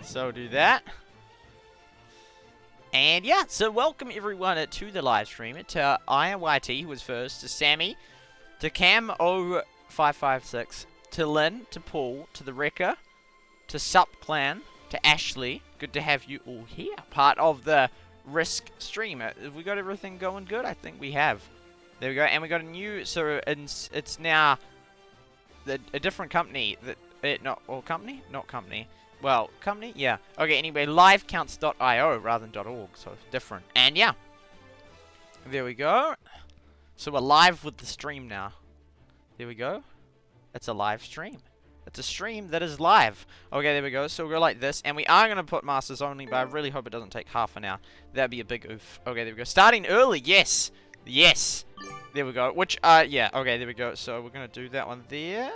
So do that. And yeah, so welcome everyone to the live stream. To IYT, who was first, to Sammy, to Cam0556, to Lynn, to Paul, to the Wrecker, to Sup Clan, to Ashley. Good to have you all here. Part of the Risk stream. Have we got everything going good? I think we have. There we go. And we got a new, so it's now a different company. Not company? Well, company? Yeah. Okay, anyway, livecounts.io rather than .org, so different. And yeah. There we go. So we're live with the stream now. There we go. It's a live stream. It's a stream that is live. Okay, there we go. So we'll go like this. And we are going to put Masters only, but I really hope it doesn't take half an hour. That'd be a big oof. Okay, there we go. Starting early, yes. Yes. There we go. Which, yeah. Okay, there we go. So we're going to do that one there.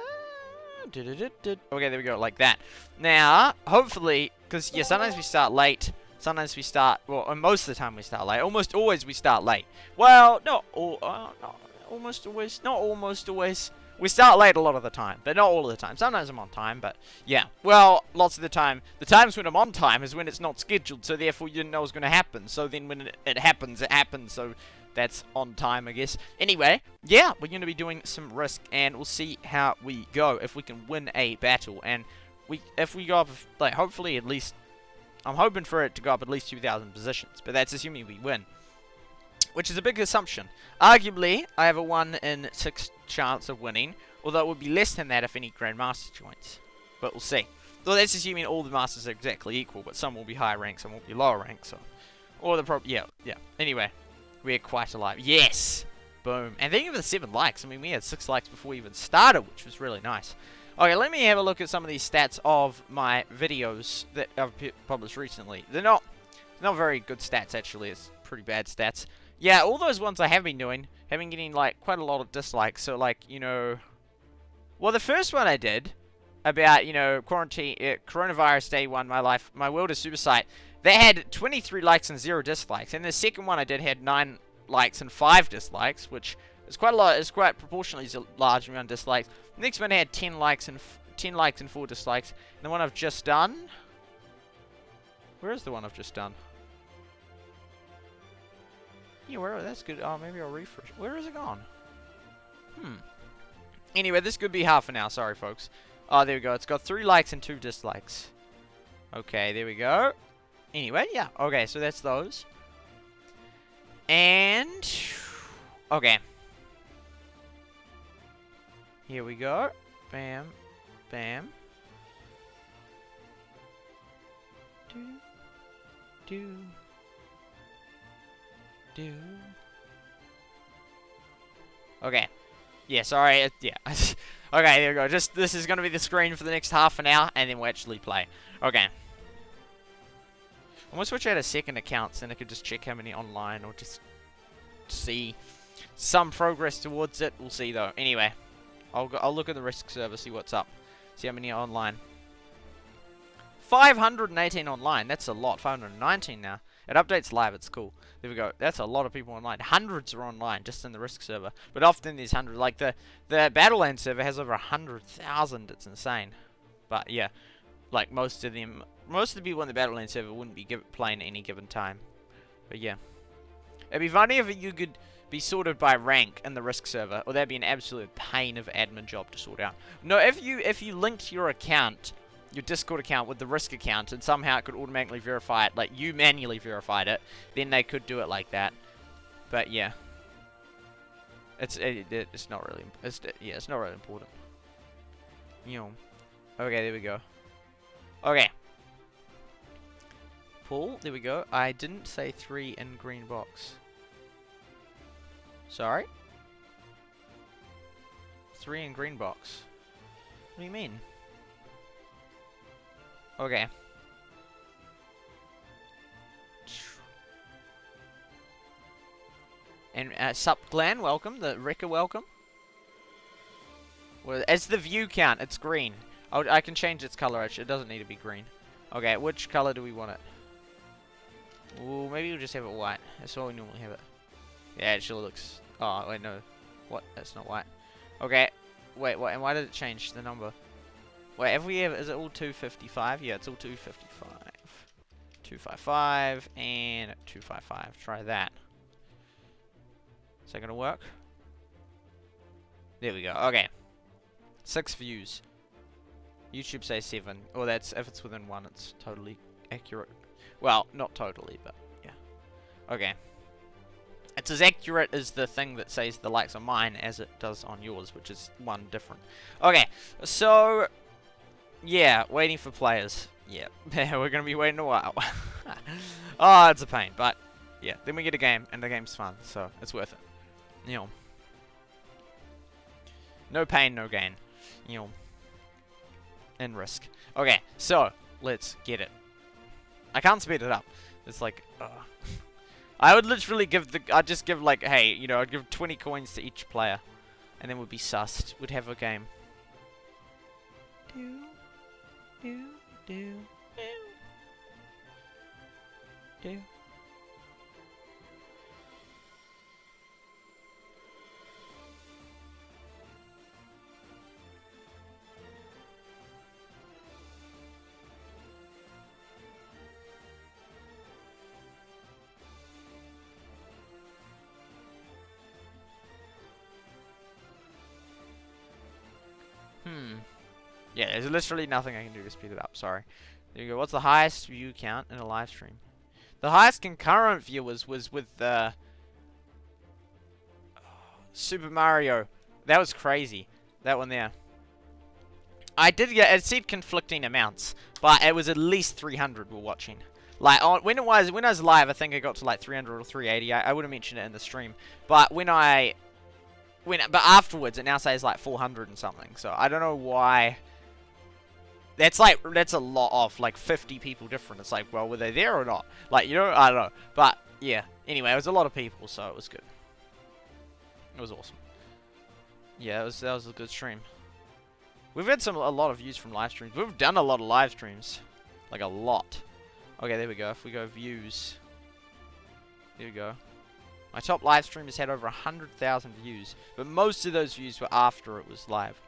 Okay, there we go, like that. Now, hopefully, because, yeah, sometimes we start late. Sometimes we start, well, and most of the time we start late. Almost always we start late. Well, not almost always. Not almost always. We start late a lot of the time, but not all of the time. Sometimes I'm on time, but, yeah. Well, lots of the time. The times when I'm on time is when it's not scheduled, so therefore you didn't know it was going to happen. So then when it happens, so that's on time, I guess. Anyway, yeah, we're going to be doing some Risk, and we'll see how we go, if we can win a battle. And if we go up, like, hopefully at least, I'm hoping for it to go up at least 2,000 positions, but that's assuming we win, which is a big assumption. Arguably, I have a 1 in 6 chance of winning, although it would be less than that if any Grandmaster joins, but we'll see. Though that's assuming all the Masters are exactly equal, but some will be higher rank, some will be lower rank, so, or the yeah. Anyway. We're quite alive. Yes! Boom. And thank you for the 7 likes. I mean, we had 6 likes before we even started, which was really nice. Okay, let me have a look at some of these stats of my videos that I've published recently. They're not very good stats, actually. It's pretty bad stats. Yeah, all those ones I have been doing have been getting, like, quite a lot of dislikes. So, like, you know... Well, the first one I did about, you know, coronavirus day 1, my world is super site. They had 23 likes and 0 dislikes, and the second one I did had 9 likes and 5 dislikes, which is quite a lot. It's quite proportionally a large amount of dislikes. The next one had 10 likes and 4 dislikes. And the one I've just done. Where is the one I've just done? Yeah, that's good. Oh, maybe I'll refresh. Where is it gone? Anyway, this could be half an hour. Sorry, folks. Oh, there we go. It's got 3 likes and 2 dislikes. Okay, there we go. Anyway, yeah. Okay, so that's those. And... Okay. Here we go. Bam. Bam. Okay. Yeah, sorry. Yeah. Okay, there we go. This is going to be the screen for the next half an hour, and then we'll actually play. Okay. I almost wish I had a second account, so then I could just check how many online, or just see some progress towards it. We'll see, though. Anyway, I'll look at the Risk server, see what's up. See how many are online. 518 online. That's a lot. 519 now. It updates live. It's cool. There we go. That's a lot of people online. Hundreds are online just in the Risk server. But often there's hundreds. Like the Battlelands server has over 100,000. It's insane. But yeah, like most of the people in the Battlelands server wouldn't be playing at any given time. But yeah, it'd be funny if you could be sorted by rank in the Risk server, or that'd be an absolute pain of admin job to sort out. No, if you linked your account, your Discord account, with the Risk account, and somehow it could automatically verify it, like you manually verified it, then they could do it like that. But yeah, it's not really it's not really important. You know. Okay, there we go. Okay. Paul, there we go. I didn't say 3 in green box. Sorry? 3 in green box. What do you mean? Okay. And Sup Glenn, welcome. The Wrecker, welcome. Well, as the view count, it's green. I can change its color, actually. It doesn't need to be green. Okay, which color do we want it? Ooh, maybe we'll just have it white. That's how we normally have it. Yeah, it sure looks... Oh, wait, no. What? That's not white. Okay. Wait, what? And why did it change the number? Wait, have we ever... Is it all 255? Yeah, it's all 255. 255 and 255. Try that. Is that gonna work? There we go. Okay. 6 views. YouTube says 7. Or that's... If it's within 1, it's totally accurate. Well, not totally, but yeah. Okay. It's as accurate as the thing that says the likes on mine as it does on yours, which is 1 different. Okay, so... Yeah, waiting for players. Yeah, we're going to be waiting a while. Oh, it's a pain, but... Yeah, then we get a game, and the game's fun, so it's worth it. You know. No pain, no gain. You know. And risk. Okay, so, let's get it. I can't speed it up. It's like... I would literally give the... I'd just give like, hey, you know, I'd give 20 coins to each player. And then we'd be sussed. We'd have a game. Do, do, do, do, do. Yeah, there's literally nothing I can do to speed it up, sorry. There you go. What's the highest view count in a live stream? The highest concurrent viewers was with Super Mario. That was crazy. That one there. I did get... It said conflicting amounts, but it was at least 300 were watching. Like, when I was live, I think I got to like 300 or 380. I would have mentioned it in the stream. But but afterwards, it now says like 400 and something. So I don't know why... That's a lot off, like 50 people different. It's like, well, were they there or not? Like, you know, I don't know. But, yeah. Anyway, it was a lot of people, so it was good. It was awesome. Yeah, that was a good stream. We've had a lot of views from live streams. We've done a lot of live streams. Like, a lot. Okay, there we go. If we go views. There we go. My top live stream has had over 100,000 views. But most of those views were after it was live.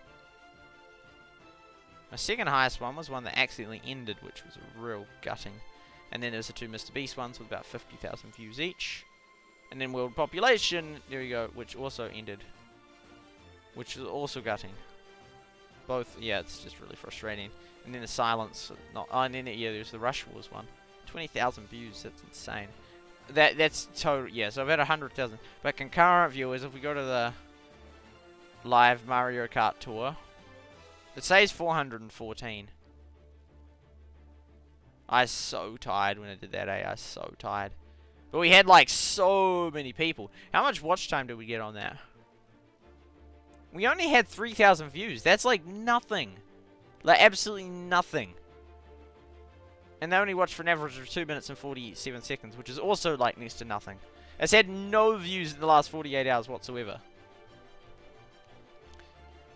My second highest one was one that accidentally ended, which was a real gutting. And then there's the 2 Mr. Beast ones with about 50,000 views each. And then World Population, there we go, which also ended. Which was also gutting. Both, yeah, it's just really frustrating. And then the Silence, and then, yeah, there's the Rush Wars one. 20,000 views, that's insane. That's total, yeah, so I've had 100,000. But concurrent viewers, if we go to the live Mario Kart tour... It says 414. I was so tired when I did that, I was so tired. But we had like so many people. How much watch time did we get on that? We only had 3,000 views. That's like nothing. Like absolutely nothing. And they only watched for an average of 2 minutes and 47 seconds, which is also like next to nothing. It's had no views in the last 48 hours whatsoever.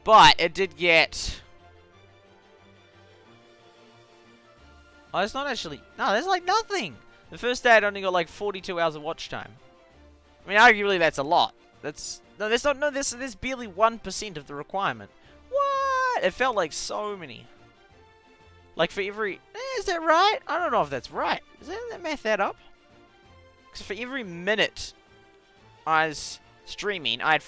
But it did get... Oh, it's not actually... No, there's like nothing. The first day it only got like 42 hours of watch time. I mean, arguably that's a lot. That's... No, that's not... No, there's barely 1% of the requirement. What? It felt like so many. Like for every... is that right? I don't know if that's right. Is that math that up? Because for every minute I was streaming, I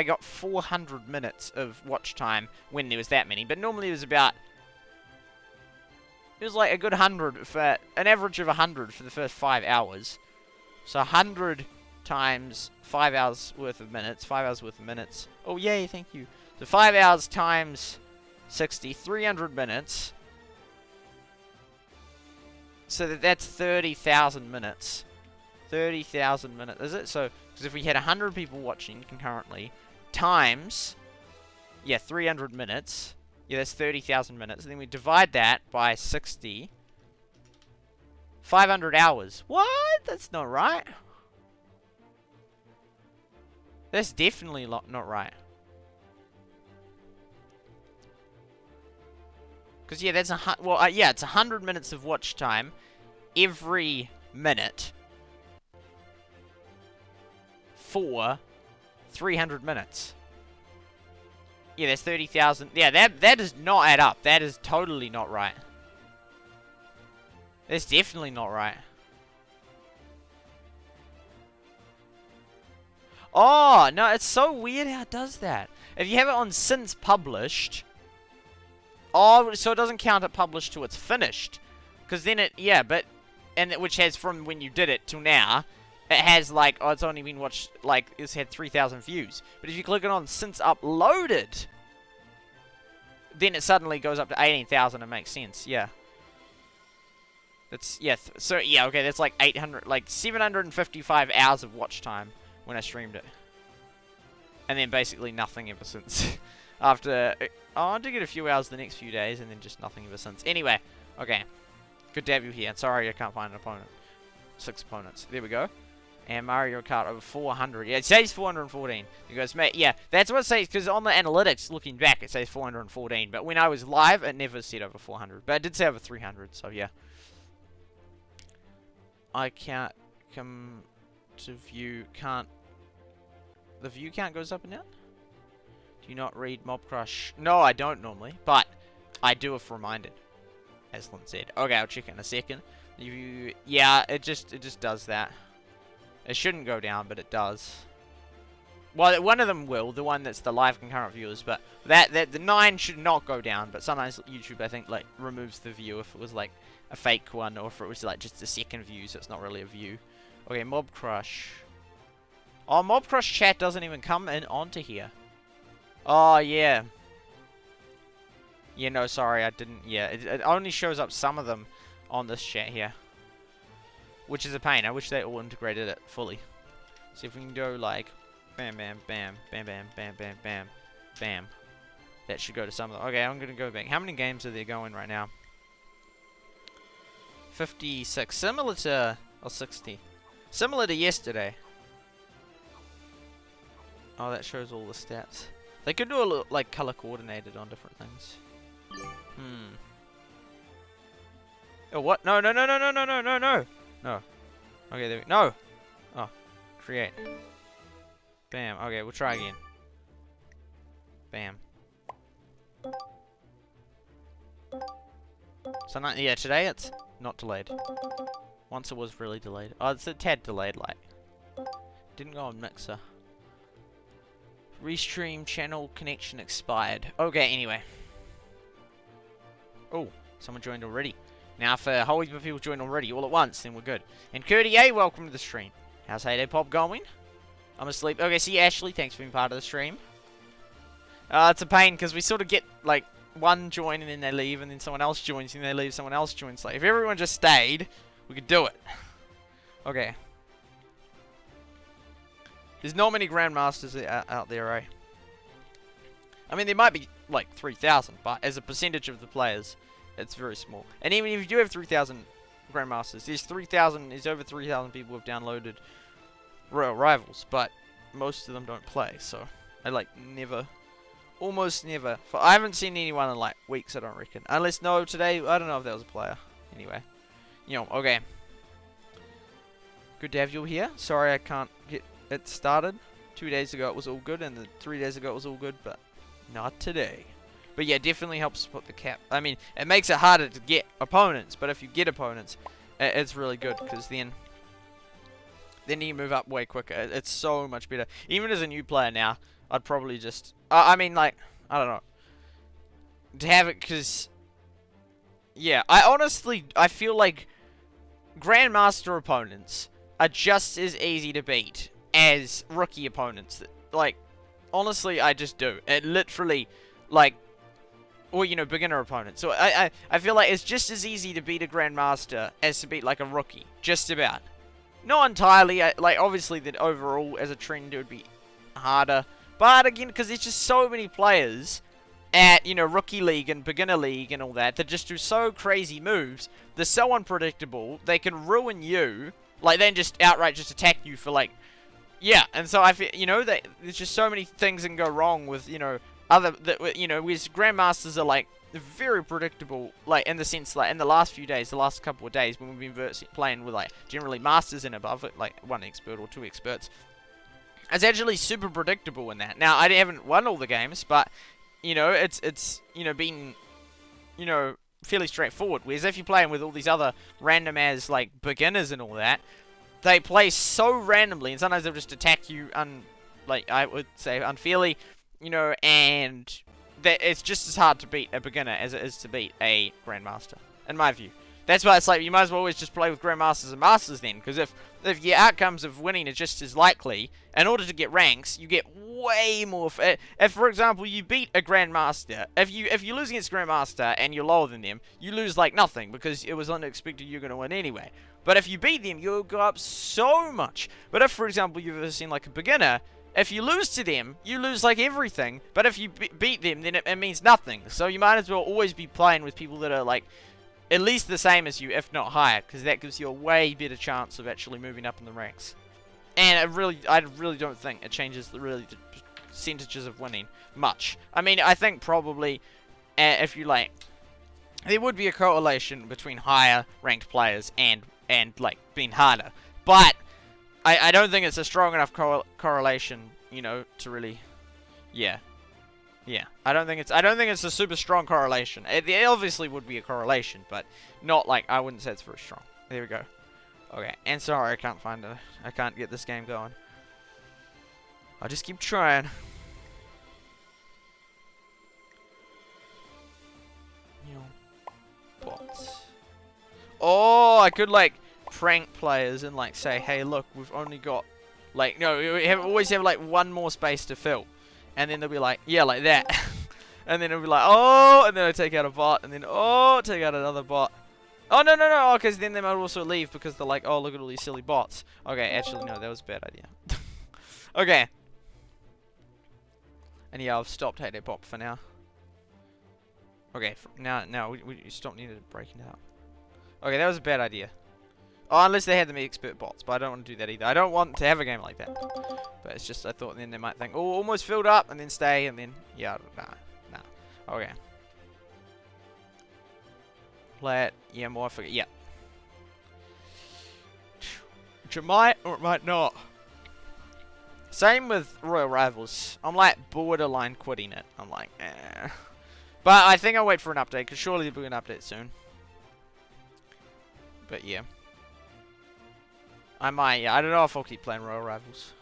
got 400 minutes of watch time when there was that many. But normally it was about... It was like a good 100 for... An average of 100 for the first 5 hours. So 100 times 5 hours worth of minutes. 5 hours worth of minutes. Oh, yay, thank you. So 5 hours times 60. 300 minutes. So that's 30,000 minutes. 30,000 minutes. Is it? So, because if we had 100 people watching concurrently, times... Yeah, 300 minutes... Yeah, that's 30,000 minutes. And then we divide that by 60. 500 hours. What? That's not right. That's definitely not right. Because, yeah, that's yeah, it's 100 minutes of watch time every minute for 300 minutes. Yeah, there's 30,000. Yeah, that does not add up. That is totally not right. That's definitely not right. Oh, no, it's so weird how it does that. If you have it on since published... Oh, so it doesn't count it published till it's finished. Because then it... Yeah, but... And which has from when you did it till now... It has, like... Oh, it's only been watched... Like, it's had 3,000 views. But if you click it on since uploaded... Then it suddenly goes up to 18,000. It makes sense, yeah. That's... Yeah, so, yeah, okay, that's like 800... Like, 755 hours of watch time when I streamed it. And then basically nothing ever since. After... Oh, I did get a few hours the next few days, and then just nothing ever since. Anyway, okay. Good to have you here. Sorry I can't find an opponent. 6 opponents. There we go. And Mario Kart over 400. Yeah, it says 414. He goes, mate, yeah, that's what it says, because on the analytics, looking back, it says 414. But when I was live, it never said over 400. But it did say over 300, so yeah. I can't come to view, can't... The view count goes up and down? Do you not read Mob Crush? No, I don't normally, but I do if reminded, as Lynn said. Okay, I'll check in a second. Yeah, it just does that. It shouldn't go down, but it does. Well, one of them will, the one that's the live concurrent viewers, but the 9 should not go down. But sometimes YouTube, I think, like removes the view if it was like a fake one, or if it was like just a second view, so it's not really a view. Okay, Mob Crush. Oh, Mob Crush chat doesn't even come in onto here. Oh, yeah. Yeah, no, sorry, I didn't. Yeah, it only shows up some of them on this chat here. Which is a pain. I wish they all integrated it fully. See if we can go like... Bam, bam, bam, bam, bam, bam, bam, bam, bam. That should go to some of them. Okay, I'm going to go back. How many games are there going right now? 56. Similar to... Oh, 60. Similar to yesterday. Oh, that shows all the stats. They could do a little, like, color coordinated on different things. Oh, what? No, no, no, no, no, no, no, no, no. No. Okay, there we... No! Oh. Create. Bam. Okay, we'll try again. Bam. So, not, yeah, today it's not delayed. Once it was really delayed. Oh, it's a tad delayed, like. Didn't go on Mixer. Restream channel connection expired. Okay, anyway. Oh, someone joined already. Now, if a whole heap of people join already all at once, then we're good. And Curdy A, welcome to the stream. How's Heyday Pop going? I'm asleep. Okay, see Ashley, thanks for being part of the stream. It's a pain, because we sort of get, like, one join and then they leave, and then someone else joins and they leave, someone else joins. Like, if everyone just stayed, we could do it. Okay. There's not many Grandmasters out there, eh? I mean, there might be, like, 3,000, but as a percentage of the players, it's very small. And even if you do have 3,000 Grandmasters, there's over 3,000 people who have downloaded Royal Rivals, but most of them don't play, so I, like, almost never. I haven't seen anyone in, like, weeks, I don't reckon. Unless, no, today, I don't know if that was a player. Anyway. You know, okay. Good to have you here. Sorry I can't get it started. 2 days ago it was all good, and 3 days ago it was all good, but not today. But yeah, definitely helps put the cap. I mean, it makes it harder to get opponents, but if you get opponents, it's really good, because then you move up way quicker. It's so much better. Even as a new player now, I'd probably just... I mean, like, I don't know. To have it, because... Yeah, I feel like Grandmaster opponents are just as easy to beat as rookie opponents. Like, honestly, I just do. It literally, like... Or, you know, beginner opponents. So, I feel like it's just as easy to beat a Grandmaster as to beat, like, a rookie. Just about. Not entirely. Like, obviously, that overall, as a trend, it would be harder. But, again, because there's just so many players at, you know, Rookie League and Beginner League and all that just do so crazy moves. They're so unpredictable. They can ruin you. Like, then just outright just attack you for, like... Yeah, and so I feel, you know, there's just so many things that can go wrong with, you know... you know, with Grandmasters are, like, very predictable, like, in the sense, like, in the last few days, the last couple of days, when we've been playing with, like, generally Masters and above, like, 1 expert or 2 experts, it's actually super predictable in that. Now, I haven't won all the games, but you know, it's you know, been, you know, fairly straightforward. Whereas if you're playing with all these other random as like beginners and all that, they play so randomly, and sometimes they'll just attack you like I would say unfairly, you know, and that it's just as hard to beat a beginner as it is to beat a grandmaster, in my view. That's why it's like you might as well always just play with grandmasters and masters then, because if your outcomes of winning are just as likely, in order to get ranks, you get way more. If for example you beat a grandmaster, if you lose against grandmaster and you're lower than them, you lose like nothing because it was unexpected you're gonna win anyway. But if you beat them, you'll go up so much. But if for example you've ever seen like a beginner, if you lose to them, you lose like everything. But if you beat them, then it means nothing. So you might as well always be playing with people that are like at least the same as you, if not higher, because that gives you a way better chance of actually moving up in the ranks. And I really don't think it changes the percentages of winning much. I mean, I think probably if you like, there would be a correlation between higher ranked players and like being harder, but I don't think it's a strong enough correlation, you know, to really, yeah. Yeah, I don't think it's a super strong correlation. It obviously would be a correlation, but not like, I wouldn't say it's very strong. There we go. Okay, and sorry, I can't get this game going. I'll just keep trying. Bots. Oh, I could like prank players and like say, hey, look, we've only got like, no, we always have like one more space to fill. And then they'll be like, yeah, like that. And then it'll be like, oh, and then I take out a bot, and then, oh, take out another bot. Oh, no, because then they might also leave because they're like, oh, look at all these silly bots. Okay, actually, no, that was a bad idea. Okay. And yeah, I've stopped Hate Pop for now. Okay, now we stop needing to breaking it up. Okay, that was a bad idea. Oh, unless they had them expert bots, but I don't want to do that either. I don't want to have a game like that. But it's just, I thought then they might think, oh, almost filled up, and then stay, and then, yeah, nah. Okay. Play it, yeah, more, I forget, yeah. Which it might, or it might not. Same with Royal Rivals. I'm like borderline quitting it. I'm like, eh. But I think I'll wait for an update, because surely there'll be an update soon. But yeah. I might, yeah. I don't know if I'll keep playing Royal Rivals.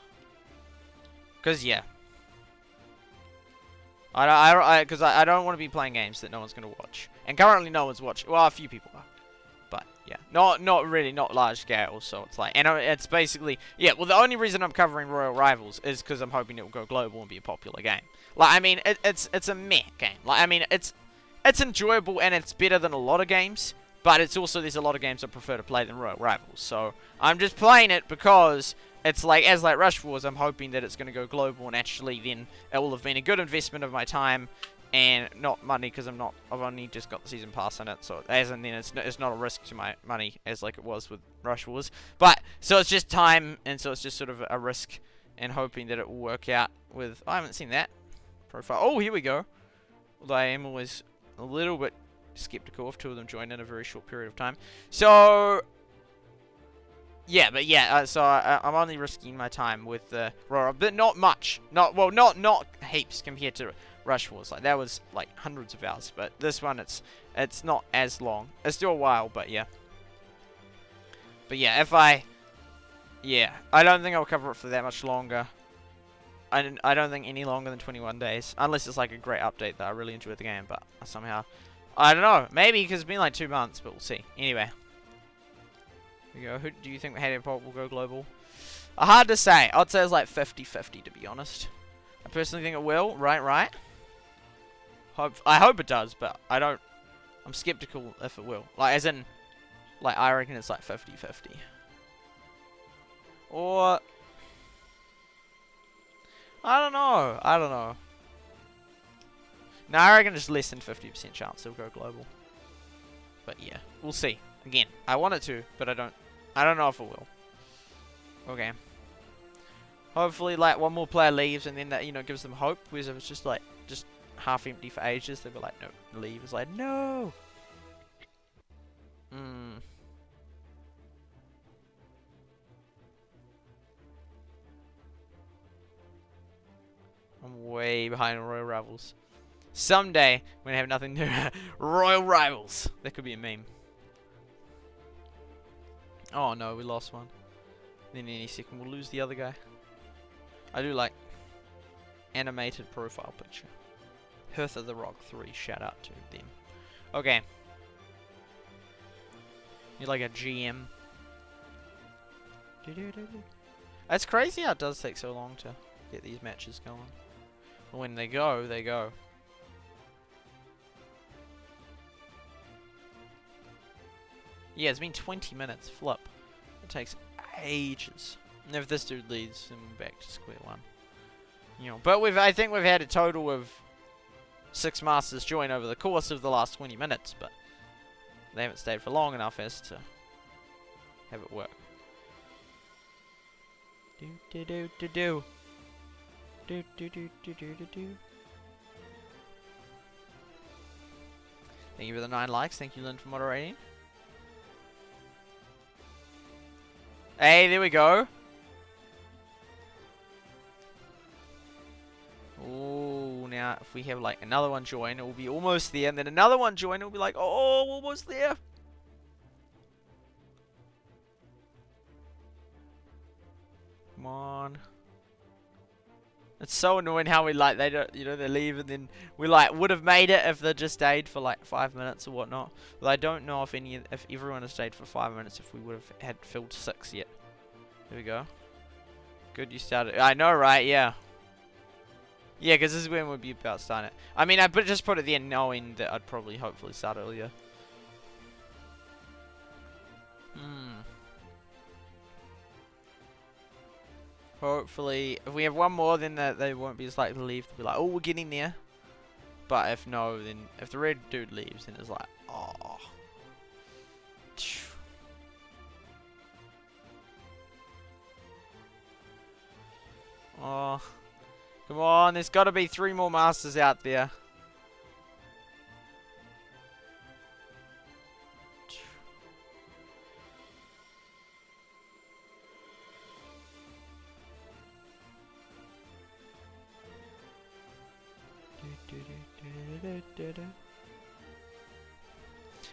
Because, yeah. Because I don't want to be playing games that no one's going to watch. And currently no one's watching. Well, a few people are. But, yeah. Not really, not large scale. So it's like, and it's basically, yeah, well, the only reason I'm covering Royal Rivals is because I'm hoping it will go global and be a popular game. Like, I mean, it's a meh game. Like, I mean, it's enjoyable and it's better than a lot of games. But it's also, there's a lot of games I prefer to play than Royal Rivals. So, I'm just playing it because it's like, as like Rush Wars, I'm hoping that it's going to go global and actually then it will have been a good investment of my time and not money because I've only just got the season pass in it. So, as in then it's not a risk to my money as like it was with Rush Wars. But, so it's just time and so it's just sort of a risk and hoping that it will work out with, I haven't seen that profile. Oh, here we go. Although I am always a little bit skeptical if two of them join in a very short period of time. So, yeah, but yeah, so I'm only risking my time with Royal, but not much. Not heaps compared to Rush Wars. Like that was like hundreds of hours, but this one it's not as long. It's still a while, but yeah. But yeah, I don't think I'll cover it for that much longer. I don't think any longer than 21 days, unless it's like a great update that I really enjoyed the game, but somehow. I don't know. Maybe because it's been like 2 months, but we'll see. Anyway. Here we go. Who do you think Hate Pop will go global? Hard to say. I'd say it's like 50-50 to be honest. I personally think it will. Right. I hope it does, but I don't. I'm skeptical if it will. Like as in, like I reckon it's like 50-50. Or I don't know. No, I reckon it's less than 50% chance it'll go global. But yeah, we'll see. Again, I want it to, but I don't know if it will. Okay. Hopefully, like, one more player leaves and then that, you know, gives them hope. Whereas if it's just, like, just half empty for ages, they'll be like, no, leave. It's like, no! I'm way behind on Royal Rivals. Someday, we're gonna have nothing to do. Royal Rivals. That could be a meme. Oh no, we lost one. Then any second we'll lose the other guy. I do like animated profile picture. Hertha The Rock 3, shout out to them. Okay. You're like a GM. It's crazy how it does take so long to get these matches going. But when they go, they go. Yeah, it's been 20 minutes, flip. It takes ages. And if this dude leads, then we're back to square one. You know, but I think we've had a total of 6 masters join over the course of the last 20 minutes, but they haven't stayed for long enough as to have it work. Do do do do do. Do do do do do do do. Thank you for the 9 likes. Thank you, Lynn, for moderating. Hey, there we go. Oh, now if we have like another one join, it will be almost there, and then another one join, it will be like, oh, almost there. Come on. It's so annoying how we like they don't, you know, they leave and then we like would have made it if they just stayed for like 5 minutes or whatnot. But I don't know if if everyone had stayed for 5 minutes if we would have had filled 6 yet. There we go. Good, you started. I know, right? Yeah. Yeah, because this is when we'd be about starting it. I mean, I just put it there knowing that I'd probably hopefully start earlier. Hopefully, if we have one more, then they won't be as likely to leave. They'll be like, oh, we're getting there. But if no, then if the red dude leaves, then it's like, oh. Oh. Come on, there's got to be 3 more masters out there.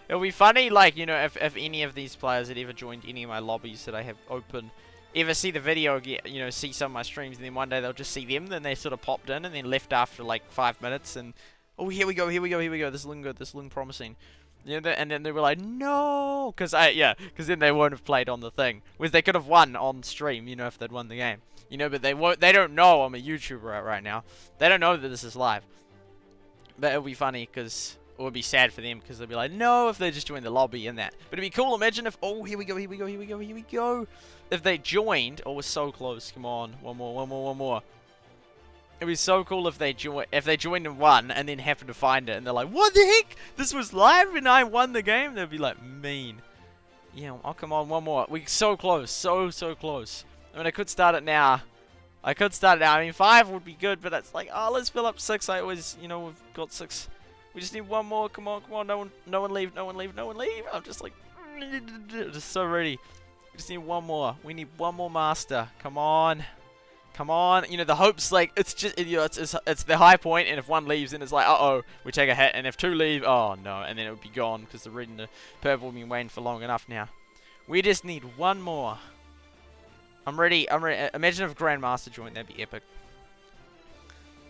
It'll be funny, like, you know, if any of these players that ever joined any of my lobbies that I have open ever see the video, you know, see some of my streams, and then one day they'll just see them, then they sort of popped in and then left after like 5 minutes, and oh, here we go, here we go, here we go, this is looking good, this is looking promising. You know, and then they were like, no, because then they won't have played on the thing, whereas they could have won on stream, you know, if they'd won the game, you know, but they don't know I'm a YouTuber right now, they don't know that this is live, but it'll be funny, because it would be sad for them, because they'll be like, no, if they just joined the lobby and that, but it'd be cool, imagine if, oh, here we go, here we go, here we go, here we go, if they joined, oh, we're so close, come on, one more, one more, one more. It'd be so cool if they joined and won, and then happened to find it, and they're like, what the heck? This was live and I won the game? They'd be like, mean. Yeah, oh, come on, one more. We're so close, so close. I mean, I could start it now. I mean, 5 would be good, but that's like, oh, let's fill up 6. I always, you know, we've got 6. We just need one more, come on, come on, no one leave, no one leave, no one leave. I'm just like, just so ready. We just need one more. We need one more master. Come on. Come on. You know, the hope's like, it's just, you know, it's the high point, and if one leaves, then it's like, uh-oh, we take a hit, and if 2 leave, oh, no, and then it would be gone, because the red and the purple have been waiting for long enough now. We just need one more. I'm ready. Imagine if Grandmaster joined, that'd be epic.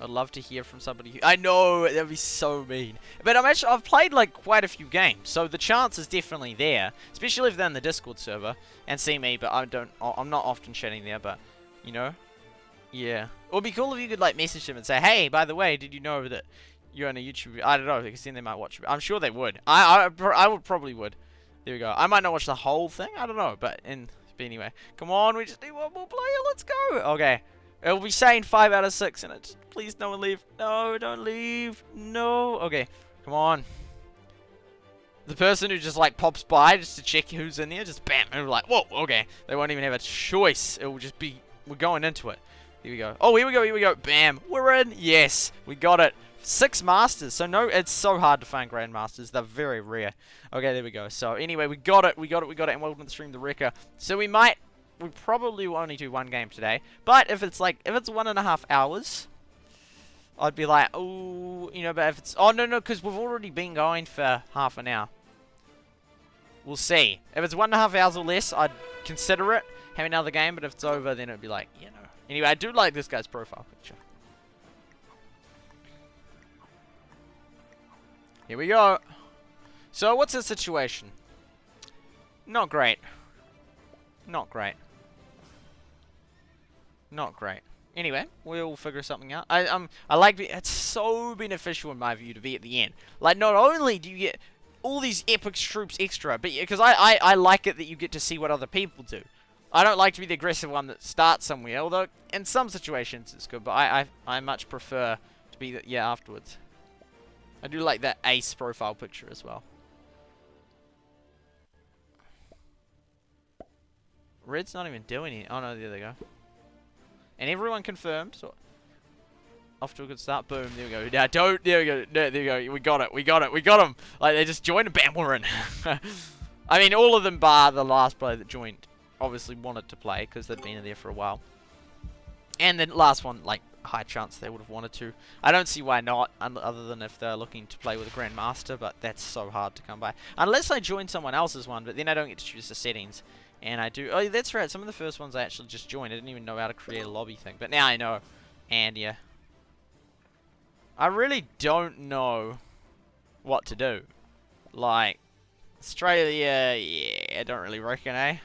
I'd love to hear from somebody who, I know, that'd be so mean. But I've played like quite a few games, so the chance is definitely there, especially if they're in the Discord server and see me, but I'm not often chatting there, but, you know, yeah. It would be cool if you could like message them and say, hey, by the way, did you know that you're on a YouTube? I don't know, because then they might watch it. I'm sure they would. I would probably would. There we go. I might not watch the whole thing, I don't know, but anyway. Come on, we just need one more player, let's go. Okay. It'll be saying 5 out of 6 in it. Please, no one leave. No, don't leave. No. Okay, come on. The person who just like pops by just to check who's in there, just bam, and we're like, whoa, okay. They won't even have a choice. It will just be, we're going into it. Here we go. Oh, here we go, here we go. Bam, we're in. Yes, we got it. 6 masters. So no, it's so hard to find grandmasters. They're very rare. Okay, there we go. So anyway, we got it, and welcome to the stream, The Wrecker. So we probably will only do 1 game today, but if it's 1.5 hours, I'd be like, oh, you know, but if it's... Oh, no, because we've already been going for half an hour. We'll see. If it's 1.5 hours or less, I'd consider it, have another game, but if it's over, then it'd be like, you know. Anyway, I do like this guy's profile picture. Here we go. So, what's the situation? Not great. Not great. Not great. Anyway, we'll figure something out. I like it's so beneficial in my view to be at the end. Like, not only do you get all these epic troops extra, but because I like it that you get to see what other people do. I don't like to be the aggressive one that starts somewhere, although in some situations it's good, but I much prefer to be the, yeah, afterwards. I do like that ace profile picture as well. Red's not even doing it. Oh no, there they go. And everyone confirmed. So off to a good start. Boom. There we go. Now don't. There we go. There we go. We got it. We got it. We got them. Like they just joined and bam, we're in. I mean, all of them bar the last player that joined obviously wanted to play because they'd been in there for a while. And the last one, like, high chance they would have wanted to. I don't see why not, other than if they're looking to play with a Grandmaster, but that's so hard to come by. Unless I join someone else's one, but then I don't get to choose the settings. And I do... Oh, that's right. Some of the first ones I actually just joined. I didn't even know how to create a lobby thing. But now I know. And, yeah. I really don't know what to do. Like, Australia, yeah, I don't really reckon, eh?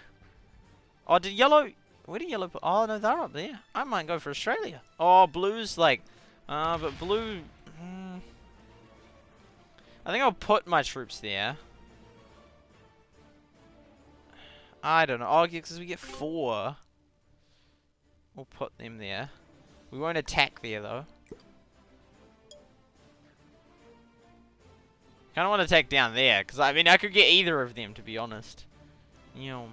Oh, did yellow... Where did yellow put... Oh, no, they're up there. I might go for Australia. Oh, blue's like... but blue... I think I'll put my troops there. I don't know. Oh, yeah, because we get 4. We'll put them there. We won't attack there, though. Kind of want to attack down there, because, I mean, I could get either of them, to be honest. You know...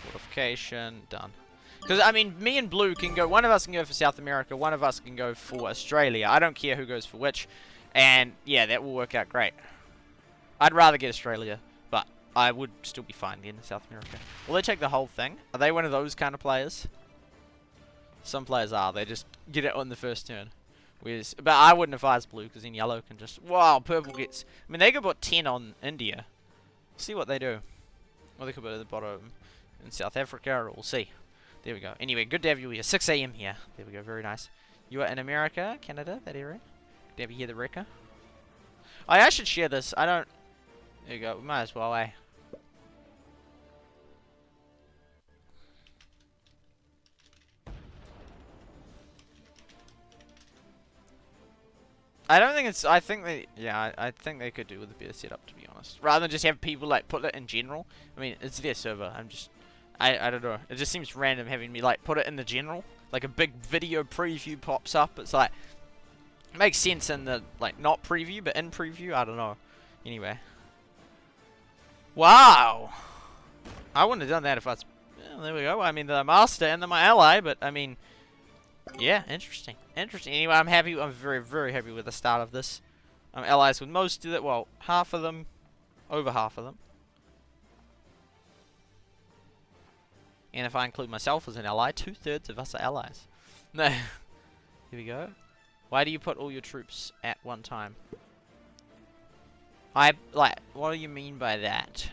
Fortification, done. Because, I mean, me and Blue can go... One of us can go for South America, one of us can go for Australia. I don't care who goes for which. And, yeah, that will work out great. I'd rather get Australia, but I would still be fine getting South America. Will they take the whole thing? Are they one of those kind of players? Some players are. They just get it on the first turn. Whereas, but I wouldn't advise Blue, because then Yellow can just... Wow, Purple gets... I mean, they could put 10 on India. See what they do. Or they could put it at the bottom in South Africa, or we'll see. There we go. Anyway, good to have you here. 6 AM here. There we go. Very nice. You are in America, Canada, that area. Good to have you here, the wrecker. I should share this. I don't... There you go. We might as well, eh? I don't think it's... I think they... Yeah, I think they could do with a better setup, to be honest. Rather than just have people, like, put it in general. I mean, it's their server. I'm just... I don't know. It just seems random having me, like, put it in the general. Like, a big video preview pops up. It's like... It makes sense in the, like, not preview, but in preview. I don't know. Anyway. Wow! I wouldn't have done that if I was... Well, there we go. I mean, they're master and they're my ally, but, I mean... Yeah, interesting. Interesting. Anyway, I'm happy. I'm very, very happy with the start of this. I'm allies with most of it. Well, half of them. Over half of them. And if I include myself as an ally, 2/3 of us are allies. No. Here we go. Why do you put all your troops at one time? Like, what do you mean by that?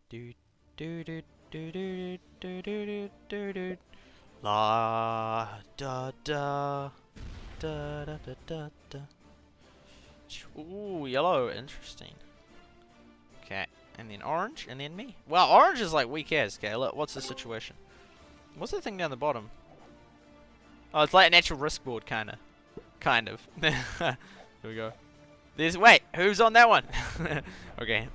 Do do do do do do do do do. La da da da da da da da. Ooh, yellow, interesting. Okay, and then orange, and then me. Well, orange is like weak as. Okay, look, what's the situation? What's the thing down the bottom? Oh, it's like an actual risk board, kinda. Kind of. There we go. There's... Wait, who's on that one? Okay.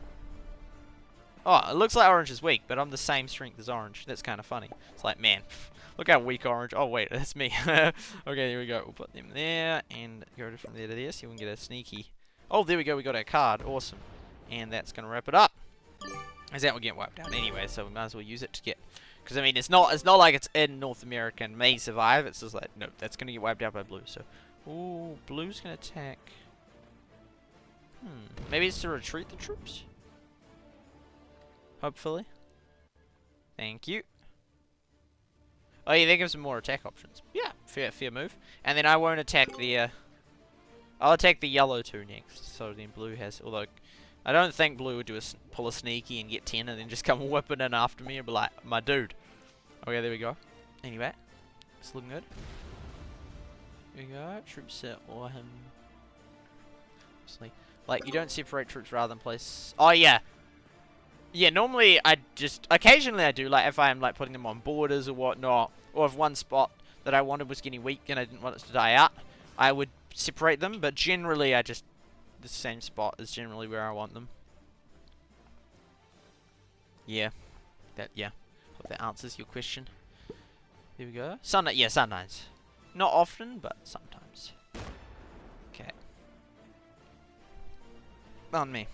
Oh, it looks like orange is weak, but I'm the same strength as orange. That's kind of funny. It's like, man, look how weak orange... Oh, wait, that's me. Okay, here we go. We'll put them there, and go from there to there, so we can get a sneaky... Oh, there we go. We got our card. Awesome. And that's going to wrap it up. As that will get wiped out anyway, so we might as well use it to get... Because, I mean, it's not like it's in North America and may survive. It's just like, nope, that's going to get wiped out by blue. So, ooh, blue's going to attack. Maybe it's to retreat the troops? hopefully. Thank you. Oh yeah, that gives them more attack options. Yeah, fair move. And then I won't attack the, I'll attack the yellow 2 next. So then blue has, although I don't think blue would pull a sneaky and get 10 and then just come whipping in after me and be like, my dude. Okay, there we go. Anyway, it's looking good. Here we go. Troops set or him. Like, you don't separate troops rather than place. Oh yeah. Yeah, normally occasionally I do, like if I'm like putting them on borders or whatnot, or if one spot that I wanted was getting weak and I didn't want it to die out, I would separate them, but generally the same spot is generally where I want them. Yeah. Hope that answers your question. There we go. Sometimes. Not often, but sometimes. Okay. On me.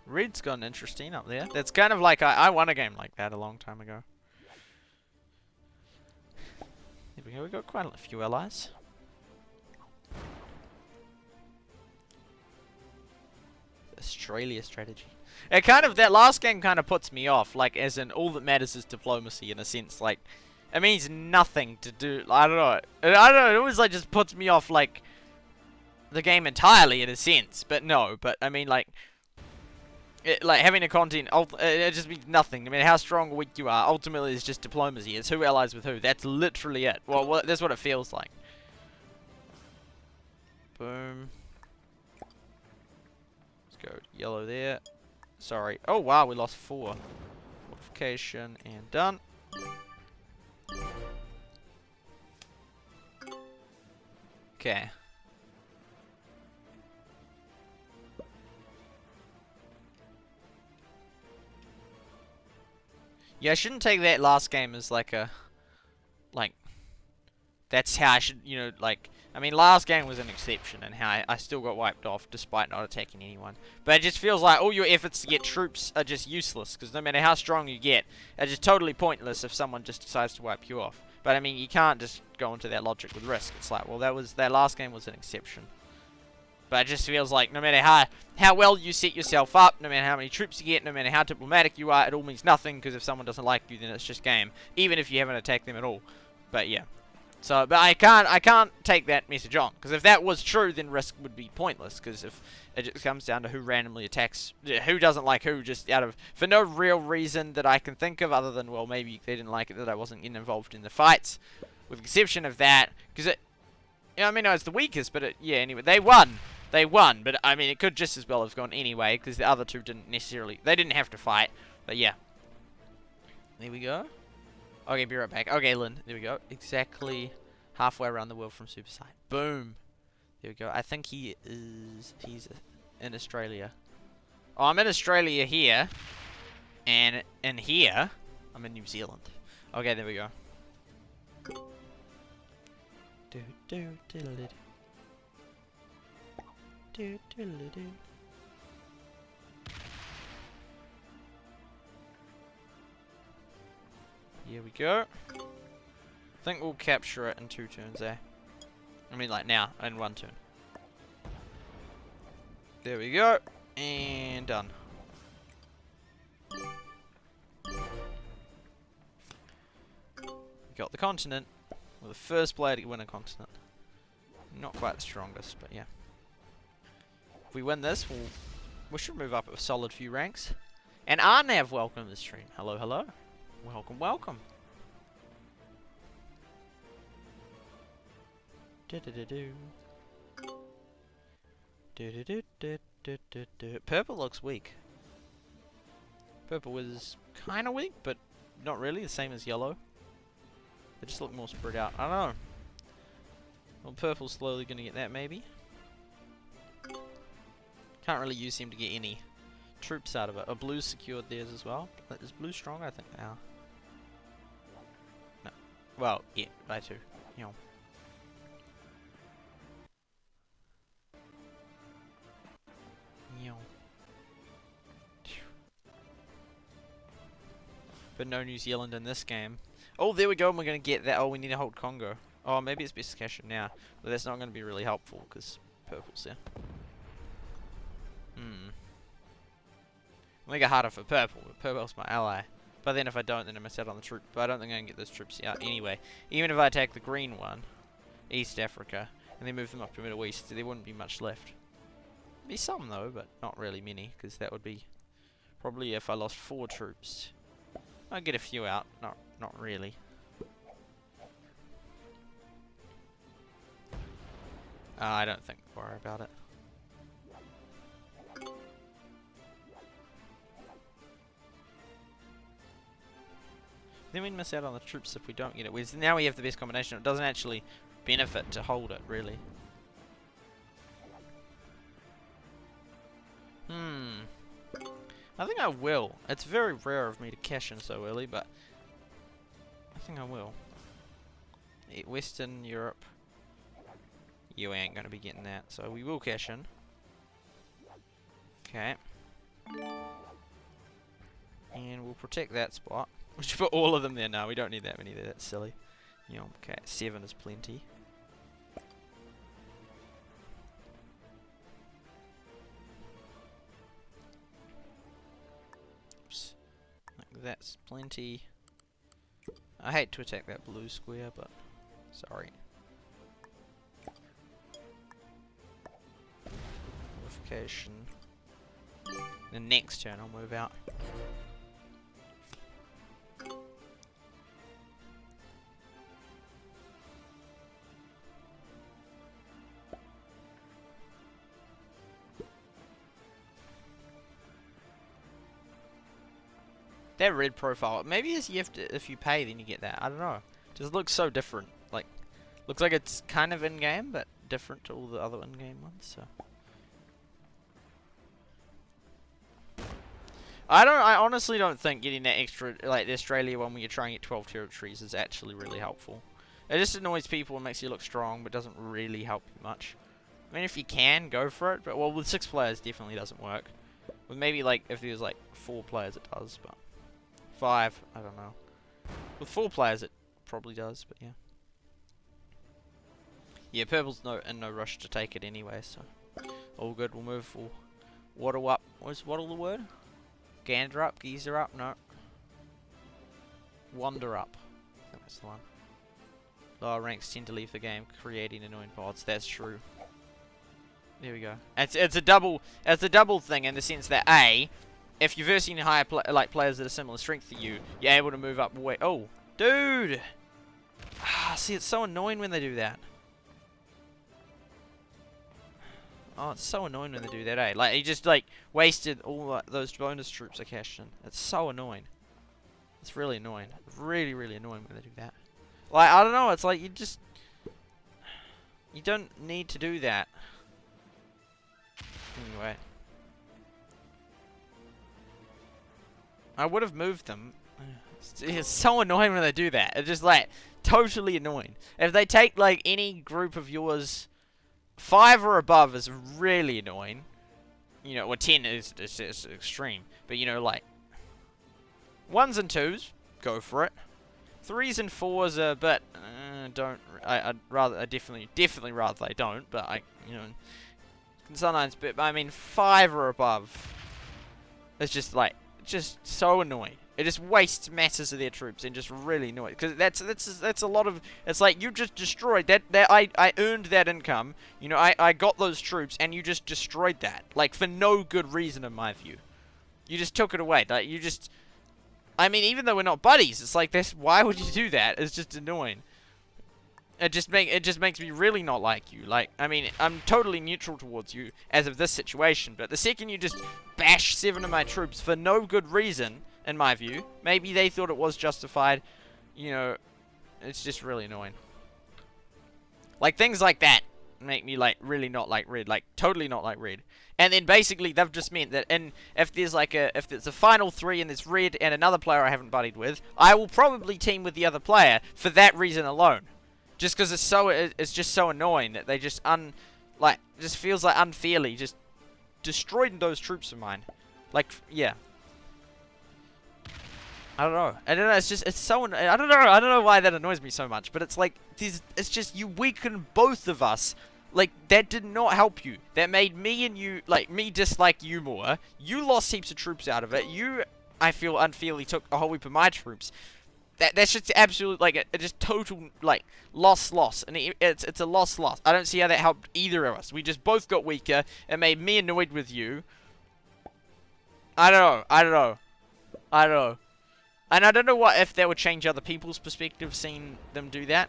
Red's gone interesting up there. That's kind of like I won a game like that a long time ago. There we go. We got quite a few allies. Australia strategy. It that last game kind of puts me off. Like, as in all that matters is diplomacy in a sense. Like, it means nothing to do. I don't know. It always like just puts me off like the game entirely in a sense. But no. But I mean like. Like having a content, it just means nothing. I mean, how strong or weak you are, ultimately it's just diplomacy. It's who allies with who. That's literally it. Well, that's what it feels like. Boom. Let's go yellow there. Sorry. Oh wow, we lost 4. Fortification and done. Okay. Yeah, I shouldn't take that last game as like a, that's how I should, I mean, last game was an exception and how I still got wiped off despite not attacking anyone. But it just feels like all your efforts to get troops are just useless, because no matter how strong you get, it's just totally pointless if someone just decides to wipe you off. But I mean, you can't just go into that logic with Risk. It's like, well, that last game was an exception. But it just feels like no matter how well you set yourself up, no matter how many troops you get, no matter how diplomatic you are, it all means nothing, because if someone doesn't like you, then it's just game, even if you haven't attacked them at all. But yeah. So, but I can't take that message on, because if that was true, then Risk would be pointless, because if it just comes down to who randomly attacks, who doesn't like who, just for no real reason that I can think of, other than, well, maybe they didn't like it that I wasn't getting involved in the fights, with the exception of that, because it, I mean, it's the weakest, but yeah, anyway, they won, but I mean, it could just as well have gone anyway, because the other two didn't have to fight, but yeah. There we go. Okay, be right back. Okay, Lynn, there we go. Exactly halfway around the world from Super Saiyan. Boom. There we go. I think he's in Australia. Oh, I'm in Australia here, and in here, I'm in New Zealand. Okay, there we go. Here we go. I think we'll capture it in 2 turns there. I mean, like now, in 1 turn. There we go. And done. Got the continent. We're the first player to win a continent. Not quite the strongest, but yeah. If we win this, we should move up a solid few ranks. And Arnav, welcome to the stream. Hello, hello. Welcome, welcome. Purple looks weak. Purple was kind of weak, but not really. The same as yellow. They just look more spread out. I don't know. Well, purple's slowly going to get that, maybe. Can't really use him to get any troops out of it. Blue's secured theirs as well. Is blue strong? I think they are. No. Well, yeah, they too. You know. But no New Zealand in this game. Oh, there we go, and we're going to get that. Oh, we need to hold Congo. Oh, maybe it's best to cash him now. But that's not going to be really helpful, because purple's there. make it harder for purple. But purple's my ally. But then if I don't, then I miss out on the troop. But I don't think I can get those troops out anyway. Even if I attack the green one, East Africa, and then move them up to Middle East, there wouldn't be much left. Be some though, but not really many, because that would be probably if I lost 4 troops. I'd get a few out. Not really. I don't think we'll worry about it. Then we'd miss out on the troops if we don't get it. Now we have the best combination. It doesn't actually benefit to hold it, really. I think I will. It's very rare of me to cash in so early, but I think I will. Western Europe. You ain't going to be getting that, so we will cash in. Okay. And we'll protect that spot. We should put all of them there now. We don't need that many there. That's silly. Yeah, okay, 7 is plenty. Oops. Like that's plenty. I hate to attack that blue square, but sorry. Modification. The next turn I'll move out. That red profile, maybe it's you have to, if you pay then you get that. I don't know. It just looks so different. Like, looks like it's kind of in-game, but different to all the other in-game ones. So, I honestly don't think getting that extra, like the Australia one where you're trying to get 12 territories is actually really helpful. It just annoys people and makes you look strong, but doesn't really help you much. I mean, if you can, go for it. But well, with 6 players, definitely doesn't work. With maybe like if there's like 4 players, it does, but 5, I don't know. With 4 players, it probably does, but yeah. Yeah, purple's in no rush to take it anyway, so all good. We'll move. We'll waddle up. What's waddle the word? Gander up, geezer up. No. Wander up. I think that's the one. Lower ranks tend to leave the game, creating annoying bots. That's true. There we go. It's a double thing in the sense that if you're versing higher players that are similar strength to you, you're able to move up way. Oh, dude! See, it's so annoying when they do that. Oh, it's so annoying when they do that, Like, he just, like, wasted all those bonus troops I cashed in. It's so annoying. It's really annoying. Really, really annoying when they do that. Like, I don't know, it's like, you don't need to do that. Anyway. I would have moved them. It's so annoying when they do that. It's just, like, totally annoying. If they take, like, any group of yours... 5 or above is really annoying. You know, well, 10 is extreme. But, you know, like... 1s and 2s, go for it. 3s and 4s are a bit... don't... I definitely rather they don't. But, you know... Sometimes, but, I mean, 5 or above... It's just, like... Just so annoying. It just wastes masses of their troops and just really annoying. Because that's a lot of... It's like, you just destroyed that I earned that income. You know, I got those troops and you just destroyed that. Like, for no good reason in my view. You just took it away. Like, you just... I mean, even though we're not buddies, it's like, why would you do that? It's just annoying. It just makes me really not like you. Like, I mean, I'm totally neutral towards you as of this situation, but the second you just bash 7 of my troops for no good reason, in my view, maybe they thought it was justified, you know, it's just really annoying. Like, things like that make me, like, really not like red, like, totally not like red. And then basically they've just meant that if there's like if there's a final 3 and there's red and another player I haven't buddied with, I will probably team with the other player for that reason alone. Just because it's just so annoying that they just just feels like unfairly just destroyed those troops of mine. Like, yeah. I don't know. It's so I don't know why that annoys me so much, but it's like it's just you weaken both of us Like, that did not help you. That made me and you, like, me dislike you more. You lost heaps of troops out of it. You, I feel, unfairly took a whole heap of my troops. That's just absolute, like, a just total, like, loss. And it's a loss. I don't see how that helped either of us. We just both got weaker. It made me annoyed with you. I don't know. And I don't know what if that would change other people's perspective seeing them do that.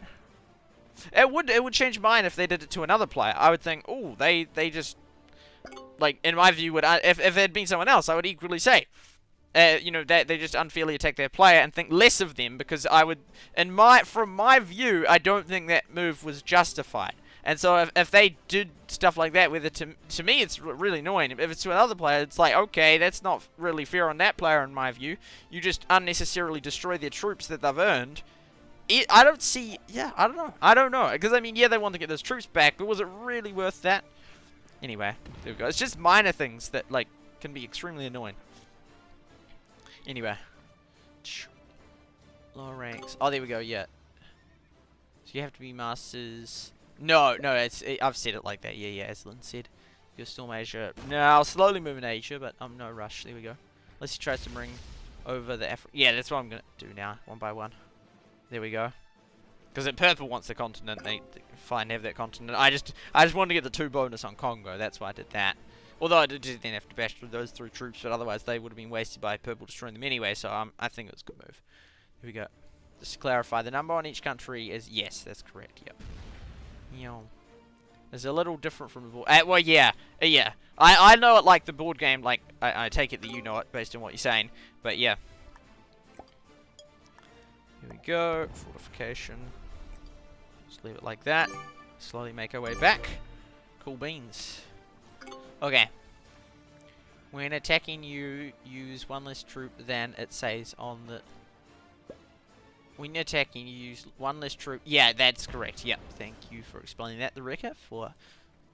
It would change mine if they did it to another player. I would think, oh, they just, like, in my view, would if it had been someone else, I would equally say, you know, that they just unfairly attack their player and think less of them, because I would, from my view, I don't think that move was justified. And so if they did stuff like that, whether to me it's really annoying. If it's to another player, it's like, okay, that's not really fair on that player in my view. You just unnecessarily destroy their troops that they've earned. I don't see, yeah, I don't know. Because, I mean, yeah, they want to get those troops back, but was it really worth that? Anyway, there we go. It's just minor things that, like, can be extremely annoying. Anyway. Lower ranks. Oh, there we go, yeah. So you have to be masters. No, I've said it like that. Yeah, as Lynn said. You're still Asia. No, I'll slowly move in Asia, but I'm no rush. There we go. Unless he tries to bring over the yeah, that's what I'm going to do now, one by one. There we go. Because purple wants the continent, they fine have that continent. I just wanted to get the 2 bonus on Congo, that's why I did that. Although I did then have to bash through those 3 troops, but otherwise they would have been wasted by purple destroying them anyway, so I think it was a good move. Here we go. Just to clarify, the number on each country is, yes, that's correct, yep. It's a little different from the board. Well, yeah. I know it like the board game, like, I take it that you know it based on what you're saying, but yeah. Here we go, fortification. Just leave it like that. Slowly make our way back. Cool beans. Okay. When attacking you, use 1 less troop than it says on the... When attacking, you use 1 less troop. Yeah, that's correct. Yep. Thank you for explaining that, the Wrecker, for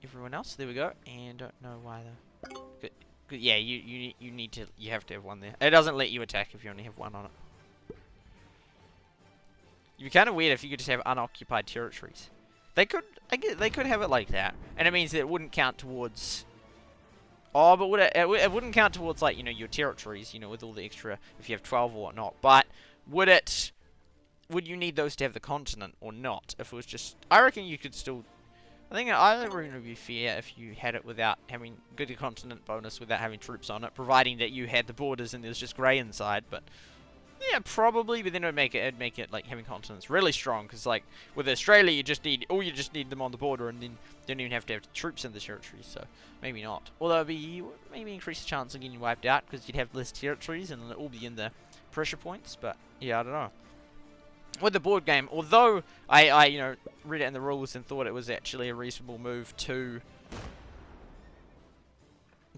everyone else. There we go. And don't know why the... Good. Yeah, you need to... You have to have 1 there. It doesn't let you attack if you only have 1 on it. It'd be kind of weird if you could just have unoccupied territories. They could have it like that, and it means that it wouldn't count towards. Oh, but would it wouldn't count towards, like, you know, your territories, you know, with all the extra if you have 12 or whatnot. But would you need those to have the continent or not? If it was just, I reckon you could still. I think it would be fair if you had it without having good continent bonus, without having troops on it, providing that you had the borders and there's just grey inside, but. Yeah, probably, but then it'd make it like having continents really strong, because like with Australia, you just need them on the border, and then you don't even have to have troops in the territories. So maybe not. Although maybe increase the chance of getting wiped out because you'd have less territories and it'll all be in the pressure points. But yeah, I don't know. With the board game, although I you know read it in the rules and thought it was actually a reasonable move to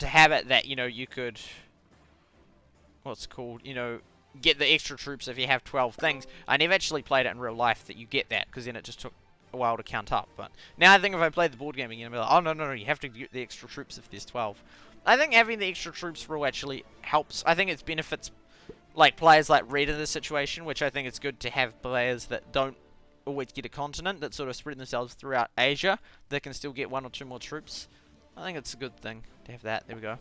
have it that, you know, you could what's it called, you know, get the extra troops if you have 12 things. I never actually played it in real life that you get that, because then it just took a while to count up. But now I think if I played the board game again, I'll be like, oh no, you have to get the extra troops if there's 12. I think having the extra troops rule actually helps. I think it benefits like players like Red in this situation, which I think it's good to have players that don't always get a continent, that sort of spread themselves throughout Asia, that can still get 1 or 2 more troops. I think it's a good thing to have that. There we go.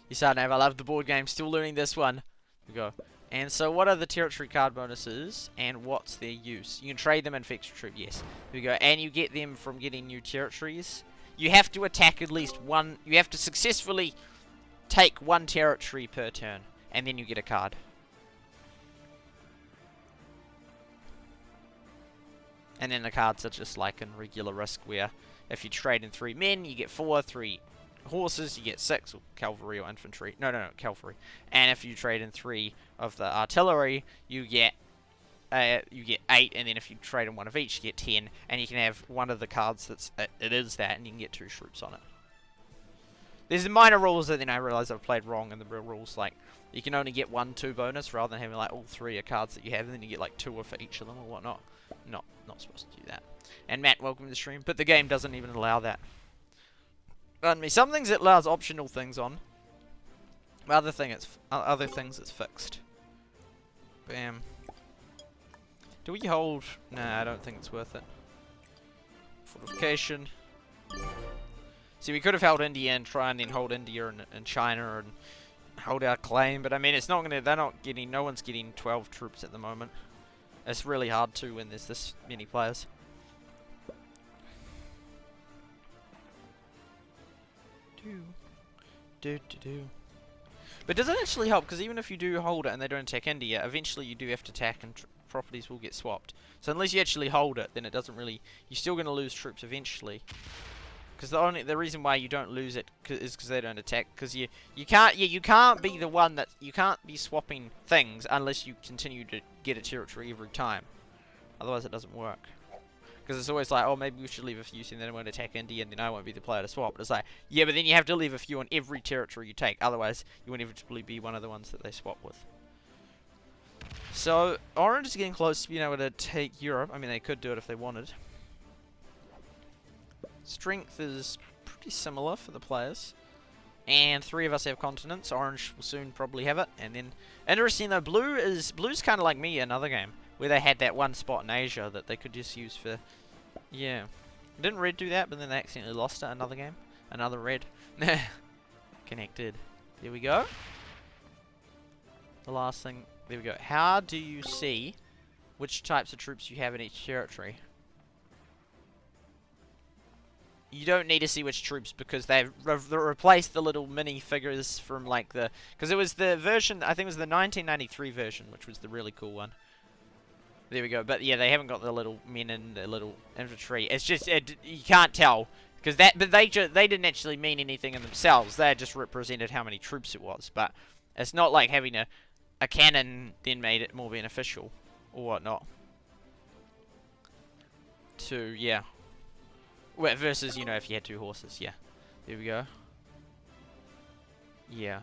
You start now. I love the board game. Still learning this one. Here we go. And so, what are the territory card bonuses, and what's their use? You can trade them in for extra troop. Yes. Here we go. And you get them from getting new territories. You have to attack at least 1. You have to successfully take 1 territory per turn, and then you get a card. And then the cards are just like in regular Risk, where if you trade in 3 men, you get 4, 3. Horses, you get 6, or cavalry or infantry. No, cavalry. And if you trade in 3 of the artillery, you get 8, and then if you trade in 1 of each, you get 10, and you can have 1 of the cards that's it is that, and you can get 2 troops on it. There's the minor rules that then I realised I've played wrong in the real rules, like you can only get 1, 2 bonus rather than having like all 3 are cards that you have, and then you get like 2 for each of them or whatnot. Not supposed to do that. And Matt, welcome to the stream, but the game doesn't even allow that. Pardon me. Some things it allows optional things on. Other things it's fixed. Bam. Do we hold? Nah, I don't think it's worth it. Fortification. See, we could have held India and try and then hold India and China and hold our claim, but I mean, it's not gonna. They're not getting. No one's getting 12 troops at the moment. It's really hard to when there's this many players. But does it actually help? Because even if you do hold it and they don't attack India, eventually you do have to attack and properties will get swapped. So unless you actually hold it, then it doesn't really. You're still going to lose troops eventually. Because the reason why you don't lose it is because they don't attack. Because you can't be the one that you can't be swapping things unless you continue to get a territory every time. Otherwise, it doesn't work. Because it's always like, oh, maybe we should leave a few so then I won't attack India and then I won't be the player to swap. But it's like, yeah, but then you have to leave a few on every territory you take. Otherwise, you won't inevitably be one of the ones that they swap with. So, Orange is getting close to being able to take Europe. I mean, they could do it if they wanted. Strength is pretty similar for the players. And 3 of us have continents. Orange will soon probably have it. And then, interesting though, Blue's kind of like me in another game, where they had that one spot in Asia that they could just use for, yeah. Didn't Red do that, but then they accidentally lost it another game? Another Red. Connected. There we go. The last thing, there we go. How do you see which types of troops you have in each territory? You don't need to see which troops because they've replaced the little mini figures from like the... Because it was the version, I think it was the 1993 version, which was the really cool one. There we go. But yeah, they haven't got the little men and the little infantry. It's just you can't tell because but they didn't actually mean anything in themselves. They just represented how many troops it was. But it's not like having a cannon then made it more beneficial or whatnot. Yeah. Well, versus if you had 2 horses. Yeah. There we go. Yeah.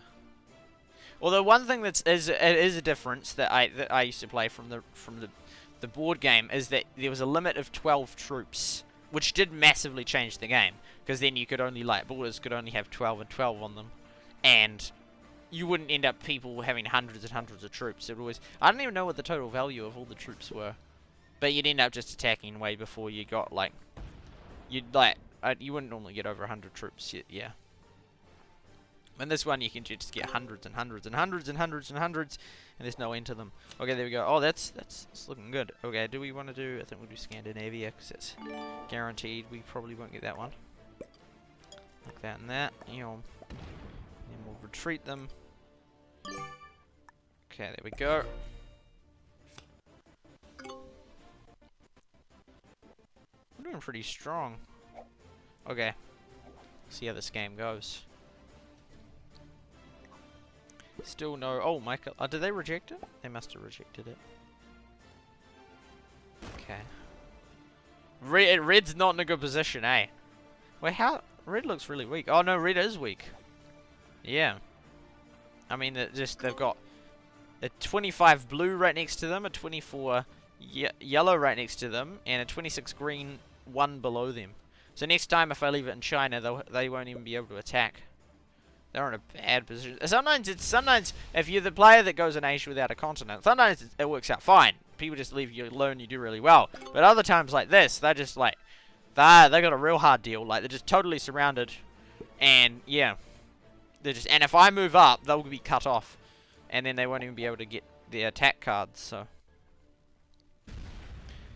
Although one thing it is a difference that I used to play from the board game is that there was a limit of 12 troops, which did massively change the game because then you could only borders could only have 12 and 12 on them, and you wouldn't end up people having hundreds and hundreds of troops. It always I don't even know what the total value of all the troops were, but you'd end up just attacking way before you got you wouldn't normally get over 100 troops. Yeah. In this one, you can just get hundreds and hundreds and hundreds and hundreds and hundreds, and there's no end to them. Okay, there we go. Oh, that's looking good. Okay, do we want to do... I think we'll do Scandinavia, because it's guaranteed. We probably won't get that one. Like that and that. Then we'll retreat them. Okay, there we go. We're doing pretty strong. Okay. See how this game goes. Still no... Oh, Michael... did they reject it? They must have rejected it. Okay. Red's not in a good position, eh? Wait, how... Red looks really weak. Oh, no, Red is weak. Yeah. I mean, they've got a 25 blue right next to them, a 24 yellow right next to them, and a 26 green one below them. So next time, if I leave it in China, they won't even be able to attack. They're in a bad position. Sometimes if you're the player that goes in Asia without a continent, sometimes it works out fine. People just leave you alone, you do really well. But other times like this, they're just like, they got a real hard deal. Like, they're just totally surrounded, and yeah, and if I move up, they'll be cut off, and then they won't even be able to get their attack cards. So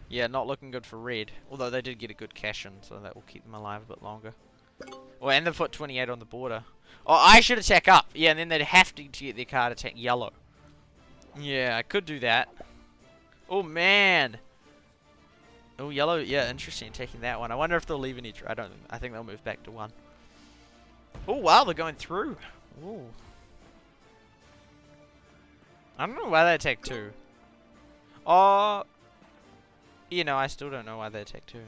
yeah, not looking good for Red. Although they did get a good cash in, so that will keep them alive a bit longer. Oh, and they've put 28 on the border. Oh, I should attack up. Yeah, and then they'd have to get their card attack yellow. Yeah, I could do that. Oh, man. Oh, yellow. Yeah, interesting taking that one. I wonder if they'll leave any... I think they'll move back to 1. Oh, wow, they're going through. Ooh. I don't know why they attack 2. Oh... I still don't know why they attack 2.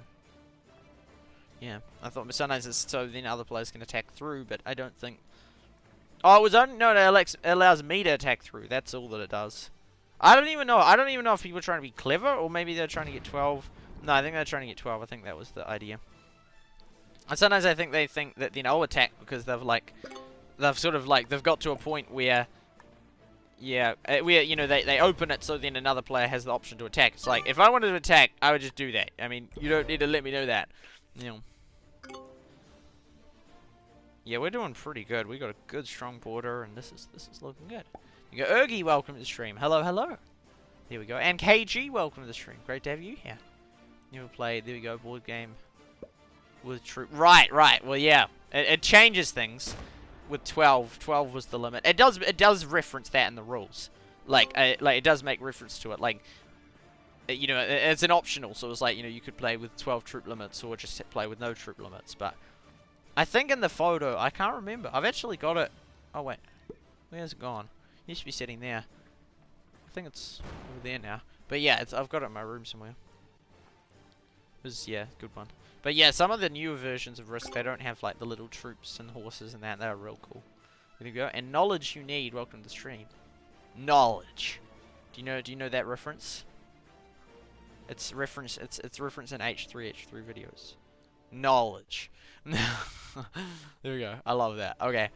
Yeah, I thought sometimes it's so then other players can attack through, but I don't think... Oh, it was only... No, it allows me to attack through. That's all that it does. I don't even know. I don't even know if people are trying to be clever, or maybe they're trying to get 12. No, I think they're trying to get 12. I think that was the idea. And sometimes I think they think that, I'll attack because they've got to a point where... Yeah, they open it so then another player has the option to attack. It's like, if I wanted to attack, I would just do that. I mean, you don't need to let me know that. You know. Yeah, we're doing pretty good. We got a good strong border, and this is looking good. You go, Ergy, welcome to the stream. Hello, hello. There we go. And KG, welcome to the stream. Great to have you here. Never played. There we go. Board game with troop. Right, right. Well, yeah. It changes things with 12. 12 was the limit. It does reference that in the rules. Like it does make reference to it. Like, you know, it's an optional. So it's like, you know, you could play with 12 troop limits or just play with no troop limits. But I think in the photo, I can't remember. I've actually got it. Oh, wait. Where's it gone? It used to be sitting there. I think it's over there now. But yeah, I've got it in my room somewhere. Yeah, good one. But yeah, some of the newer versions of Risk, they don't have like the little troops and horses and that. They're real cool. There you go. And knowledge you need. Welcome to the stream. Knowledge. Do you know that reference? It's reference. It's reference in H3 videos. Knowledge. There we go. I love that. Okay.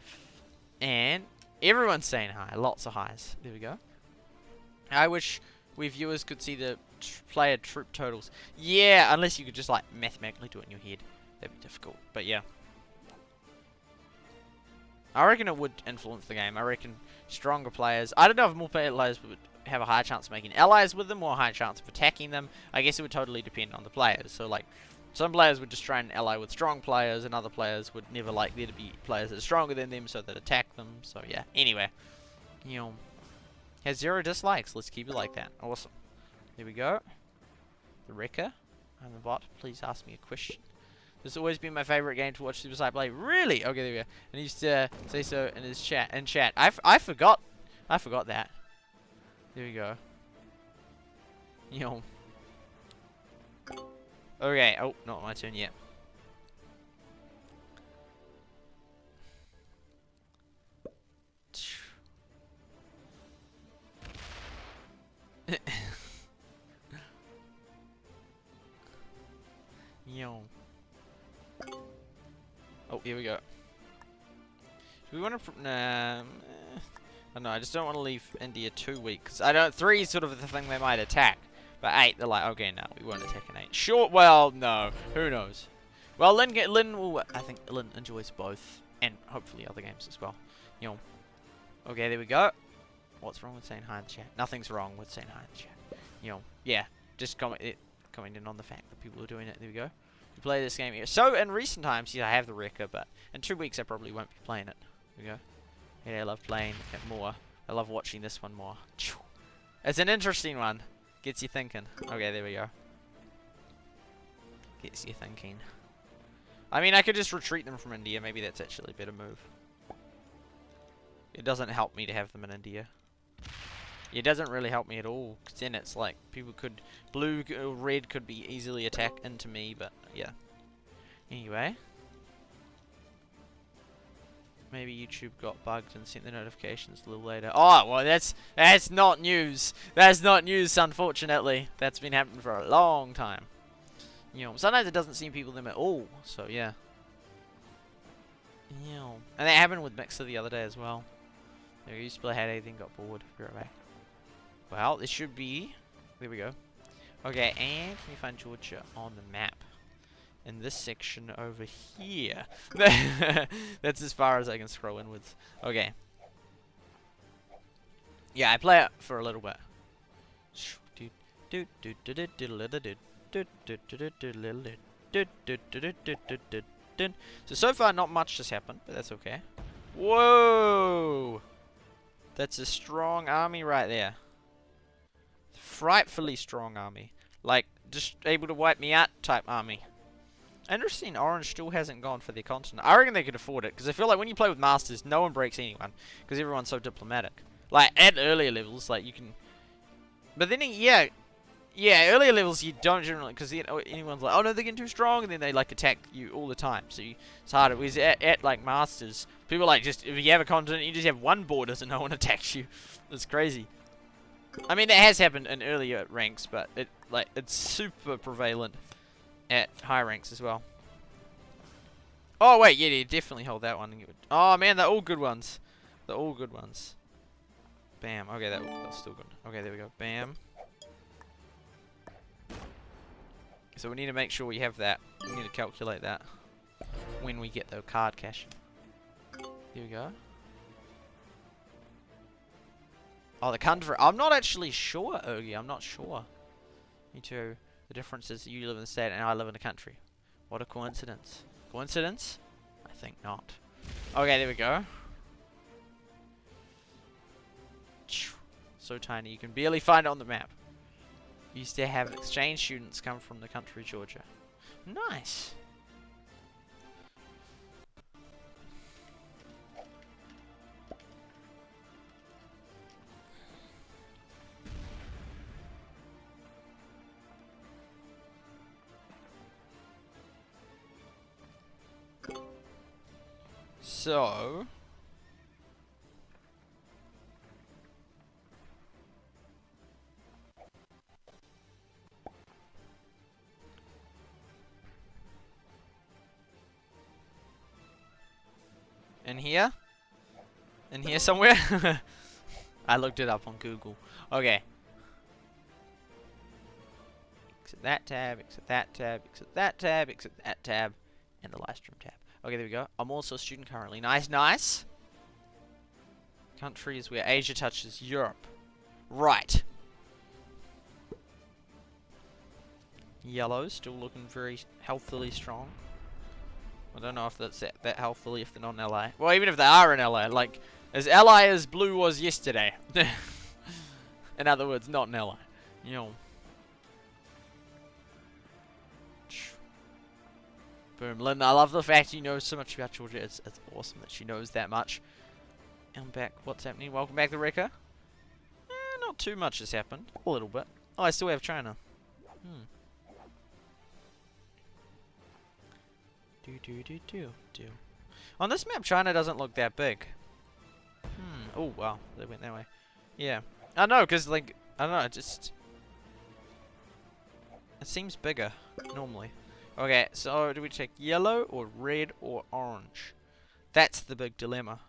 And everyone's saying hi. Lots of highs. There we go. I wish we viewers could see the player troop totals. Yeah, unless you could just like mathematically do it in your head. That'd be difficult. But yeah. I reckon it would influence the game. I reckon stronger players. I don't know if more players would have a higher chance of making allies with them or a higher chance of attacking them. I guess it would totally depend on the players. So like, some players would just try and ally with strong players, and other players would never like there to be players that are stronger than them, so that attack them. So yeah. Anyway, you know, has 0 dislikes. Let's keep it like that. Awesome. There we go. The Wrecker. I'm the bot. Please ask me a question. This has always been my favorite game to watch Super play. Really? Okay, there we go. And he used to say so in his chat. I forgot. I forgot that. There we go. You know. Okay. Oh, not my turn yet. Yo. Oh, here we go. Do we want to? I don't know. I just don't want to leave India 2 weeks. I don't. 3 is sort of the thing they might attack, but 8, they're like, okay, no, we won't attack an 8. Sure. Well, no. Who knows? Well, Lynn will. I think Lynn enjoys both, and hopefully other games as well. You know. Okay, there we go. What's wrong with saying hi in the chat? Nothing's wrong with saying hi in the chat. You know. Yeah. Just commenting on the fact that people are doing it. There we go. You play this game here. So in recent times, yeah, I have the Wrecker, but in 2 weeks I probably won't be playing it. There we go. Yeah, I love playing it more. I love watching this one more. It's an interesting one. Gets you thinking. Okay, there we go. Gets you thinking. I mean, I could just retreat them from India. Maybe that's actually a better move. It doesn't help me to have them in India. It doesn't really help me at all, because then it's like, people could, blue or red could be easily attacked into me, but yeah. Anyway. Maybe YouTube got bugged and sent the notifications a little later. Oh, well that's not news. That's not news, unfortunately. That's been happening for a long time. You know, sometimes it doesn't seem people them at all, so yeah. You know, and that happened with Mixer the other day as well. There used to play had anything, got bored. Be right back. Well, this should be. There we go. Okay, and can you find Georgia on the map? In this section over here. That's as far as I can scroll inwards. Okay. Yeah, I play it for a little bit. So far, not much has happened, but that's okay. Whoa! That's a strong army right there. Frightfully strong army. Like, just able to wipe me out type army. Interesting, Orange still hasn't gone for their continent. I reckon they could afford it, because I feel like when you play with Masters, no one breaks anyone, because everyone's so diplomatic. Like, at earlier levels, like, you can... But then, yeah, earlier levels you don't generally, because anyone's like, oh no, they're getting too strong, and then they, like, attack you all the time, so it's harder. Whereas at like, Masters, people, like, just, if you have a continent, you just have one border, so no one attacks you. It's crazy. I mean, it has happened in earlier ranks, but it's super prevalent at high ranks as well. Oh wait, yeah, definitely hold that one. Oh man, they're all good ones. They're all good ones. Bam. Okay, that's still good. Okay, there we go. Bam. So we need to make sure we have that. We need to calculate that when we get the card cash. Here we go. Oh, the country. I'm not actually sure, Ogie. I'm not sure. Me too. The difference is you live in the state and I live in the country. What a coincidence. Coincidence? I think not. Okay, there we go. So tiny you can barely find it on the map. Used to have exchange students come from the country Georgia. Nice. So in here? In here somewhere? I looked it up on Google. Okay. Exit that tab, exit that tab, exit that tab, exit that tab, and the live stream tab. Okay, there we go. I'm also a student currently. Nice, nice. Countries where Asia touches Europe. Right. Yellow, still looking very healthily strong. I don't know if that's that healthily if they're not in LA. Well, even if they are in LA, like, as LA as blue was yesterday. In other words, not in LA. You know. Boom, Lynn, I love the fact you know so much about Georgia. It's awesome that she knows that much. I'm back. What's happening? Welcome back, the Wrecker. Not too much has happened. A little bit. Oh, I still have China. Do. On this map, China doesn't look that big. Oh, wow. They went that way. Yeah. I know, because, like, I don't know, it seems bigger, normally. Okay, so do we take yellow or red or orange? That's the big dilemma.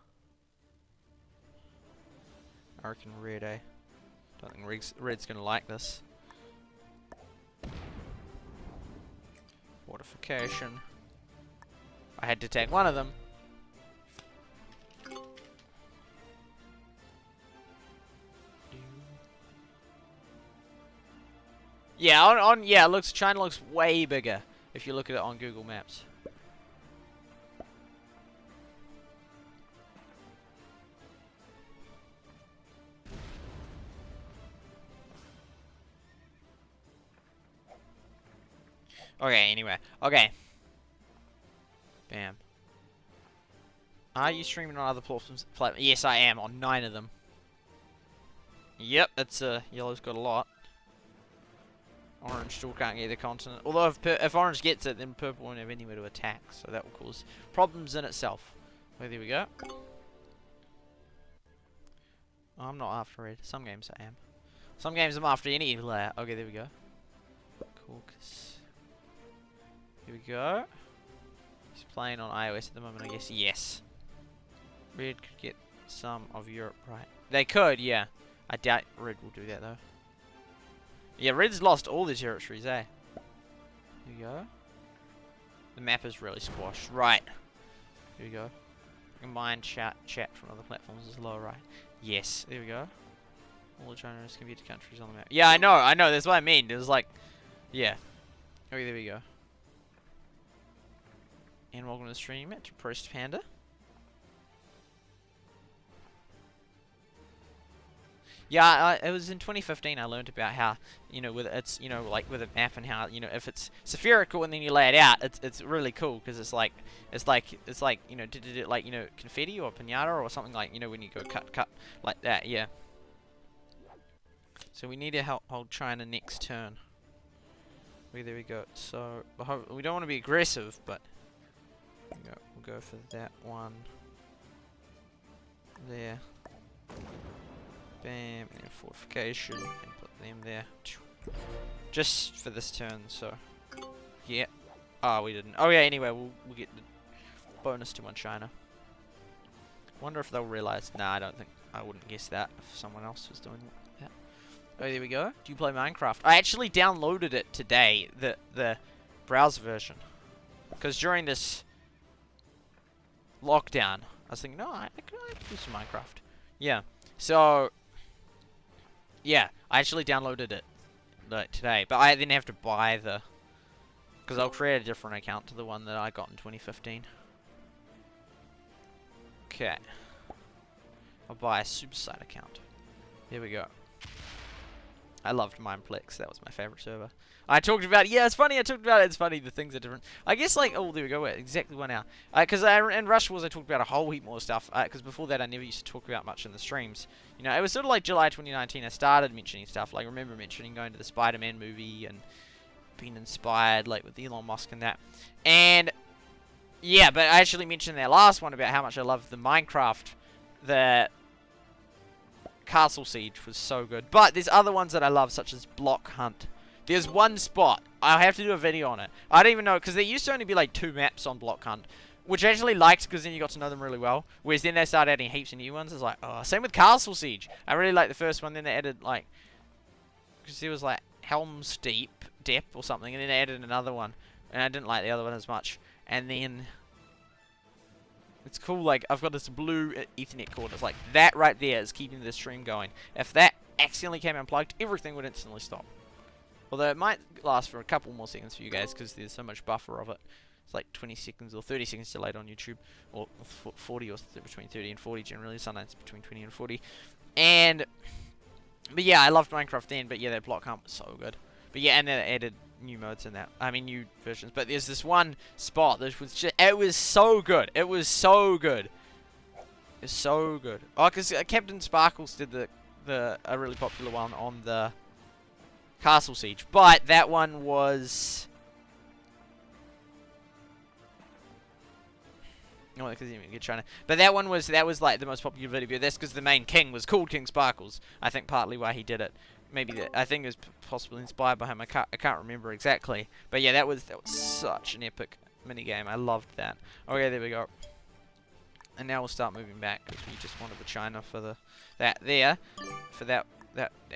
I reckon red, eh? Don't think red's gonna like this. Fortification. I had to take one of them. Yeah, yeah, China looks way bigger if you look at it on Google Maps. Okay, anyway. Okay. Bam. Are you streaming on other platforms? Yes, I am, on 9 of them. Yep, that's yellow's got a lot. Orange still can't get the continent. Although if orange gets it, then purple won't have anywhere to attack, so that will cause problems in itself. Okay, there we go. Oh, I'm not after red. Some games I am. Some games I'm after any layer. Okay, there we go. Caucus. Here we go. He's playing on iOS at the moment, I guess. Yes. Red could get some of Europe, right? They could, yeah. I doubt red will do that, though. Yeah, red's lost all the territories, eh? Here we go. The map is really squashed. Right. Here we go. Combined chat from other platforms is lower right. Yes, there we go. All the China's compared to countries on the map. Yeah, I know. That's what I mean. It was like, yeah. Okay, there we go. And welcome to the stream at Prost Panda. Yeah, it was in 2015 I learned about how, you know, with it's, you know, like with a map and how, you know, if it's spherical and then you lay it out, it's really cool because it's like, you know, did it like, you know, confetti or piñata or something like, you know, when you go cut like that, yeah. So we need to hold China next turn. Okay, there we go. So we don't want to be aggressive, but we'll go for that one there. Bam, and fortification, and put them there. Just for this turn, so. Yeah. Oh, we didn't. Oh, yeah, anyway, we'll get the bonus to one China. Wonder if they'll realize. Nah, I don't think. I wouldn't guess that if someone else was doing that. Oh, there we go. Do you play Minecraft? I actually downloaded it today, the browser version. Because during this lockdown, I was thinking, no, I can do some Minecraft. Yeah. So, yeah, I actually downloaded it today. But I didn't have to buy the... Because I'll create a different account to the one that I got in 2015. Okay. I'll buy a Supersite account. Here we go. I loved Mineplex. That was my favorite server. I talked about it. Yeah, it's funny. I talked about it. It's funny. The things are different. I guess, like, oh, there we go. Wait, exactly 1 hour. Because in Rush Wars, I talked about a whole heap more stuff. Because before that, I never used to talk about much in the streams. You know, it was sort of like July 2019. I started mentioning stuff. Like, I remember mentioning going to the Spider-Man movie and being inspired, like, with Elon Musk and that. And, yeah, but I actually mentioned that last one about how much I love the Minecraft. The Castle Siege was so good. But there's other ones that I love, such as Block Hunt. There's one spot. I have to do a video on it. I don't even know, because there used to only be like 2 maps on Block Hunt, which I actually liked because then you got to know them really well. Whereas then they started adding heaps of new ones. It's like, oh, same with Castle Siege. I really liked the first one. Then they added like, because there was like Helm's Deep or something, and then they added another one, and I didn't like the other one as much. And then it's cool, like, I've got this blue Ethernet cord. It's like, that right there is keeping the stream going. If that accidentally came unplugged, everything would instantly stop. Although it might last for a couple more seconds for you guys, because there's so much buffer of it. It's like 20 seconds or 30 seconds delayed on YouTube. Or 40 or between 30 and 40 generally. Sometimes between 20 and 40. And, but yeah, I loved Minecraft then, but yeah, that Block Hunt was so good. But yeah, and then they added new modes in that. I mean, new versions. But there's this one spot that was just, it was so good. It was so good. It's so good. Oh, because Captain Sparkles did a really popular one on the Castle Siege. But that one was... No, because you're trying to... But that one was, that was like the most popular video. That's because the main king was called King Sparkles. I think partly why he did it. Maybe I think it was possibly inspired by him. I can't remember exactly. But yeah, that was such an epic minigame. I loved that. Okay, there we go. And now we'll start moving back because we just wanted the China for that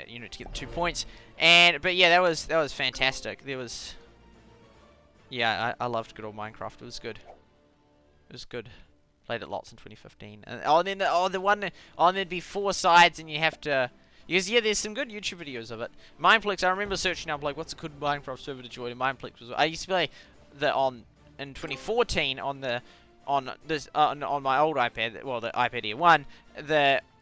unit to get the 2 points. But yeah, that was fantastic. There was, yeah, I loved good old Minecraft. It was good. It was good. Played it lots in 2015. And then there'd be 4 sides and you have to. Because, yeah, there's some good YouTube videos of it. Mineplex, I remember searching up, like, what's a good Minecraft server to join? And Mineplex was... I used to play in 2014 on my old iPad, well, the iPad Air 1,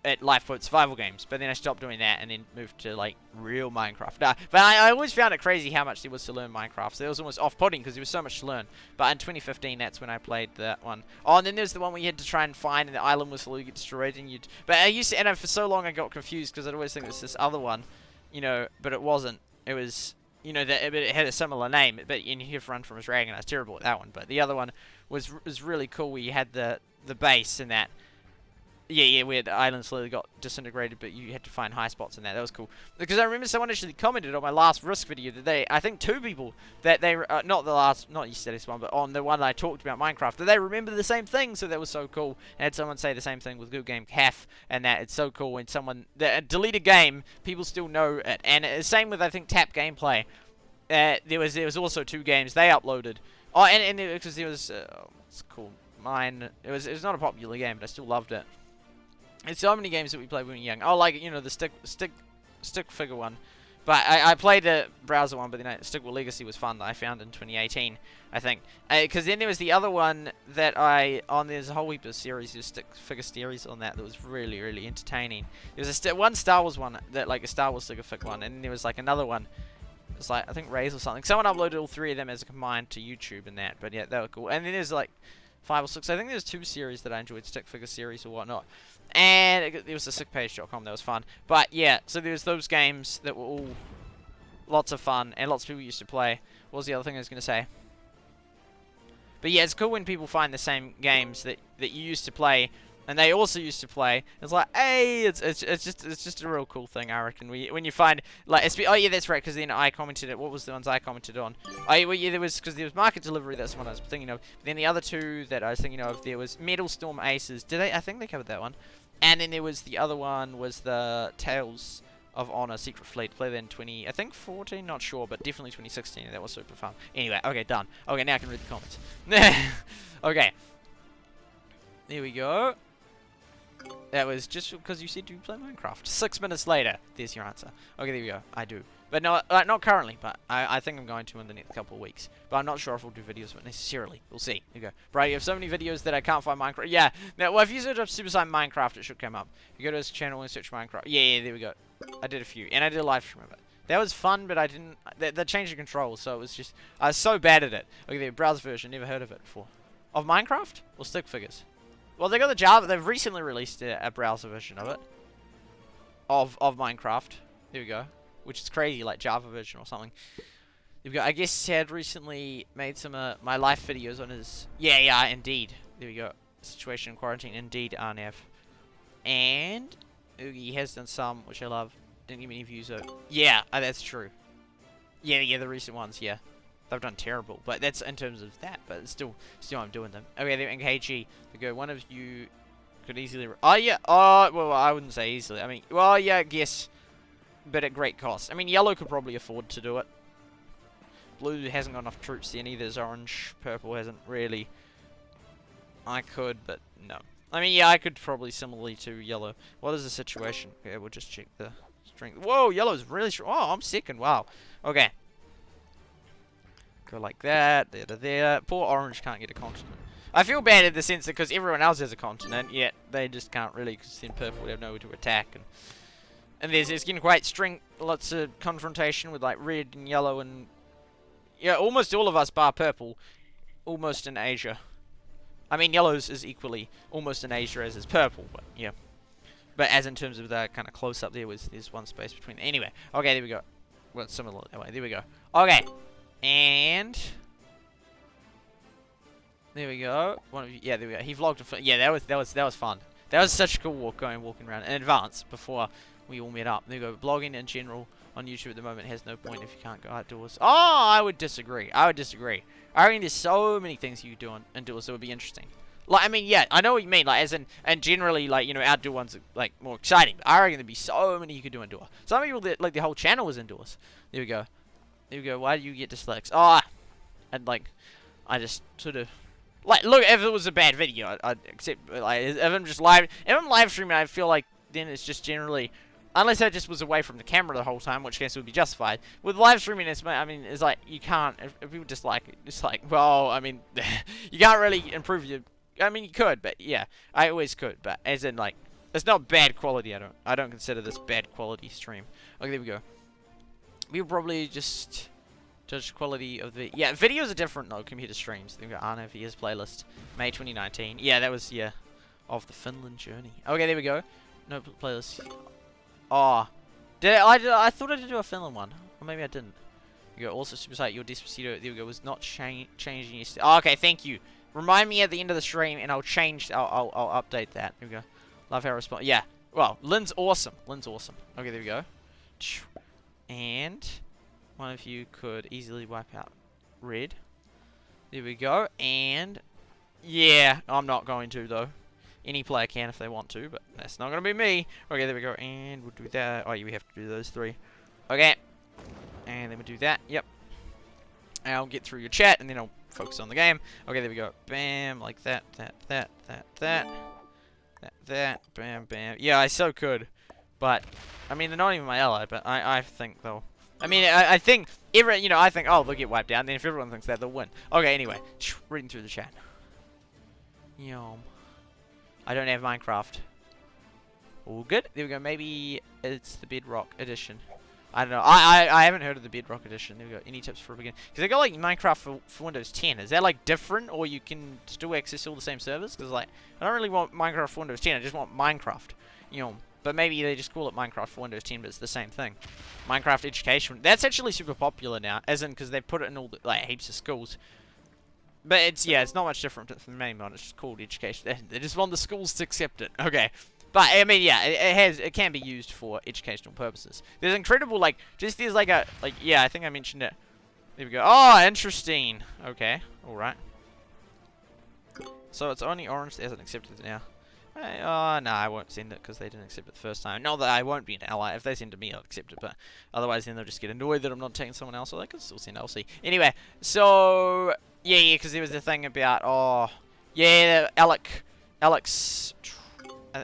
at Lifeboat Survival Games. But then I stopped doing that and then moved to, like, real Minecraft. But I always found it crazy how much there was to learn Minecraft. So it was almost off-putting because there was so much to learn. But in 2015, that's when I played that one. Oh, and then there's the one where you had to try and find, and the island was slowly get destroyed, and you'd... But I used to... And for so long, I got confused because I'd always think it was this other one, you know, but it wasn't. It was... You know, but it had a similar name, but you have to run from a dragon. I was terrible at that one. But the other one was really cool where you had the base and that... Yeah, where the island slowly got disintegrated, but you had to find high spots in that. That was cool. Because I remember someone actually commented on my last Risk video that I think 2 people, that they, not yesterday's one, but on the one that I talked about Minecraft, that they remember the same thing, so that was so cool. I had someone say the same thing with Good Game Calf, and that it's so cool when someone, a deleted game, people still know it. And same with, I think, Tap Gameplay. There was also 2 games they uploaded. Oh, and because there was, what's it called? Mine, it was not a popular game, but I still loved it. It's so many games that we played when we were young. Oh, like, you know, the stick figure one. But I played the browser one, but then Stickball Legacy was fun that I found in 2018, I think. Because then there was the other one that there's a whole heap of series, there's stick figure series on that was really, really entertaining. There was one Star Wars one, that like a Star Wars sticker fig one, and then there was like another one. It was like, I think Raze or something. Someone uploaded all 3 of them as a combined to YouTube and that, but yeah, they were cool. And then there's like 5 or 6, I think there's 2 series that I enjoyed, stick figure series or whatnot. And it was the sickpage.com, that was fun. But yeah, so there's those games that were all lots of fun, and lots of people used to play. What was the other thing I was going to say? But yeah, it's cool when people find the same games that you used to play, and they also used to play. It's like, hey, it's just a real cool thing, I reckon. When you find, like, oh yeah, that's right, because then I commented it. What was the ones I commented on? Oh yeah, well, yeah, there was Market Delivery. That's the one I was thinking of. But then the other 2 that I was thinking of, there was Metal Storm Aces. I think they covered that one. And then there was the other one was the Tales of Honor Secret Fleet. Play that in 20, I think 14, not sure, but definitely 2016. That was super fun. Anyway, okay, done. Okay, now I can read the comments. Okay. There we go. That was just because you said you play Minecraft. 6 minutes later, there's your answer. Okay, there we go. I do. But no, not currently, but I think I'm going to in the next couple of weeks. But I'm not sure if we'll do videos of it necessarily. We'll see. There you go. Right, you have so many videos that I can't find Minecraft. Yeah. Now, well, if you search up Super Saiyan Minecraft, it should come up. You go to his channel and search Minecraft. Yeah, there we go. I did a few. And I did a live stream of it. That was fun, but I didn't... They changed the controls, so it was just... I was so bad at it. Okay, the browser version. Never heard of it before. Of Minecraft? Or stick figures? Well, they got the Java. They've recently released a browser version of it. Of Minecraft. There we go. Which is crazy, like Java version or something. There we go. I guess Sad recently made some my life videos on his... Yeah, indeed. There we go. Situation in quarantine. Indeed, Arnev. And Oogie has done some, which I love. Didn't give me any views though. Yeah, that's true. Yeah, the recent ones, yeah. They've done terrible, but that's in terms of that. But it's still I'm doing them. Okay, they're in KG. They go. One of you could easily. Oh yeah. Oh well, I wouldn't say easily. I mean, well, yeah, I guess, but at great cost. I mean, yellow could probably afford to do it. Blue hasn't got enough troops there. Neither is orange. Purple hasn't really. I could, but no. I mean, yeah, I could probably similarly to yellow. What is the situation? Okay, we'll just check the strength. Whoa, yellow's really strong. Oh, I'm second. Wow. Okay. Go like that, there. Poor orange can't get a continent. I feel bad in the sense that because everyone else has a continent, yet they just can't really, because then purple would have nowhere to attack. And there's getting quite lots of confrontation with like red and yellow and... Yeah, almost all of us bar purple, almost in Asia. I mean, yellows is equally almost in Asia as is purple, but yeah. But as in terms of the kind of close up there's one space between. Anyway, okay, there we go. Well, it's similar that way. There we go. Okay. And there we go. One of you, yeah, there we go. He vlogged. Yeah, that was fun. That was such a cool walking around in advance before we all met up. There we go. Blogging in general on YouTube at the moment has no point if you can't go outdoors. Oh, I would disagree. I reckon there's so many things you could do indoors that would be interesting. Like, I mean, yeah, I know what you mean. Like, as in, and generally, like, you know, outdoor ones are like more exciting. But I reckon there'd be so many you could do indoor. Some people that like the whole channel was indoors. There we go. There we go. Why do you get dislikes? Oh, and like, I just sort of like look. If it was a bad video, I'd accept. Like, if I'm live streaming, I feel like then it's just generally, unless I just was away from the camera the whole time, which case would be justified. With live streaming, it's like you can't. If people dislike it, it's like, well, I mean, you can't really improve your. I mean, you could, but yeah, I always could. But as in, like, it's not bad quality. I don't consider this bad quality stream. Okay, there we go. We'll probably just judge quality of the... Yeah, videos are different, though, compared to streams. We've got Arnav Year's playlist, May 2019. Yeah, that was, yeah, of the Finland journey. Okay, there we go. No playlist. Oh. I thought I did do a Finland one. Or maybe I didn't. There you go. Also, Super Site, your Despacito, there we go, was not changing your... Oh, okay, thank you. Remind me at the end of the stream, and I'll change... I'll update that. There we go. Love how I respond. Yeah. Well, Lynn's awesome. Okay, there we go. And one of you could easily wipe out red. There we go. And yeah, I'm not going to though. Any player can if they want to, but that's not going to be me. Okay, there we go. And we'll do that. Oh, yeah, we have to do those three. Okay. And then we'll do that. Yep. And I'll get through your chat, and then I'll focus on the game. Okay, there we go. Bam, like that. Bam, bam. Yeah, I so could. But, I mean, they're not even my ally, but I think they'll... I mean, I think, I think, oh, they'll get wiped out, and then if everyone thinks that, they'll win. Okay, anyway, reading through the chat. Yum. I don't have Minecraft. All good. There we go, maybe it's the Bedrock edition. I don't know, I haven't heard of the Bedrock edition. There we go, any tips for a beginner? Because they got, like, Minecraft for Windows 10. Is that, like, different, or you can still access all the same servers? Because, like, I don't really want Minecraft for Windows 10, I just want Minecraft. But maybe they just call it Minecraft for Windows 10, but it's the same thing. Minecraft Education. That's actually super popular now, as in because they've put it in all the, like, heaps of schools. But it's not much different from the main one. It's just called Education. They just want the schools to accept it. Okay. But, I mean, yeah, it can be used for educational purposes. There's incredible, like, there's like a, yeah, I think I mentioned it. There we go. Oh, interesting. Okay. Alright. So it's only orange that hasn't accepted it now. Hey, oh, no, I won't send it because they didn't accept it the first time. Not that I won't be an ally. If they send it to me, I'll accept it. But otherwise, then they'll just get annoyed that I'm not taking someone else. So they can still send LC. Anyway, so yeah, because there was the thing about yeah, Alex,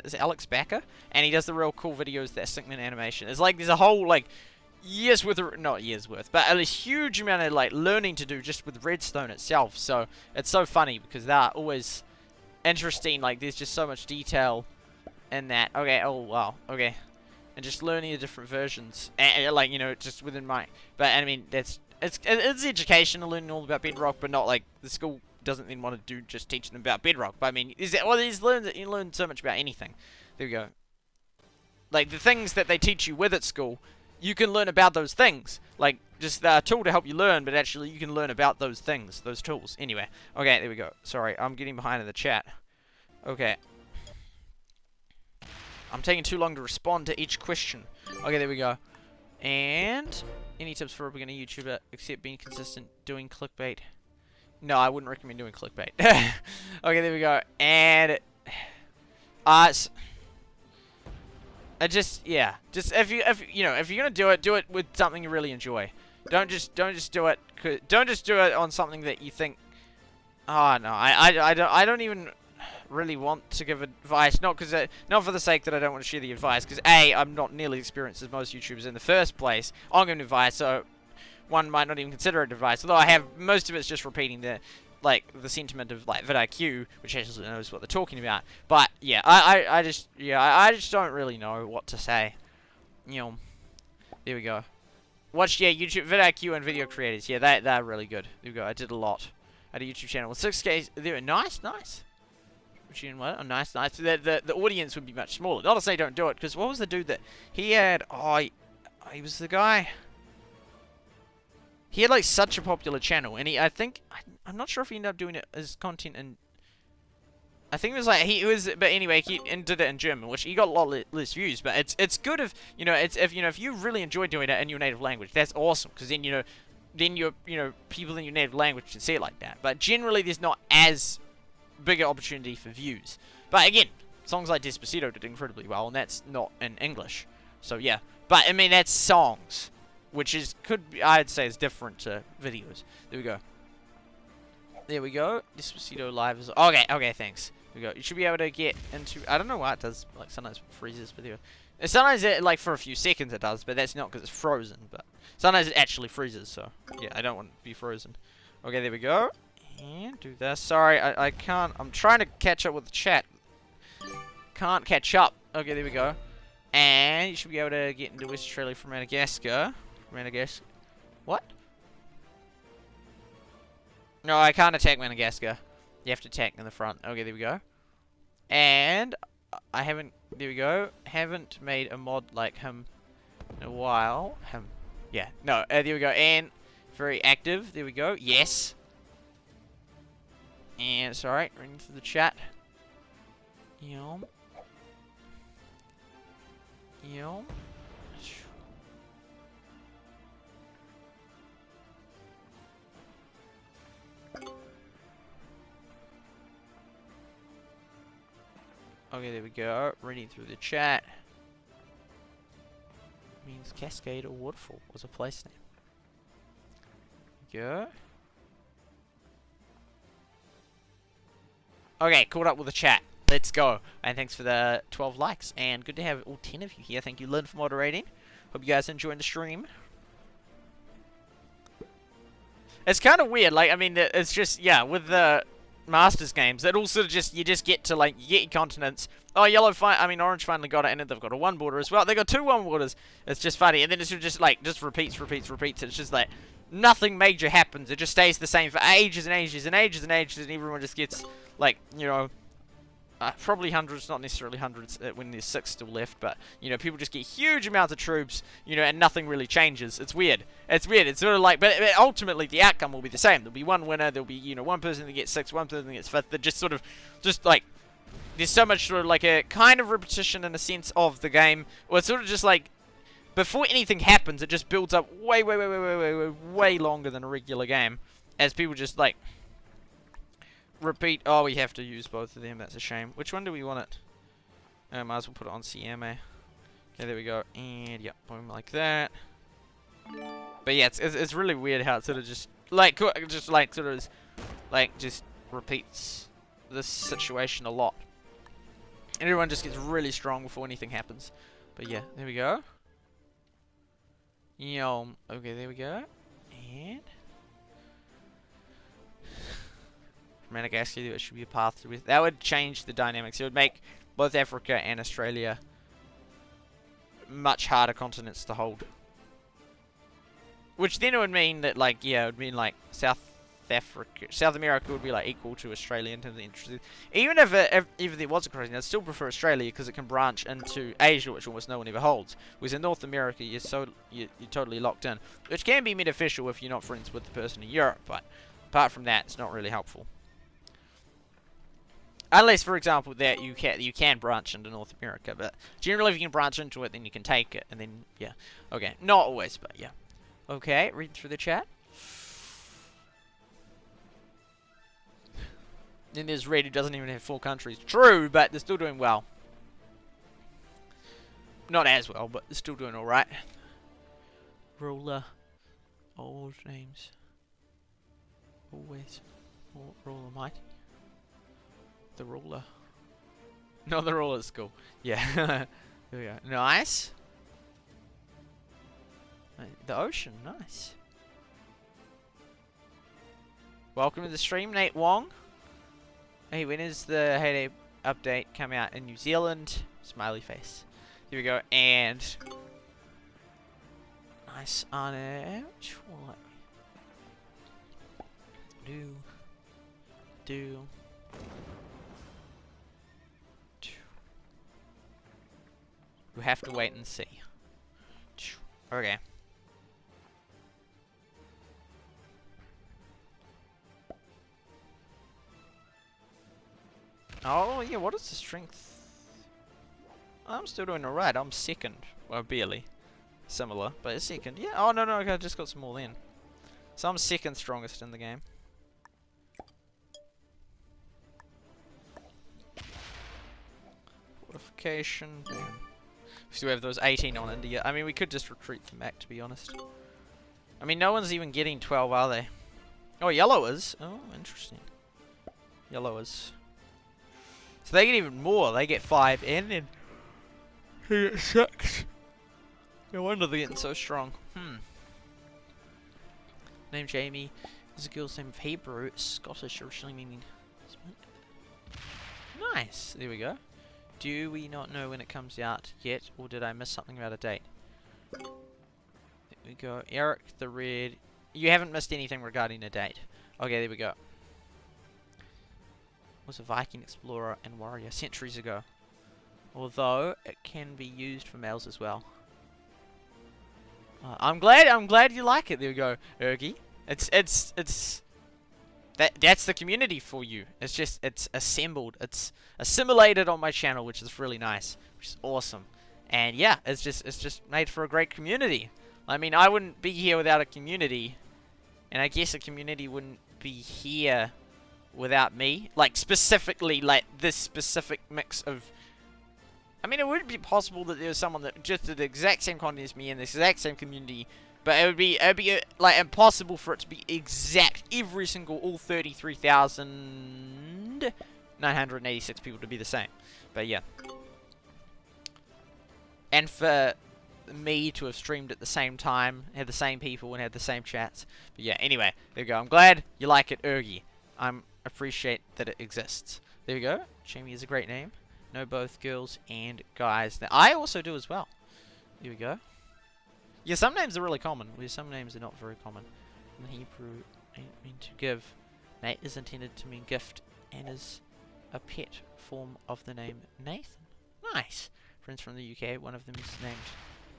is it Alex Backer? And he does the real cool videos that sync animation. It's like there's a whole like years worth, not years worth, but a huge amount of like learning to do just with Redstone itself. So it's so funny because they're always interesting. Like there's just so much detail in that. Okay, oh wow, okay, and just learning the different versions, and like, you know, just within my. But I mean, it's educational, learning all about Bedrock, but not like the school doesn't then want to do just teaching them about Bedrock. But I mean, you learn so much about anything. There we go. Like the things that they teach you with at school, you can learn about those things. Like just a tool to help you learn, but actually you can learn about those things, those tools. Anyway, okay, there we go. Sorry, I'm getting behind in the chat. Okay. I'm taking too long to respond to each question. Okay, there we go. And any tips for a beginner YouTuber except being consistent doing clickbait? No, I wouldn't recommend doing clickbait. Okay, there we go. And just if you're gonna do it with something you really enjoy. Don't just do it. Don't just do it on something that you think. Oh no, I don't even really want to give advice. Not for the sake that I don't want to share the advice. Because I'm not nearly experienced as most YouTubers in the first place. I'm giving advice, so one might not even consider it advice. Although I have most of it's just repeating the sentiment of like vidIQ, which actually knows what they're talking about. But yeah, I just don't really know what to say. You know, there we go. Watch YouTube vidIQ and video creators. Yeah, they're really good. There we go. I did a lot. I had a YouTube channel with 6K. There, nice. Oh, nice. The audience would be much smaller. Not to say don't do it, because what was the dude that he had? Oh, he was the guy. He had like such a popular channel, and I'm not sure if he ended up doing it as content, and I think it was like but anyway, he did it in German, which he got a lot less views. But it's good if if you really enjoy doing it in your native language, that's awesome, because then your people in your native language can see it like that. But generally, there's not as big an opportunity for views. But again, songs like Despacito did incredibly well, and that's not in English. So yeah, but I mean that's songs. Which I'd say is different to videos. There we go. There we go. Despacito live is okay. Thanks. There we go. You should be able to get into. I don't know why it does. Like sometimes it freezes, but sometimes it like for a few seconds it does, but that's not because it's frozen. But sometimes it actually freezes. So yeah, I don't want to be frozen. Okay, there we go. And do this. Sorry, I can't. I'm trying to catch up with the chat. Can't catch up. Okay, there we go. And you should be able to get into West Australia from Madagascar. What? No, I can't attack Madagascar. You have to attack in the front. Okay, there we go. And I haven't. There we go. Haven't made a mod like him in a while. Yeah. No. There we go. And very active. There we go. Yes. And it's alright. Reading through the chat. Yum. Okay, there we go. Reading through the chat. Means Cascade or Waterfall was a place name. Go. Okay, caught up with the chat. Let's go. And thanks for the 12 likes. And good to have all 10 of you here. Thank you, Lynn, for moderating. Hope you guys enjoying the stream. It's kind of weird. Like, I mean, it's just, yeah, with the Masters games, it also you just get to, like, you get your continents. Oh, Orange finally got it, and then they've got a 1 border as well. They got 2 1 borders. It's just funny. And then it's just, like, just repeats. It's just, like, nothing major happens. It just stays the same for ages and ages and ages and ages, and everyone just gets, like, probably hundreds, not necessarily hundreds when there's 6 still left, but, people just get huge amounts of troops, and nothing really changes. It's weird. It's sort of like, but ultimately the outcome will be the same. There'll be one winner, there'll be, one person that gets 6, one person that gets 5th. They're just like, there's so much sort of like a kind of repetition in a sense of the game. Well, it's sort of just like, before anything happens, it just builds up way longer than a regular game, as people just, like, repeat. Oh, we have to use both of them. That's a shame. Which one do we want it? Might as well put it on CMA. Okay, there we go. And yeah, boom, like that. But yeah, it's really weird how it sort of just repeats this situation a lot. And everyone just gets really strong before anything happens. But yeah, there we go. Yum. Okay, there we go. And Madagascar, it should be a path through. That would change the dynamics. It would make both Africa and Australia much harder continents to hold. Which then it would mean that, like, yeah, it would mean like South America would be like equal to Australia in terms of interest. Even if there was a continent, I'd still prefer Australia because it can branch into Asia, which almost no one ever holds. Whereas in North America, you're totally locked in, which can be beneficial if you're not friends with the person in Europe. But apart from that, it's not really helpful. Unless, for example, that you can branch into North America, but generally, if you can branch into it, then you can take it, and then yeah, okay, not always, but yeah. Okay, read through the chat. Then there's Red, who doesn't even have 4 countries. True, but they're still doing well. Not as well, but they're still doing all right. Ruler, old names. Always, ruler mighty. The ruler. No, the ruler's cool. Yeah. There we go. Nice. The ocean, nice. Welcome to the stream, Nate Wong. Hey, when is the Heyday update come out in New Zealand? Smiley face. Here we go, and nice on it. Do. We have to wait and see. Okay. Oh, yeah, what is the strength? I'm still doing alright. I'm second. Well, barely. Similar, but it's second. Yeah, oh, no, okay, I just got some more then. So I'm second strongest in the game. Fortification. Boom. We still have those 18 on India. I mean, we could just retreat from back, to be honest. I mean, no one's even getting 12, are they? Oh, yellow is. Oh, interesting. Yellow is. So they get even more. They get 5, and then they get 6. No wonder they're getting so strong. Name Jamie. Is a girl's name of Hebrew. It's Scottish, originally meaning. Nice. There we go. Do we not know when it comes out yet, or did I miss something about a date? There we go. Eric the Red. You haven't missed anything regarding a date. Okay, there we go. Was a Viking explorer and warrior centuries ago. Although it can be used for males as well. I'm glad you like it. There we go, Ergy. That's the community for you. It's assembled. It's assimilated on my channel, which is really nice, which is awesome. And yeah, it's just made for a great community. I mean, I wouldn't be here without a community, and I guess a community wouldn't be here without me. Like, specifically, like, this specific mix of... I mean, it would be possible that there was someone that just did the exact same content as me in this exact same community, but it would be like, impossible for it to be exact every single, all 33,986 people to be the same. But yeah. And for me to have streamed at the same time, had the same people, and had the same chats. But yeah, anyway, there we go. I'm glad you like it, Ergy. I appreciate that it exists. There we go. Jamie is a great name. Know both girls and guys. Now, I also do as well. Here we go. Yeah, some names are really common, where some names are not very common. In Hebrew, ain't mean to give. Nate is intended to mean gift, and is a pet form of the name Nathan. Nice. Friends from the UK, one of them is named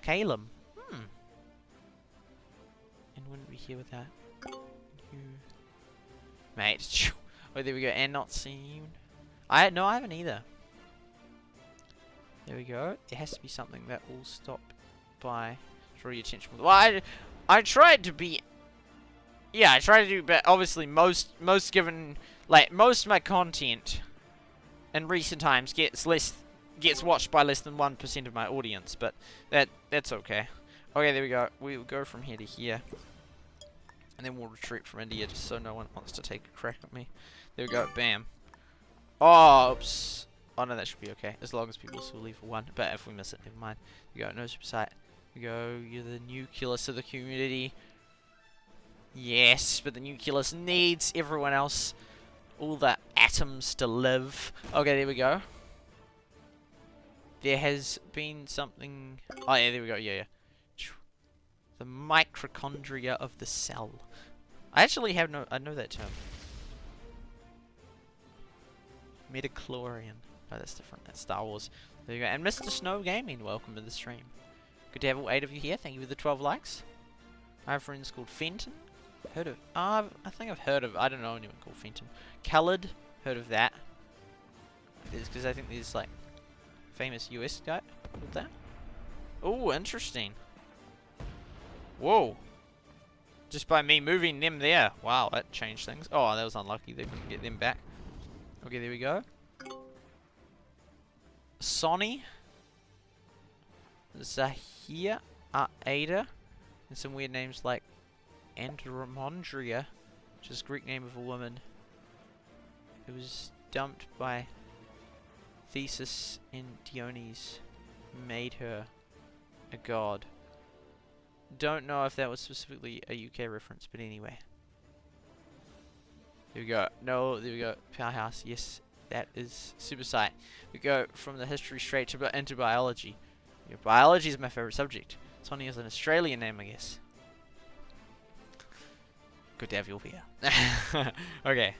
Calum. And wouldn't be here without you. Mate. Oh, there we go. And not seen. No, I haven't either. There we go. There has to be something that will stop by draw your attention. Well, I tried to be. Yeah, I tried to do, but obviously most given, like, most of my content in recent times gets less gets watched by less than 1% of my audience, but that's okay. Okay, there we go. We'll go from here to here. And then we'll retreat from India just so no one wants to take a crack at me. There we go, bam. Oh, oops. Oh no, that should be okay. As long as people still leave for 1. But if we miss it, never mind. There we go, no super sight. There we go, you're the nucleus of the community. Yes, but the nucleus needs everyone else, all the atoms to live. Okay, there we go. There has been something... Oh yeah, there we go, yeah. The mitochondria of the cell. I actually have I know that term. Metachlorian. Oh, that's different. That's Star Wars. There you go. And Mr. Snow Gaming, welcome to the stream. Good to have all 8 of you here. Thank you for the 12 likes. I have friends called Fenton. Heard of... I think I've heard of... I don't know anyone called Fenton. Colored. Heard of that. Because I think there's like famous US guy called that. Oh, interesting. Whoa. Just by me moving them there. Wow, that changed things. Oh, that was unlucky. They couldn't get them back. Okay, there we go. Sonny. Zahir. Ada. And some weird names like Andromondria, which is a Greek name of a woman who was dumped by Theseus and Dionys, made her a god. Don't know if that was specifically a UK reference, but anyway. There we go. No, there we go. Powerhouse. Yes, that is super sight. We go from the history straight to into biology. Yeah, biology is my favorite subject. Sonny is an Australian name, I guess. Good to have you here. Okay.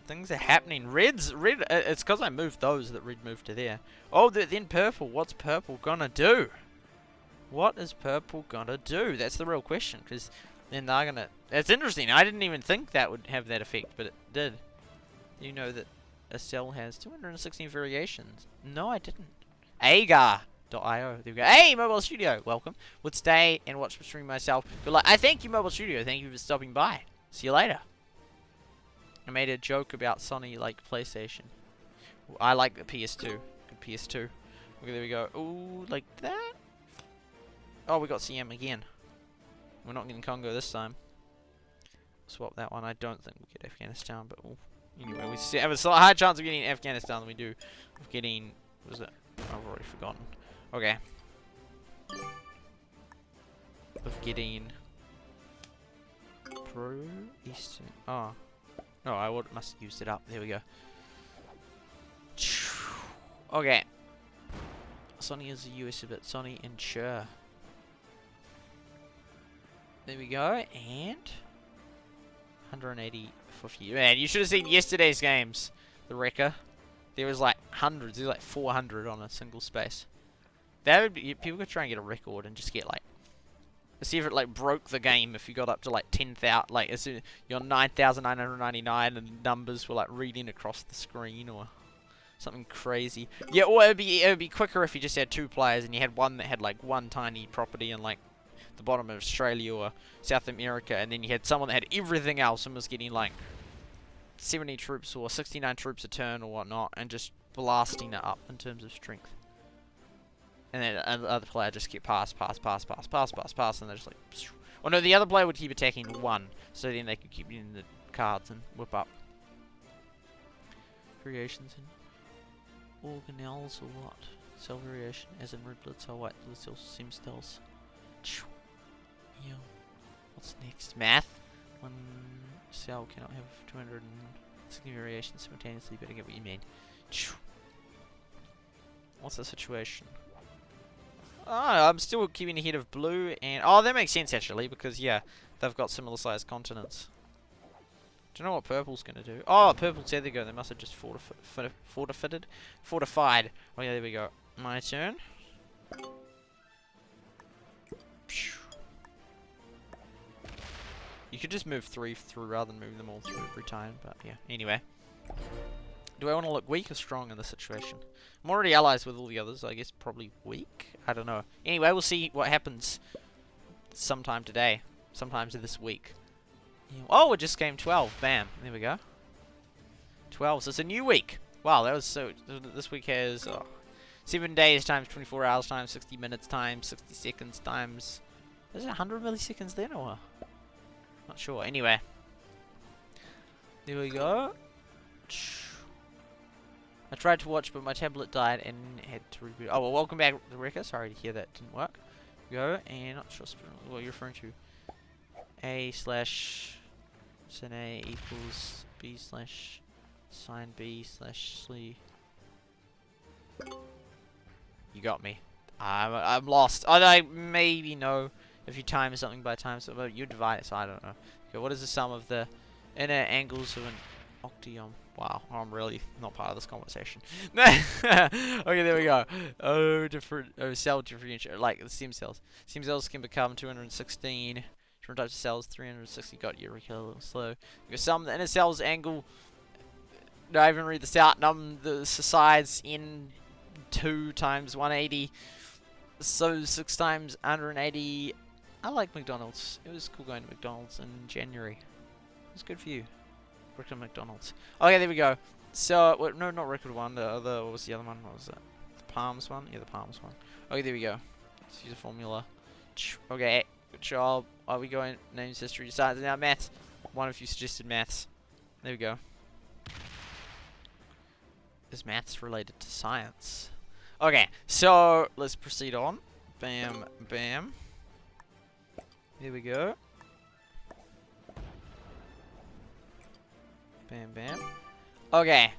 Things are happening. Red. It's because I moved those that red moved to there. Oh, then purple. What's purple gonna do? What is purple gonna do? That's the real question. Because then they're gonna. It's interesting. I didn't even think that would have that effect, but it did. You know that a cell has 216 variations. No, I didn't. Agar.io. There we go. Hey, Mobile Studio. Welcome. Would stay and watch the stream myself. But like, I thank you, Mobile Studio. Thank you for stopping by. See you later. I made a joke about Sonny like PlayStation. I like the PS2. Good PS2. Okay, there we go. Ooh, like that. Oh, we got CM again. We're not getting Congo this time. Swap that one. I don't think we get Afghanistan, but anyway, we have a high chance of getting Afghanistan than we do of getting. What was it? I've already forgotten. Okay. Of getting Pro-Eastern. Oh. No, I must have used it up. There we go. Okay. Sonny is a US a bit. Sonny and Cher. There we go. And 180 50. Man, you should have seen yesterday's games. The Wrecker. There was like hundreds. There was like 400 on a single space. That would be, people could try and get a record and just get like, see if it like broke the game if you got up to like 10,000, like as soon you're 9,999 and numbers were like reading across the screen or something crazy. Yeah, or it'd be quicker if you just had 2 players and you had one that had like one tiny property in like the bottom of Australia or South America, and then you had someone that had everything else and was getting like 70 troops or 69 troops a turn or whatnot, and just blasting it up in terms of strength. And then the other player just kept pass, and they're just like... Well, no, the other player would keep attacking 1, so then they could keep getting the cards and whip up. Variations in organelles or what? Cell variation, as in red blood cell, white blood cell, stem cells. Yeah. What's next? Math? One cell cannot have 260 variations simultaneously, but I get what you mean. What's the situation? Oh, I'm still keeping ahead of blue and... Oh, that makes sense actually, because yeah, they've got similar sized continents. Do you know what purple's going to do? Oh, purple, there they go. They must have just fortified. Oh yeah, there we go. My turn. You could just move 3 through rather than move them all through every time, but yeah. Anyway. Do I want to look weak or strong in this situation? I'm already allies with all the others, so I guess probably weak? I don't know. Anyway, we'll see what happens sometime today. Sometimes this week. Oh, we're just game 12. Bam. There we go. 12. So it's a new week. Wow, that was so. This week has 7 days times 24 hours times 60 minutes times 60 seconds times. Is it 100 milliseconds then or? Not sure. Anyway, there we go. I tried to watch, but my tablet died and had to reboot. Oh well, welcome back, the Wrecker. Sorry to hear that didn't work. Go and not sure what you're referring to. A slash sin A equals B slash sin B slash C. You got me. I'm lost. I maybe know if you time something by time, so you divide it. So I don't know. Okay, what is the sum of the inner angles of an octagon? Wow, I'm really not part of this conversation. Okay, there we go. Cell differentiation, like the stem cells. Stem cells can become 216. Different types of cells, 360. Got you, a little slow. You sum the inner cells angle. No, I haven't read this out. The sides n2 times 180. So 6 times 180. I like McDonald's. It was cool going to McDonald's in January. It was good for you. Record McDonald's. Okay, there we go. So, no, not record one. The other, what was the other one? What was it? The Palms one? Yeah, the Palms one. Okay, there we go. Let's use a formula. Okay, good job. Are we going? Names, history, science, now maths. One of you suggested maths. There we go. Is maths related to science? Okay, so let's proceed on. Bam, bam. There we go. Bam, bam. Okay.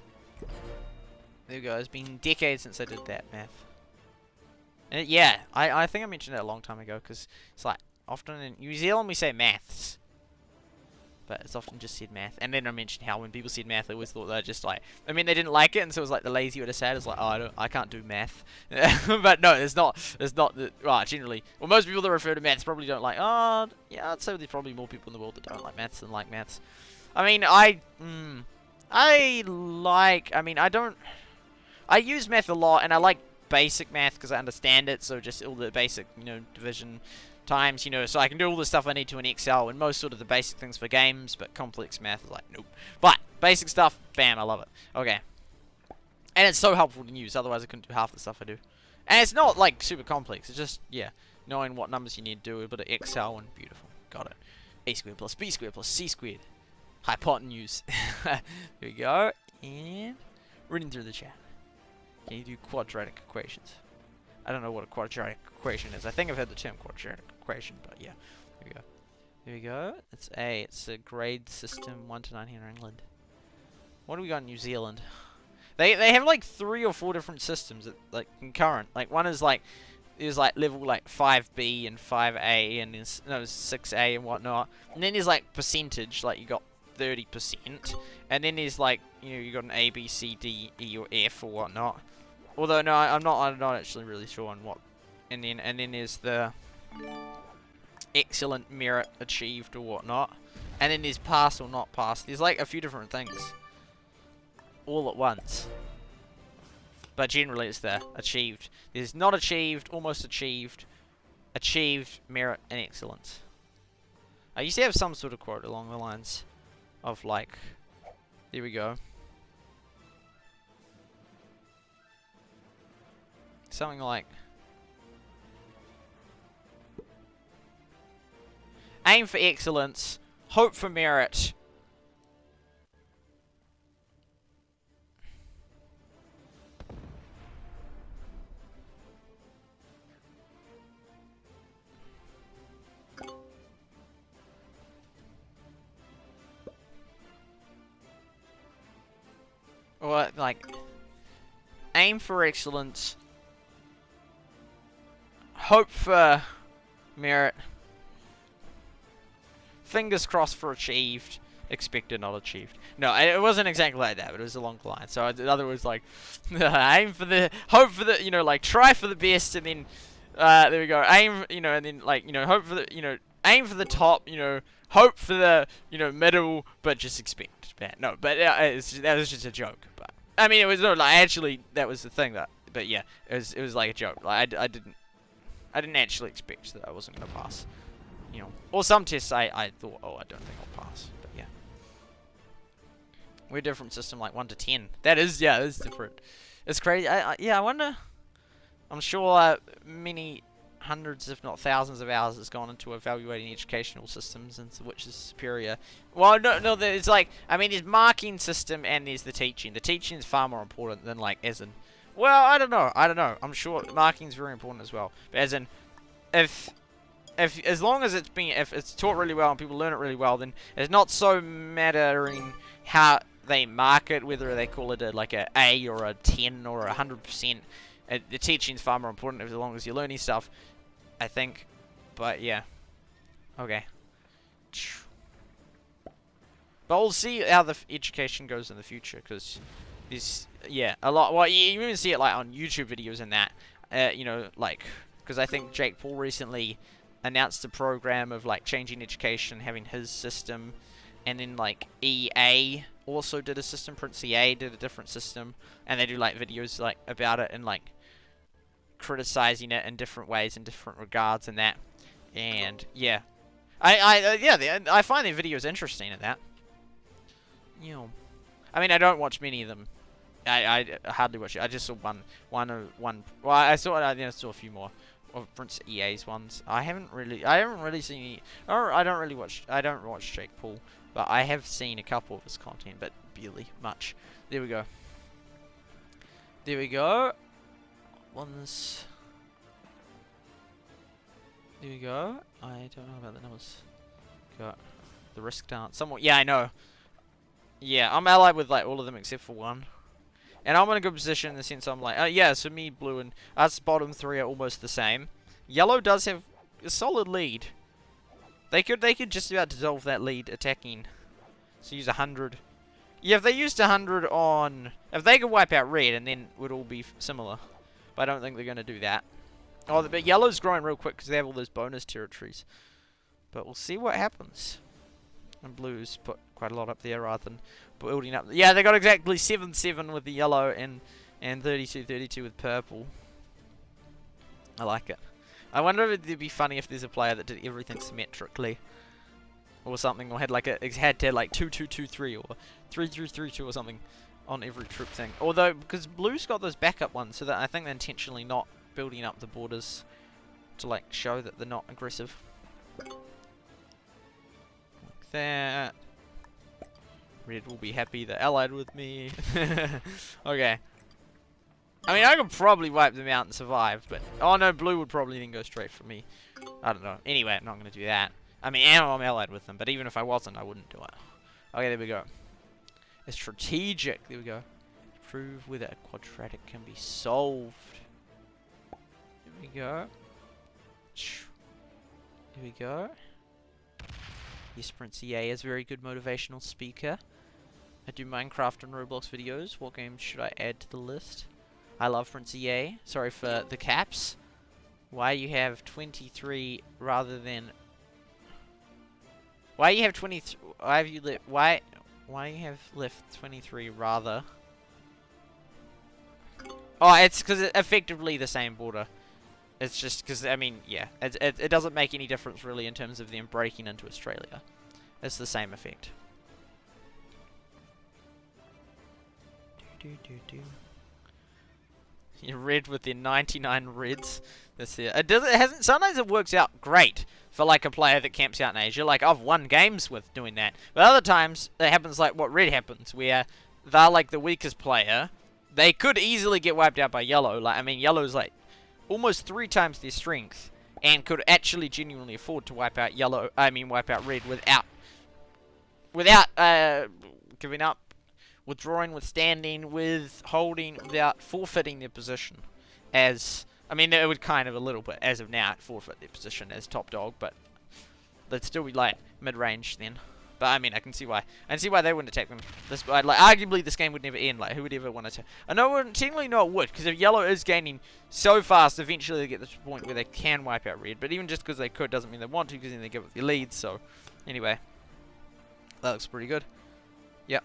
There we go. It's been decades since I did that math. And yeah, I think I mentioned it a long time ago because it's like often in New Zealand we say maths, but it's often just said math. And then I mentioned how when people said math, they always thought they're just like, I mean, they didn't like it, and so it was like the lazy way to say it. It's like, oh, I can't do math. But no, it's not. Right, generally, well, most people that refer to maths probably don't like. Oh, yeah, I'd say there's probably more people in the world that don't like maths than like maths. I mean, I use math a lot, and I like basic math because I understand it, so just all the basic, division times, so I can do all the stuff I need to in Excel, and most sort of the basic things for games, but complex math is like, nope. But, basic stuff, bam, I love it. Okay. And it's so helpful to use, otherwise I couldn't do half the stuff I do. And it's not, like, super complex, it's just, yeah, knowing what numbers you need to do, a bit of Excel, and beautiful. Got it. A squared plus B squared plus C squared. Hypotenuse. There we go. And reading through the chat. Can you do quadratic equations? I don't know what a quadratic equation is. I think I've heard the term quadratic equation, but yeah. There we go. There we go. It's a grade system 1 to 9 here in England. What do we got in New Zealand? They have like 3 or 4 different systems that like concurrent. Like one is like level like 5B and 5A and then 6A and whatnot. And then there's like percentage, like you got 30%, and then there's like you got an A, B, C, D, E, or F or whatnot. Although no, I'm not actually really sure on what. And then there's the excellent, merit, achieved or whatnot. And then there's pass or not pass. There's like a few different things all at once. But generally it's the achieved. There's not achieved, almost achieved, achieved, merit, and excellence. I used to have some sort of quote along the lines of like, there we go. Something like, aim for excellence, hope for merit. Or like, aim for excellence, hope for merit, fingers crossed for achieved, expected not achieved. No, it wasn't exactly like that, but it was along the line. So in other words, like, aim for the, hope for the, like try for the best, and then, there we go, aim, and then like, hope for the, aim for the top, hope for the, middle, but just expect bad. No, but that was just a joke. But I mean, it was not like actually that was the thing that. But yeah, it was like a joke. Like I didn't actually expect that I wasn't gonna pass. Or some tests I thought, oh, I don't think I'll pass. But yeah. We're a different system, like 1 to 10. That is, yeah, that is different. It's crazy. Yeah, I wonder. I'm sure many hundreds, if not thousands, of hours has gone into evaluating educational systems and which is superior. Well, no, there's like, I mean, there's marking system and there's the teaching. The teaching is far more important than like as in. Well, I don't know. I'm sure marking is very important as well. But as in, if as long as if it's taught really well and people learn it really well, then it's not so mattering how they mark it, whether they call it like a A or a 10 or 100%. The teaching's far more important as long as you're learning stuff, I think. But yeah, okay. But we'll see how the education goes in the future, because there's a lot. Well, you even see it like on YouTube videos and that. You know, like because I think Jake Paul recently announced a program of like changing education, having his system, and then like EA also did a system. Prince EA did a different system, and they do like videos like about it and like criticizing it in different ways, in different regards, and that. And yeah, I find their videos interesting at that. You know, I mean, I don't watch many of them. I hardly watch it. I just saw one. Well, I saw a few more of Prince EA's ones. I haven't really seen any. Or I don't watch Jake Paul, but I have seen a couple of his content, but barely much. There we go. Ones. There we go. I don't know about the numbers. Got the Risk dance. Somewhat. Yeah, I know. Yeah, I'm allied with like all of them except for one. And I'm in a good position in the sense I'm like, yeah, so me, blue, and us bottom three are almost the same. Yellow does have a solid lead. They could just about dissolve that lead attacking. So use 100. Yeah, if they used 100 on... If they could wipe out red, and then it would all be similar. But I don't think they're going to do that. Oh, but yellow's growing real quick because they have all those bonus territories. But we'll see what happens. And blue's put quite a lot up there rather than building up. Yeah, they got exactly 7-7 with the yellow and 32-32 with purple. I like it. I wonder if it'd be funny if there's a player that did everything symmetrically. Or something, or had like had to have like 2-2-2-3 or 3-3-3-2 or something on every troop thing. Although, because blue's got those backup ones, so that I think they're intentionally not building up the borders to like show that they're not aggressive. Like that. Red will be happy they're allied with me. Okay. I mean, I could probably wipe them out and survive, but... Oh no, blue would probably then go straight for me. I don't know. Anyway, I'm not going to do that. I mean, I'm allied with them, but even if I wasn't, I wouldn't do it. Okay, there we go. It's strategic. There we go. Prove whether a quadratic can be solved. There we go. There we go. Yes, Prince EA is a very good motivational speaker. I do Minecraft and Roblox videos. What games should I add to the list? I love Prince EA. Sorry for the caps. Why you have 23 rather than... Why you have 23... Why have you left... Why you have left 23 rather... Oh, it's because it's effectively the same border. It's just because, I mean, yeah. It doesn't make any difference really in terms of them breaking into Australia. It's the same effect. You're red with their 99 reds. That's it. It hasn't. Sometimes it works out great for like a player that camps out in Asia. Like I've won games with doing that. But other times it happens like what red happens, where they're like the weakest player. They could easily get wiped out by yellow. Like I mean, yellow's like almost 3 times their strength, and could actually genuinely afford to wipe out yellow. I mean, wipe out red without giving up. Withdrawing, withstanding, with holding, without forfeiting their position. As, I mean, they would kind of a little bit, as of now, forfeit their position as top dog, but they'd still be like mid-range then. But I mean, I can see why. I can see why they wouldn't attack them. This, like, arguably, this game would never end. Like, who would ever want to? I know, technically, no, it would, because if yellow is gaining so fast, eventually they get to the point where they can wipe out red. But even just because they could doesn't mean they want to, because then they give up their lead. So, anyway, that looks pretty good. Yep.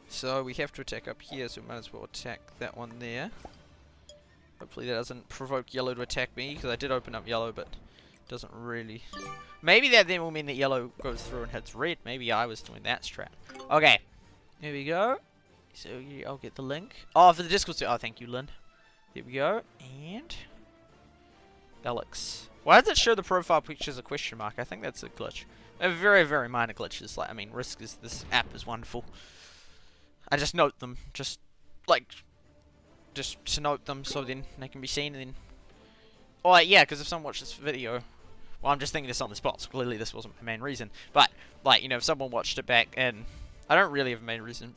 So we have to attack up here, so we might as well attack that one there. Hopefully that doesn't provoke yellow to attack me, because I did open up yellow, but doesn't really... Maybe that then will mean that yellow goes through and hits red. Maybe I was doing that strat. Okay. Here we go. So I'll get the link. Oh, for the Discord. Oh, thank you, Lynn. There we go. And... Alex. Why does it show the profile picture as a question mark? I think that's a glitch. A very, very minor glitches. Like, I mean, Risk is... This app is wonderful. I just note them. Just, like... Just to note them so then they can be seen and then... Oh, yeah, because if someone watched this video... Well, I'm just thinking this on the spot, so clearly this wasn't my main reason. But, like, you know, if someone watched it back and... I don't really have a main reason.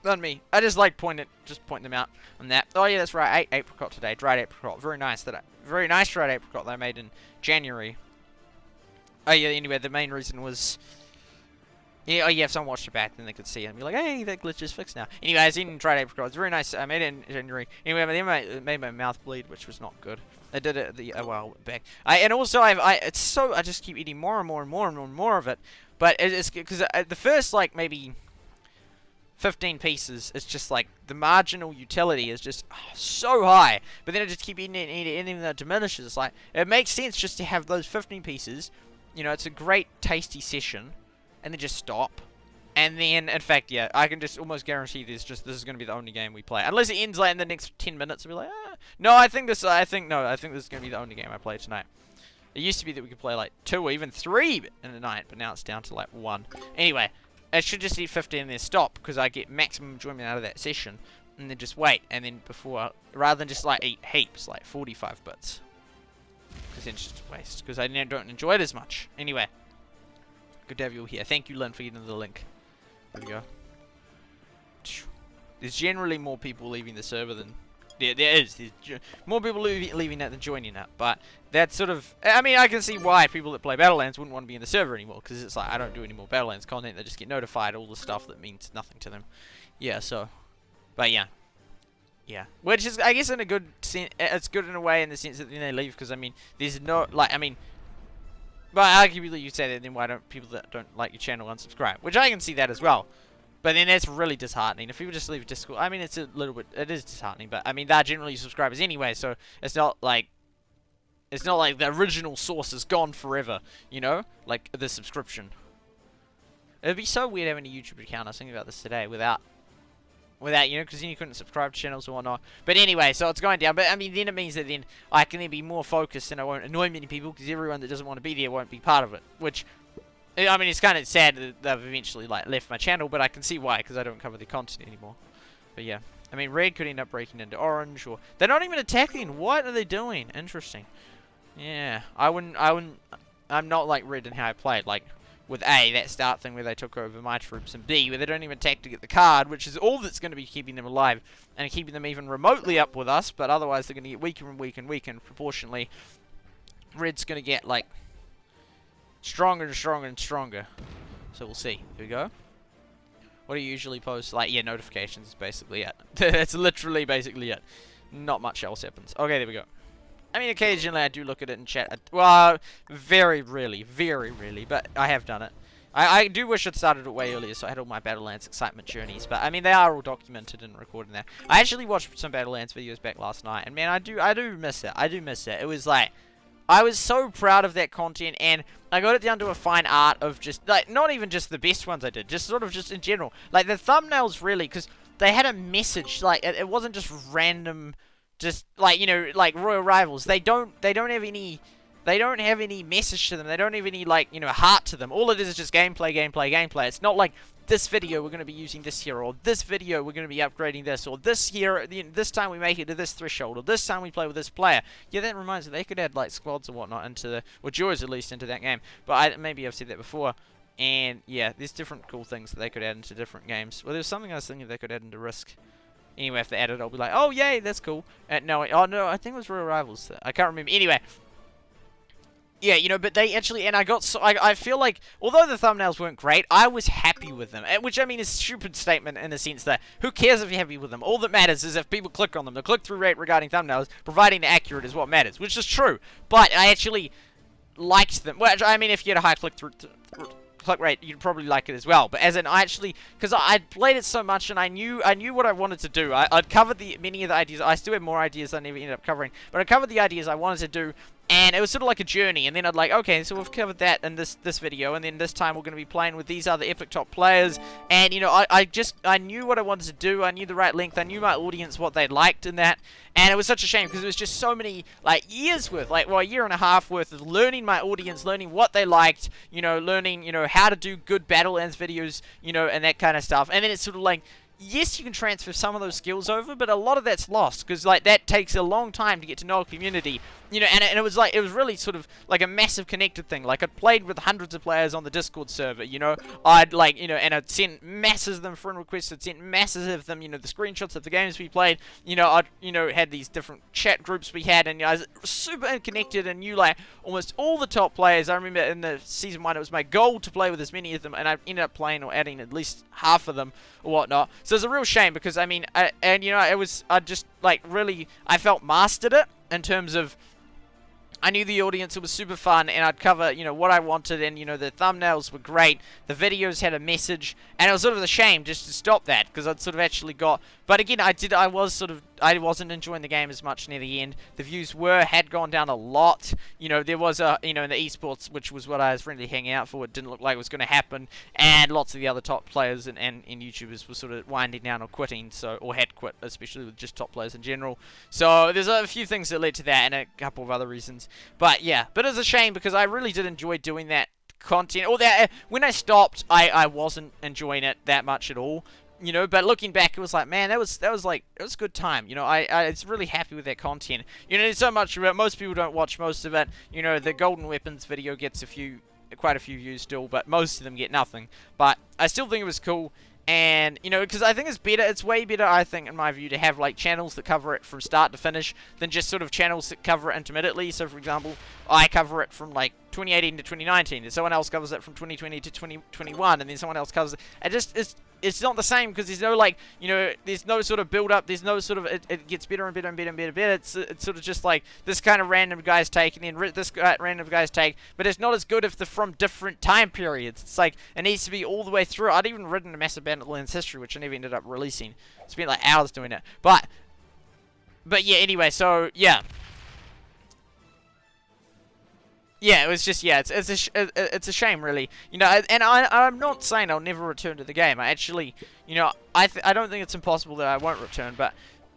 Not me. I just like point them out on that. Oh yeah, that's right. I ate apricot today. Dried apricot. Very nice. Very nice dried apricot that I made in January. Oh yeah. Anyway, the main reason was. Yeah. Oh yeah. If someone watched it back, then they could see it and be like, "Hey, that glitch is fixed now." Anyway, I was eating dried apricot. It's very nice. I made it in January. Anyway, it made my mouth bleed, which was not good. I did it a while back. And also I just keep eating more and more and more and more and more of it. But it's because the first like maybe 15 pieces, it's just like the marginal utility is just so high, but then I just keep eating it and eating it, and even though it diminishes, it's like it makes sense just to have those 15 pieces. You know, it's a great tasty session, and then just stop. And then, in fact, yeah, I can just almost guarantee this is going to be the only game we play, unless it ends like in the next 10 minutes. We'll be like, no, I think this is going to be the only game I play tonight. It used to be that we could play like 2 or even 3 in a night, but now it's down to like 1. Anyway. I should just eat 15 and then stop, because I get maximum enjoyment out of that session, and then just wait, and then rather than just like eat heaps, like 45 bits, because then it's just a waste, because I don't enjoy it as much. Anyway, good to have you all here. Thank you, Lynn, for getting the link. There we go. There's generally more people leaving the server than... There is. There's more people leaving that than joining that. But that's sort of... I mean, I can see why people that play Battlelands wouldn't want to be in the server anymore. Because it's like, I don't do any more Battlelands content. They just get notified all the stuff that means nothing to them. Yeah, so... But yeah. Yeah. Which is, I guess, in a good sense... It's good in a way in the sense that then they leave. Because, I mean, there's no... Like, I mean... But arguably you say that, then why don't people that don't like your channel unsubscribe? Which I can see that as well. But then that's really disheartening. If people just leave Discord, I mean, it's a little bit, it is disheartening, but I mean, they're generally subscribers anyway, so it's not like the original source is gone forever, you know? Like, the subscription. It'd be so weird having a YouTube account. I was thinking about this today without, you know, because then you couldn't subscribe to channels or whatnot. But anyway, so it's going down. But I mean, then it means that then I can then be more focused and I won't annoy many people because everyone that doesn't want to be there won't be part of it, which... I mean, it's kind of sad that they've eventually like left my channel, but I can see why, because I don't cover the content anymore. But yeah, I mean, red could end up breaking into orange, or they're not even attacking. What are they doing? Interesting. Yeah, I'm not like red in how I played. Like with A, that start thing where they took over my troops, and B, where they don't even attack to get the card, which is all that's going to be keeping them alive and keeping them even remotely up with us. But otherwise, they're going to get weaker and weaker and weaker, and proportionally, red's going to get like stronger and stronger and stronger. So we'll see. Here we go. What do you usually post? Like, yeah, notifications is basically it. That's literally basically it. Not much else happens. Okay, there we go. I mean, occasionally I do look at it in chat. Well, very rarely, but I have done it. I do wish it started it way earlier, so I had all my Battlelands excitement journeys. But I mean, they are all documented and recorded there. I actually watched some Battlelands videos back last night, and man, I do miss it. I do miss it. It was like, I was so proud of that content, and I got it down to a fine art of just, like, not even just the best ones I did, just sort of just in general. Like, the thumbnails really, because they had a message, like, it wasn't just random, just, like, you know, like, Royal Rivals. They don't have any message to them. They don't have any, like, you know, heart to them. All it is just gameplay, gameplay, gameplay. It's not like, this video we're going to be using this here, or this video we're going to be upgrading this, or this year, this time we make it to this threshold, or this time we play with this player. Yeah, that reminds me, they could add like squads or whatnot into the, or duos at least, into that game. But maybe I've said that before. And yeah, there's different cool things that they could add into different games. Well, there's something I was thinking they could add into Risk. Anyway, if they add it, I'll be like, oh yay, that's cool. No, I think it was Royal Rivals. I can't remember. Anyway. Yeah, you know, but they actually, and I feel like, although the thumbnails weren't great, I was happy with them. Which, I mean, is a stupid statement in the sense that, who cares if you're happy with them? All that matters is if people click on them. The click-through rate regarding thumbnails, providing they're accurate, is what matters, which is true. But I actually liked them. Well, I mean, if you had a high click-through click rate, you'd probably like it as well. But as in, I actually, because I'd played it so much, and I knew what I wanted to do. I'd covered many of the ideas. I still have more ideas I never ended up covering, but I covered the ideas I wanted to do. And it was sort of like a journey, and then I'd like, okay, so we've covered that in this video, and then this time we're going to be playing with these other epic top players, and, you know, I knew what I wanted to do, I knew the right length, I knew my audience, what they liked in that, and it was such a shame, because it was just so many, like, years worth, like, well, a year and a half worth of learning my audience, learning what they liked, you know, learning, you know, how to do good Battlelands videos, you know, and that kind of stuff, and then it's sort of like, yes, you can transfer some of those skills over, but a lot of that's lost, because, like, that takes a long time to get to know a community, you know, and it was like, it was really sort of like a massive connected thing. Like, I'd played with hundreds of players on the Discord server, you know, I'd, like, you know, and I'd sent masses of them friend requests, I'd sent masses of them, you know, the screenshots of the games we played, you know, I'd, you know, had these different chat groups we had, and, you know, I was super connected and knew, like, almost all the top players. I remember in the season 1, it was my goal to play with as many of them, and I ended up playing or adding at least half of them or whatnot. So it's a real shame, because, I mean, you know, I just, like, really, I felt mastered it in terms of, I knew the audience, it was super fun, and I'd cover, you know, what I wanted, and, you know, the thumbnails were great, the videos had a message, and it was sort of a shame just to stop that, because I'd sort of actually got, but again, I wasn't enjoying the game as much near the end. The views had gone down a lot. You know, there was you know, in the esports, which was what I was really hanging out for, it didn't look like it was going to happen, and lots of the other top players and YouTubers were sort of winding down or quitting, so, or had quit, especially with just top players in general. So, there's a few things that led to that, and a couple of other reasons. But, yeah, but it's a shame, because I really did enjoy doing that content, or that, when I stopped, I wasn't enjoying it that much at all. You know, but looking back, it was like, man, that was like, it was a good time. You know, I was really happy with that content. You know, there's so much of it. Most people don't watch most of it. You know, the Golden Weapons video gets quite a few views still, but most of them get nothing. But I still think it was cool. And, you know, because I think it's way better, I think, in my view, to have, like, channels that cover it from start to finish than just sort of channels that cover it intermittently. So, for example, I cover it from, like, 2018 to 2019, and someone else covers it from 2020 to 2021, and then someone else covers it. It's not the same, because there's no, like, you know, there's no sort of build-up, there's no sort of, it gets better and better and better and better. It's sort of just like, this kind of random guy's take, and then this random guy's take, but it's not as good if they're from different time periods. It's like, it needs to be all the way through. I'd even written a massive Battlelands history, which I never ended up releasing. Spent, like, hours doing it. But yeah, anyway, so, yeah. Yeah, it was just, yeah, it's a shame, really. You know, and I'm not saying I'll never return to the game. I actually, you know, I don't think it's impossible that I won't return, but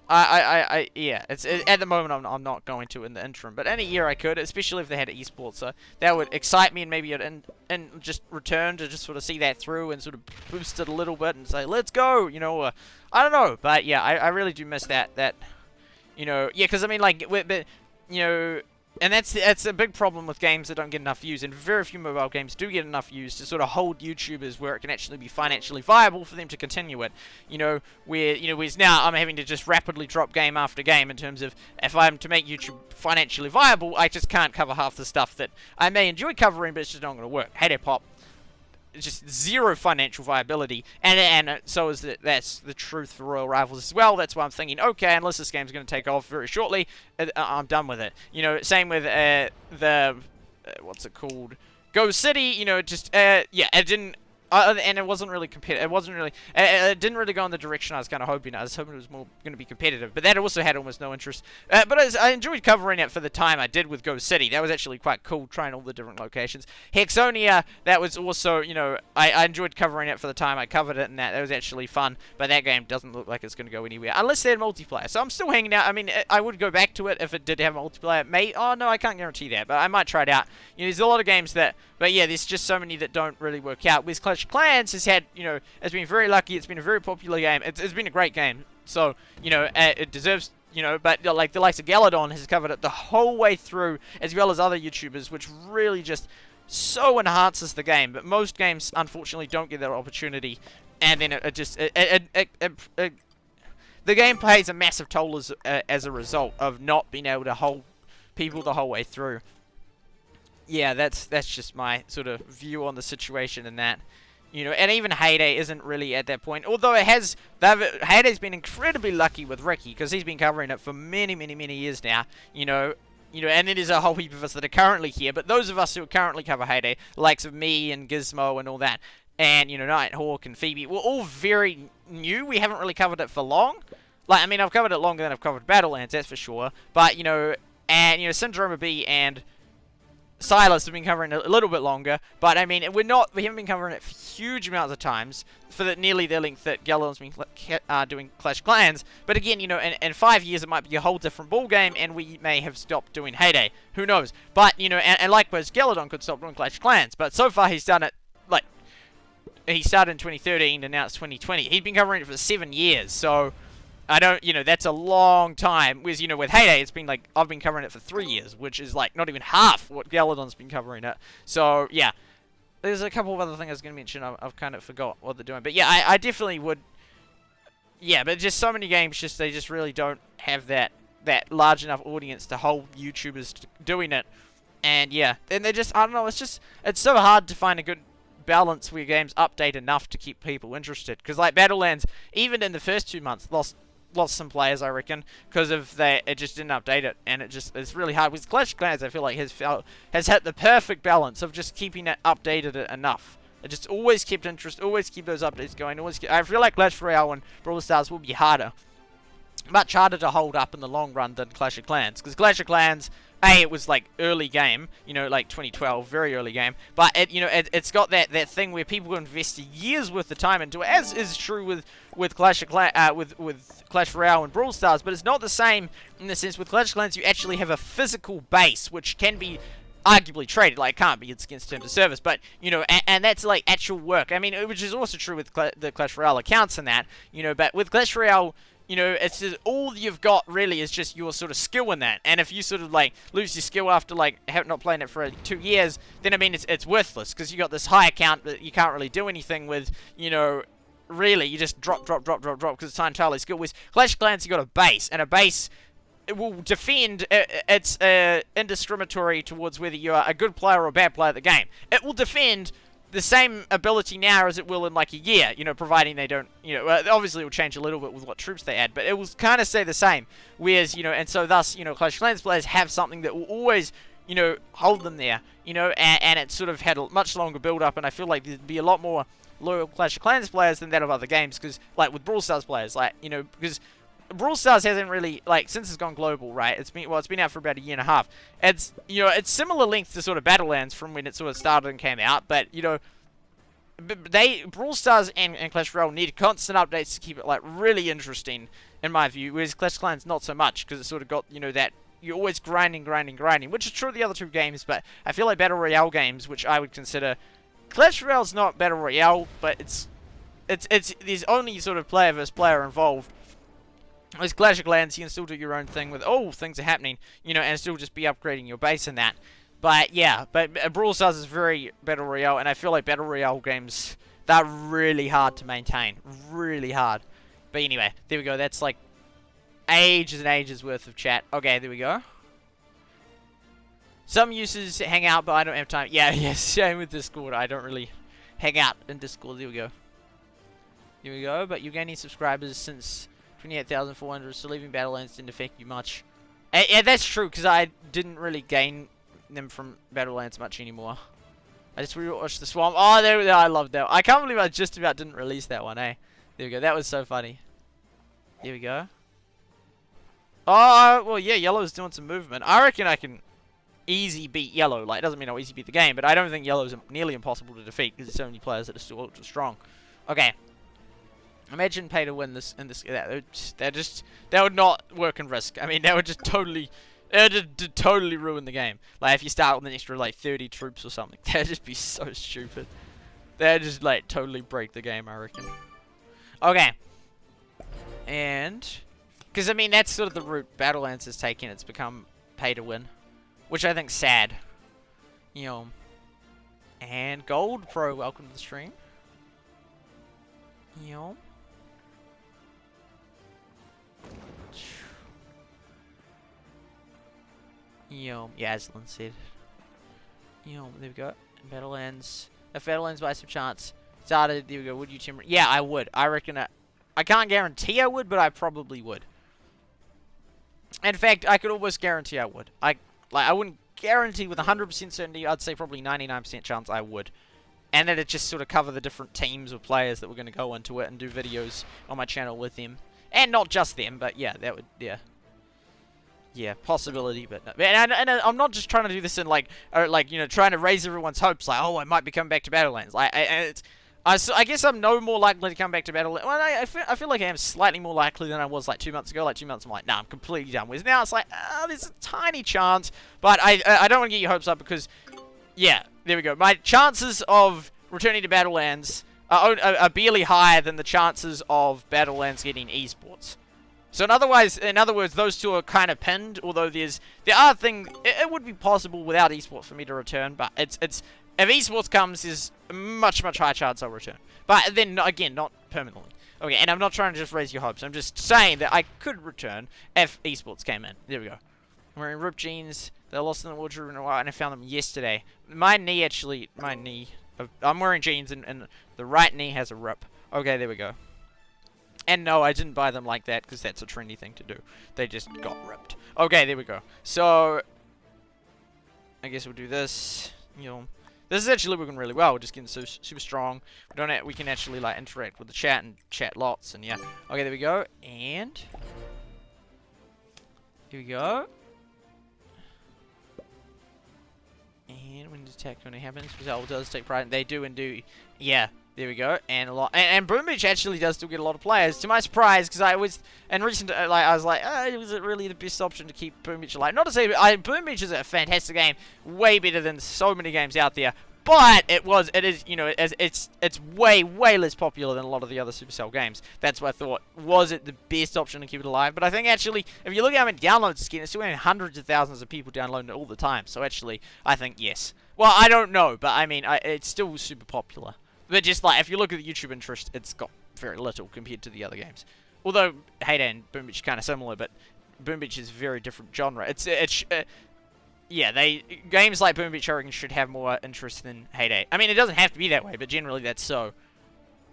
yeah, at the moment I'm not going to in the interim. But in a year I could, especially if they had esports. So that would excite me, and maybe and just return to just sort of see that through and sort of boost it a little bit and say, let's go, you know, I don't know. But yeah, I really do miss that, you know, yeah, because I mean, like, but, you know, and that's a big problem with games that don't get enough views, and very few mobile games do get enough views to sort of hold YouTubers where it can actually be financially viable for them to continue it. You know, whereas now I'm having to just rapidly drop game after game in terms of, if I'm to make YouTube financially viable, I just can't cover half the stuff that I may enjoy covering, but it's just not going to work. Heyday Pop, just zero financial viability, and so is that's the truth for Royal Rivals as well. That's why I'm thinking, okay, unless this game's going to take off very shortly, I'm done with it. You know, same with the what's it called, Go City. You know, just yeah, it didn't. And it wasn't really competitive. It wasn't really. It didn't really go in the direction I was kind of hoping. I was hoping it was more going to be competitive, but that also had almost no interest. But I enjoyed covering it for the time I did with Go City. That was actually quite cool, trying all the different locations. Hexonia, that was also, you know, I enjoyed covering it for the time I covered it, and that was actually fun. But that game doesn't look like it's going to go anywhere unless they had multiplayer. So I'm still hanging out. I mean, I would go back to it if it did have multiplayer. Oh no, I can't guarantee that, but I might try it out. You know, there's a lot of games that. But yeah, there's just so many that don't really work out. With Clash of Clans has had, you know, it's been very lucky. It's been a very popular game. It's been a great game. So, you know, it deserves, you know, but like the likes of Galadon has covered it the whole way through, as well as other YouTubers, which really just so enhances the game. But most games, unfortunately, don't get that opportunity. And then the game pays a massive toll as a result of not being able to hold people the whole way through. Yeah, that's just my sort of view on the situation and that. You know, and even Heyday isn't really at that point. Although Heyday's been incredibly lucky with Ricky, because he's been covering it for many, many, many years now. You know, and then there's a whole heap of us that are currently here. But those of us who currently cover Heyday, the likes of me and Gizmo and all that, and, you know, Nighthawk and Phoebe, we're all very new. We haven't really covered it for long. Like, I mean, I've covered it longer than I've covered Battlelands, that's for sure. But, you know, And, you know, Syndrome B and Silas have been covering it a little bit longer, but I mean, we haven't been covering it for huge amounts of times, for nearly the length that Galadon's been doing Clash of Clans. But again, you know, in 5 years it might be a whole different ball game, and we may have stopped doing Heyday. Who knows? But, you know, and likewise, Galadon could stop doing Clash of Clans, but so far he's done it, like, he started in 2013, and now it's 2020. He'd been covering it for 7 years, so I don't, you know, that's a long time. Whereas, you know, with Heyday, it's been like, I've been covering it for 3 years, which is like not even half what Galadon's been covering it. So, yeah. There's a couple of other things I was going to mention. I've kind of forgot what they're doing. But yeah, I definitely would. Yeah, but just so many games, they just really don't have that large enough audience to hold YouTubers doing it. And yeah, and they just, I don't know, it's so hard to find a good balance where games update enough to keep people interested. Because like Battlelands, even in the first 2 months, lost some players, I reckon, because of it just didn't update it, and it's really hard. With Clash of Clans, I feel like has hit the perfect balance of just keeping it updated enough. It just always kept interest, always keep those updates going. I feel like Clash Royale and Brawl Stars will be harder, much harder to hold up in the long run than Clash of Clans, because Clash of Clans, it was like early game, you know, like 2012, very early game, but it's got that thing where people invest years worth of time into it, as is true with Clash of with Clash Royale and Brawl Stars, but it's not the same in the sense with Clash of Clans you actually have a physical base which can be arguably traded. Like, it can't be, it's against terms of service, but, you know, and that's like actual work. I mean, which is also true with the Clash Royale accounts and that, you know, but with Clash Royale, you know, it's just, all you've got really is just your sort of skill in that. And if you sort of like lose your skill after like not playing it for 2 years, then I mean it's worthless, because you got this high account that you can't really do anything with. You know, really you just drop because it's entirely skill. With Clash of Clans you got a base, and a base, it will defend. It's indiscriminatory towards whether you are a good player or a bad player at the game. It will defend the same ability now as it will in like a year, you know, providing they don't, you know, obviously it will change a little bit with what troops they add, but it will kind of stay the same. Whereas, you know, and so thus, you know, Clash of Clans players have something that will always, you know, hold them there, you know, and it sort of had a much longer build up, and I feel like there'd be a lot more loyal Clash of Clans players than that of other games, because, like, with Brawl Stars players, like, you know, because Brawl Stars hasn't really, like, since it's gone global, right, it's been out for about a year and a half. It's, you know, it's similar length to sort of Battlelands from when it sort of started and came out, but, you know, Brawl Stars and Clash Royale need constant updates to keep it, like, really interesting, in my view, whereas Clash Clans not so much, because it's sort of got, you know, that you're always grinding, which is true of the other two games, but I feel like Battle Royale games, which I would consider, Clash Royale's not Battle Royale, but it's there's only sort of player versus player involved. With Clash of Clans, you can still do your own thing with, things are happening, you know, and still just be upgrading your base and that. But yeah, but Brawl Stars is very Battle Royale, and I feel like Battle Royale games, they're really hard to maintain. Really hard. But anyway, there we go. That's like ages and ages worth of chat. Okay, there we go. Some users hang out, but I don't have time. Yeah, same with Discord. I don't really hang out in Discord. There we go. There we go. But you're gaining subscribers since 28,400, so leaving Battlelands didn't affect you much. Yeah, that's true, because I didn't really gain them from Battlelands much anymore. I just rewatched the Swamp. Oh, there we go. I love that. I can't believe I just about didn't release that one, eh? There we go. That was so funny. There we go. Oh, well, yeah, Yellow's doing some movement. I reckon I can easy beat Yellow. Like, it doesn't mean I'll easy beat the game, but I don't think Yellow's nearly impossible to defeat, because there's so many players that are still ultra strong. Okay. Imagine pay to win this in this. That would not work in Risk. I mean, that would just totally, totally ruin the game. Like, if you start with an extra like 30 troops or something, that'd just be so stupid. That'd just like totally break the game, I reckon. Okay. And because I mean that's sort of the route Battlelands has taken. It's become pay to win, which I think's sad. You know. And Gold Pro, welcome to the stream. You know. Yeah, as Lynn said. There we go. Battlelands. If Battlelands by some chance started, there we go. Would you timber? Yeah, I would. I reckon I can't guarantee I would, but I probably would. In fact, I could almost guarantee I would. I wouldn't guarantee with 100% certainty. I'd say probably 99% chance I would. And then it just sort of cover the different teams of players that were going to go into it and do videos on my channel with them. And not just them, but yeah, that would, yeah. Yeah, possibility, but no. And I'm not just trying to do this in like you know, trying to raise everyone's hopes. Like, oh, I might be coming back to Battlelands. Like, I guess I'm no more likely to come back to Battlelands. Well, I feel like I am slightly more likely than I was like 2 months ago. Like 2 months, I'm like, nah, I'm completely done with. Now it's like, there's a tiny chance, but I don't want to get your hopes up because, yeah, there we go. My chances of returning to Battlelands are barely higher than the chances of Battlelands getting esports. So in other words, those two are kind of pinned. Although it would be possible without esports for me to return. But if esports comes, there's a much higher chance I'll return. But then again, not permanently. Okay, and I'm not trying to just raise your hopes. I'm just saying that I could return if esports came in. There we go. I'm wearing ripped jeans. They're lost in the wardrobe in a while, and I found them yesterday. My knee. I'm wearing jeans, and the right knee has a rip. Okay, there we go. And no, I didn't buy them like that because that's a trendy thing to do. They just got ripped. Okay, there we go. So, I guess we'll do this. You know, this is actually working really well. We're just getting super strong. We can actually like interact with the chat and chat lots and yeah. Okay, there we go. And here we go. And when the attack only happens, Brazil does take pride. They do and do. Yeah. There we go, and a lot, and Boom Beach actually does still get a lot of players. To my surprise, because I was I was like, was it really the best option to keep Boom Beach alive? Not to say, Boom Beach is a fantastic game, way better than so many games out there. But it is, you know, it's way less popular than a lot of the other Supercell games. That's why I thought, was it the best option to keep it alive? But I think actually, if you look at how many downloads it's getting, it's still getting hundreds of thousands of people downloading it all the time. So actually, I think yes. Well, I don't know, but I mean, it's still super popular. But just like, if you look at the YouTube interest, it's got very little compared to the other games. Although, Heyday and Boom Beach are kind of similar, but Boom Beach is a very different genre. Yeah, games like Boom Beach, I reckon, should have more interest than Heyday. I mean, it doesn't have to be that way, but generally that's so.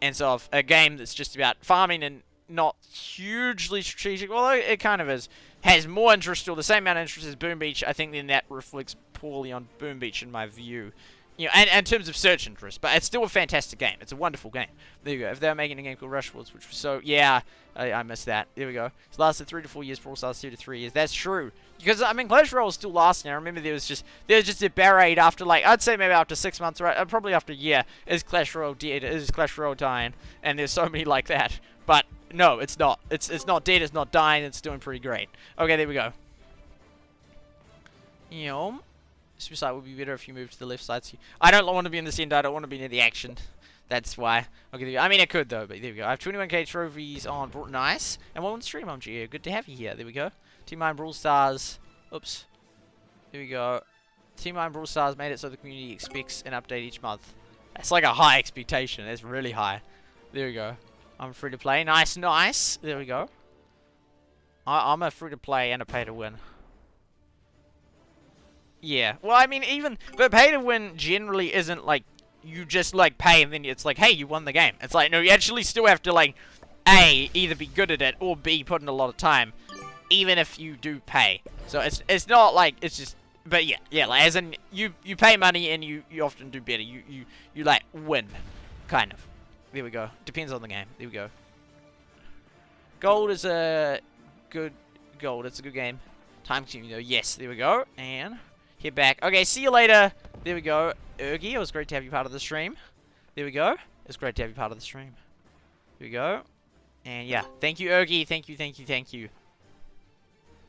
And so, a game that's just about farming and not hugely strategic, although it kind of is, has more interest, or the same amount of interest as Boom Beach, I think then that reflects poorly on Boom Beach in my view. You know, and in terms of search interest, but it's still a fantastic game. It's a wonderful game. There you go. If they were making a game called Rush Wars, which was so, yeah, I missed that. There we go. It's lasted 3 to 4 years. Brawl Stars 2 to 3 years. That's true. Because I mean, Clash Royale is still lasting. I remember there was just a barrage after like I'd say maybe after 6 months, right? Probably after a year. Is Clash Royale dead? Is Clash Royale dying? And there's so many like that. But no, it's not. It's not dead. It's not dying. It's doing pretty great. Okay, there we go. Super side would be better if you move to the left side. So I don't want to be in the center. I don't want to be near the action. That's why. Okay, I mean, I could though, but there we go. I have 21k trophies on. Nice. And one on stream, Geo. Good to have you here. There we go. Team Mine Brawl Stars. Oops. There we go. Team Mine Brawl Stars made it so the community expects an update each month. That's like a high expectation. That's really high. There we go. I'm free to play. Nice, nice. There we go. I'm a free to play and a pay to win. Yeah, well, I mean, but pay to win generally isn't like, you just, like, pay and then it's like, hey, you won the game. It's like, no, you actually still have to, like, A, either be good at it, or B, put in a lot of time, even if you do pay. So, it's not like, it's just, but yeah, like, as in, you pay money and you often do better. You, like, win, kind of. There we go. Depends on the game. There we go. Gold is a good, it's a good game. Time consuming, though. Yes, there we go, and head back. Okay, see you later. There we go. Ergy, it was great to have you part of the stream. There we go. It's great to have you part of the stream. Here we go. And yeah, thank you, Ergy. Thank you.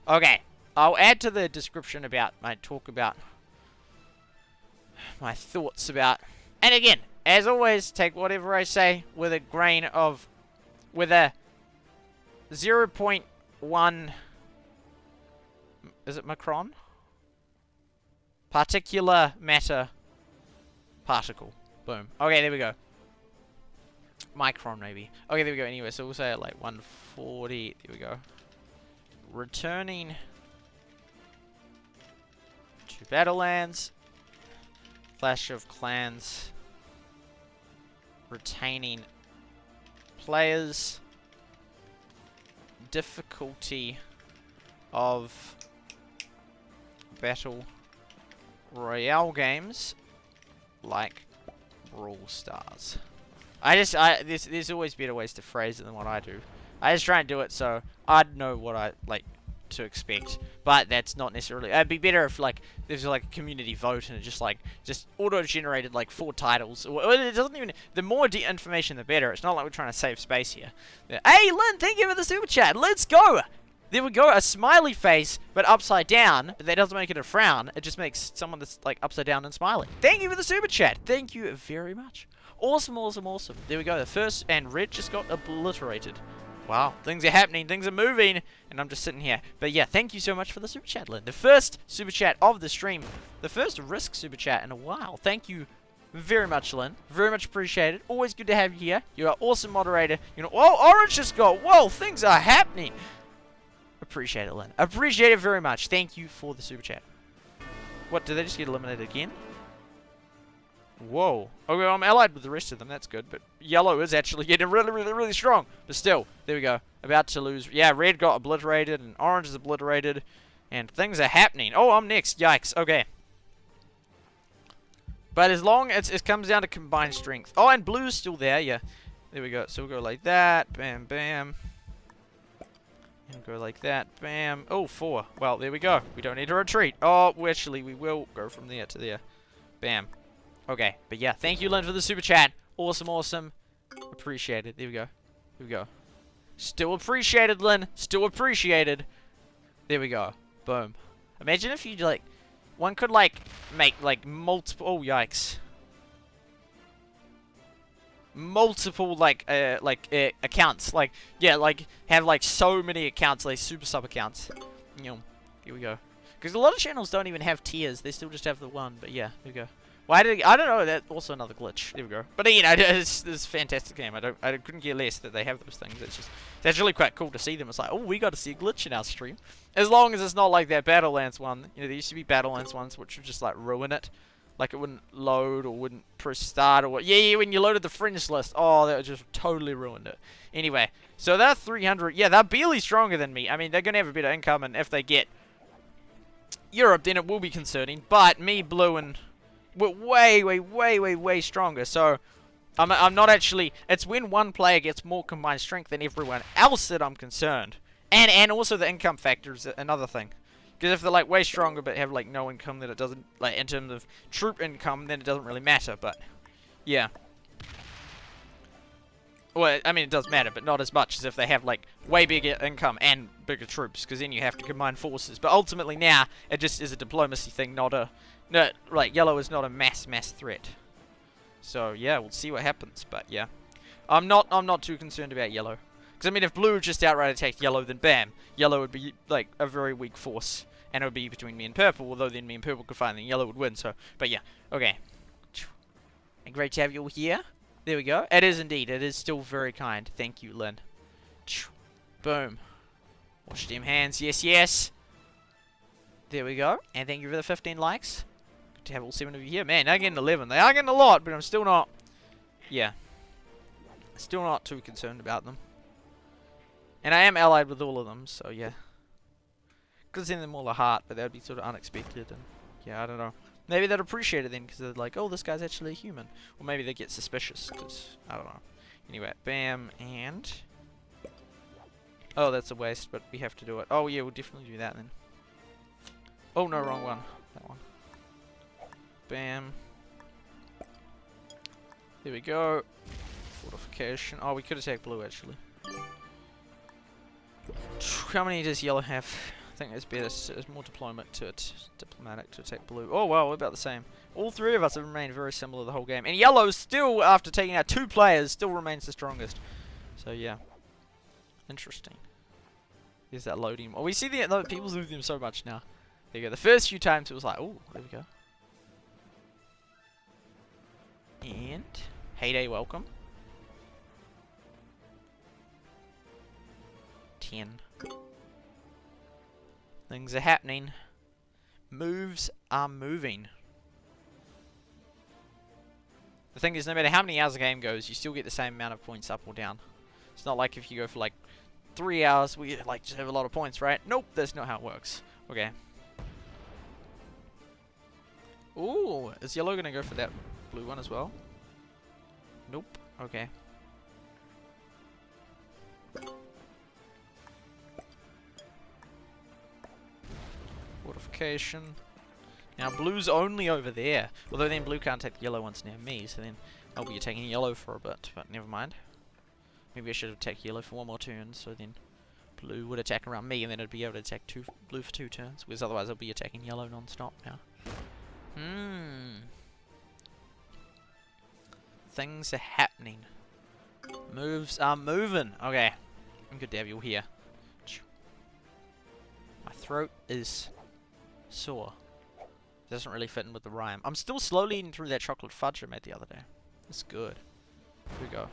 Okay, I'll add to the description about my talk about my thoughts about. And again, as always, take whatever I say with a 0.1. Is it Macron? Particular matter particle. Boom. Okay, there we go. Micron, maybe. Okay, there we go. Anyway, so we'll say at like 140. There we go. Returning to Battlelands. Clash of Clans. Retaining players. Difficulty of Battle Royale games like Brawl Stars. There's always better ways to phrase it than what I do. I just try and do it so I'd know what I like to expect, but that's not necessarily. It'd be better if like there's like a community vote and it just auto-generated like 4 titles. Or it doesn't even. The more information, the better. It's not like we're trying to save space here. Hey, Lynn, thank you for the super chat. Let's go. There we go. A smiley face, but upside down. But that doesn't make it a frown. It just makes someone that's like upside down and smiling. Thank you for the super chat. Thank you very much. Awesome, awesome, awesome. There we go. The first and red just got obliterated. Wow, things are happening, things are moving, and I'm just sitting here. But yeah, thank you so much for the super chat, Lynn. The first super chat of the stream. The first Risk super chat in a while. Thank you very much, Lynn. Very much appreciated. Always good to have you here. You're an awesome moderator. You know, whoa, Orange just got, whoa, things are happening. Appreciate it, Lynn. Appreciate it very much. Thank you for the super chat. What, did they just get eliminated again? Whoa. Okay, I'm allied with the rest of them. That's good. But yellow is actually getting really, really, really strong. But still, there we go. About to lose. Yeah, red got obliterated and orange is obliterated. And things are happening. Oh, I'm next. Yikes. Okay. But as long as it comes down to combined strength. Oh, and blue's still there. Yeah. There we go. So we'll go like that. Bam, bam. And go like that. Bam. Oh, 4. Well, there we go. We don't need to retreat. Oh, actually, we will go from there to there. Bam. Okay, but yeah, thank you, Lynn, for the super chat. Awesome, awesome. Appreciated. There we go. Here we go. Still appreciated, Lynn. Still appreciated. There we go. Boom. Imagine if you, like, one could, like, make, like, multiple... Oh, yikes. Multiple, like, accounts. Like, yeah, like, have, like, so many accounts, like, super sub accounts. You know, here we go. Because a lot of channels don't even have tiers. They still just have the one, but yeah, here we go. Why did I don't know, that's also another glitch. There we go. But you know, it's a fantastic game. I couldn't care less that they have those things. It's actually quite cool to see them. It's like, oh, we got to see a glitch in our stream. As long as it's not like that Battlelands one. You know, there used to be Battlelands ones which would just like ruin it. Like it wouldn't load or wouldn't press start or what. Yeah, when you loaded the friends list. Oh, that just totally ruined it. Anyway, so they're 300. Yeah, they're barely stronger than me. I mean, they're going to have a better income, and if they get Europe, then it will be concerning. But me, blue, and we're way stronger. So I'm not actually. It's when one player gets more combined strength than everyone else that I'm concerned. And also the income factor is another thing. Because if they're like way stronger but have like no income, then it doesn't, like in terms of troop income, then it doesn't really matter. But yeah. Well, I mean, it does matter, but not as much as if they have, like, way bigger income and bigger troops, because then you have to combine forces. But ultimately now, it just is a diplomacy thing, not a... No, right, yellow is not a mass threat. So, yeah, we'll see what happens, but yeah. I'm not too concerned about yellow. Because, I mean, if blue just outright attacked yellow, then bam. Yellow would be, like, a very weak force. And it would be between me and purple, although then me and purple could fight, and then yellow would win, so... But yeah, okay. And great to have you all here. There we go. It is indeed. It is still very kind. Thank you, Lynn. Boom. Wash them hands. Yes, yes. There we go. And thank you for the 15 likes. Good to have all 7 of you here. Man, they're getting 11. They are getting a lot, but I'm still not... Yeah. Still not too concerned about them. And I am allied with all of them, so yeah. Because then them all a heart, but that would be sort of unexpected. And yeah, I don't know. Maybe they'd appreciate it then, because they're like, oh, this guy's actually a human. Or maybe they get suspicious, because, I don't know. Anyway, bam, and... Oh, that's a waste, but we have to do it. Oh, yeah, we'll definitely do that then. Oh, no, wrong one. That one. Bam. There we go. Fortification. Oh, we could attack blue, actually. How many does yellow have? I think it's better. It's more diplomatic to attack blue. Oh wow, we're about the same. All 3 of us have remained very similar the whole game. And yellow still, after taking out 2 players, still remains the strongest. So yeah. Interesting. There's that loading. Oh, we see the people lose them so much now. There you go. The first few times it was like, oh, there we go. And heyday, welcome. 10. Things are happening. Moves are moving. The thing is, no matter how many hours a game goes, you still get the same amount of points up or down. It's not like if you go for like 3 hours, we like just have a lot of points, right? Nope, that's not how it works. Okay. Ooh, is yellow gonna go for that blue one as well? Nope. Okay. location. Now blue's only over there. Although then blue can't take the yellow ones near me, so then I'll be attacking yellow for a bit, but never mind. Maybe I should have attacked yellow for one more turn, so then blue would attack around me, and then it'd be able to attack blue for 2 turns, because otherwise I'll be attacking yellow non-stop now. Things are happening. Moves are moving. Okay. I'm good to have you all here. My throat is sore. Doesn't really fit in with the rhyme. I'm still slowly eating through that chocolate fudge I made the other day. It's good. Here we go.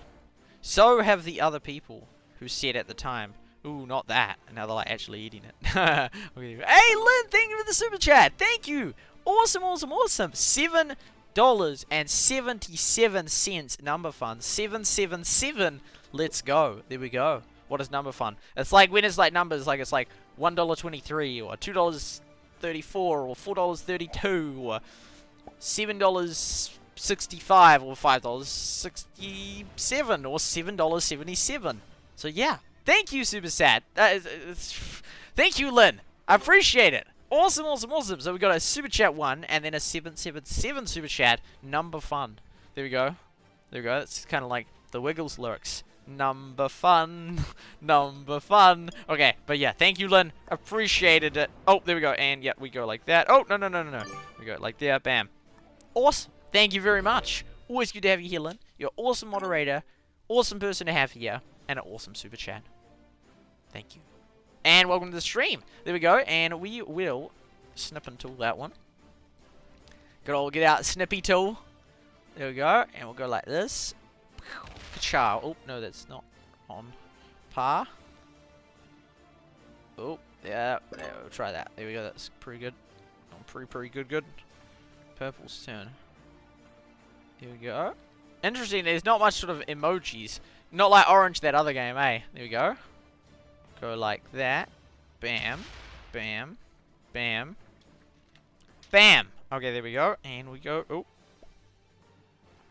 So have the other people who said at the time, ooh, not that. And now they're like actually eating it. Okay. Hey, Lynn, thank you for the super chat. Thank you. Awesome, awesome, awesome. $7.77 number fun. 777. Let's go. There we go. What is number fun? It's like when it's like numbers, like it's like $1.23 or $2.34 or $4.32 or $7.65 or $5.67 or $7.77. So yeah, thank you, Super Sad. Thank you, Lynn. I appreciate it. Awesome, awesome, awesome. So we got a super chat 1 and then a 777 super chat number fun. There we go. There we go. It's kind of like the Wiggles lyrics. Number fun, number fun. Okay, but yeah, thank you, Lynn. Appreciated it. Oh, there we go. And yeah, we go like that. Oh, no, no, no, no, no. We go like that. Bam. Awesome. Thank you very much. Always good to have you here, Lynn. You're an awesome moderator, awesome person to have here, and an awesome super chat. Thank you. And welcome to the stream. There we go. And we will snip and tool that one. Good old get out snippy tool. There we go. And we'll go like this. Ka-chow. Oh, no, that's not on par. Oh, yeah, we'll try that. There we go, that's pretty good. Pretty good. Purple's turn. Here we go. Interesting, there's not much sort of emojis. Not like orange, that other game, eh? There we go. Go like that. Bam. Bam. Bam. Bam! Okay, there we go. And we go. Oh.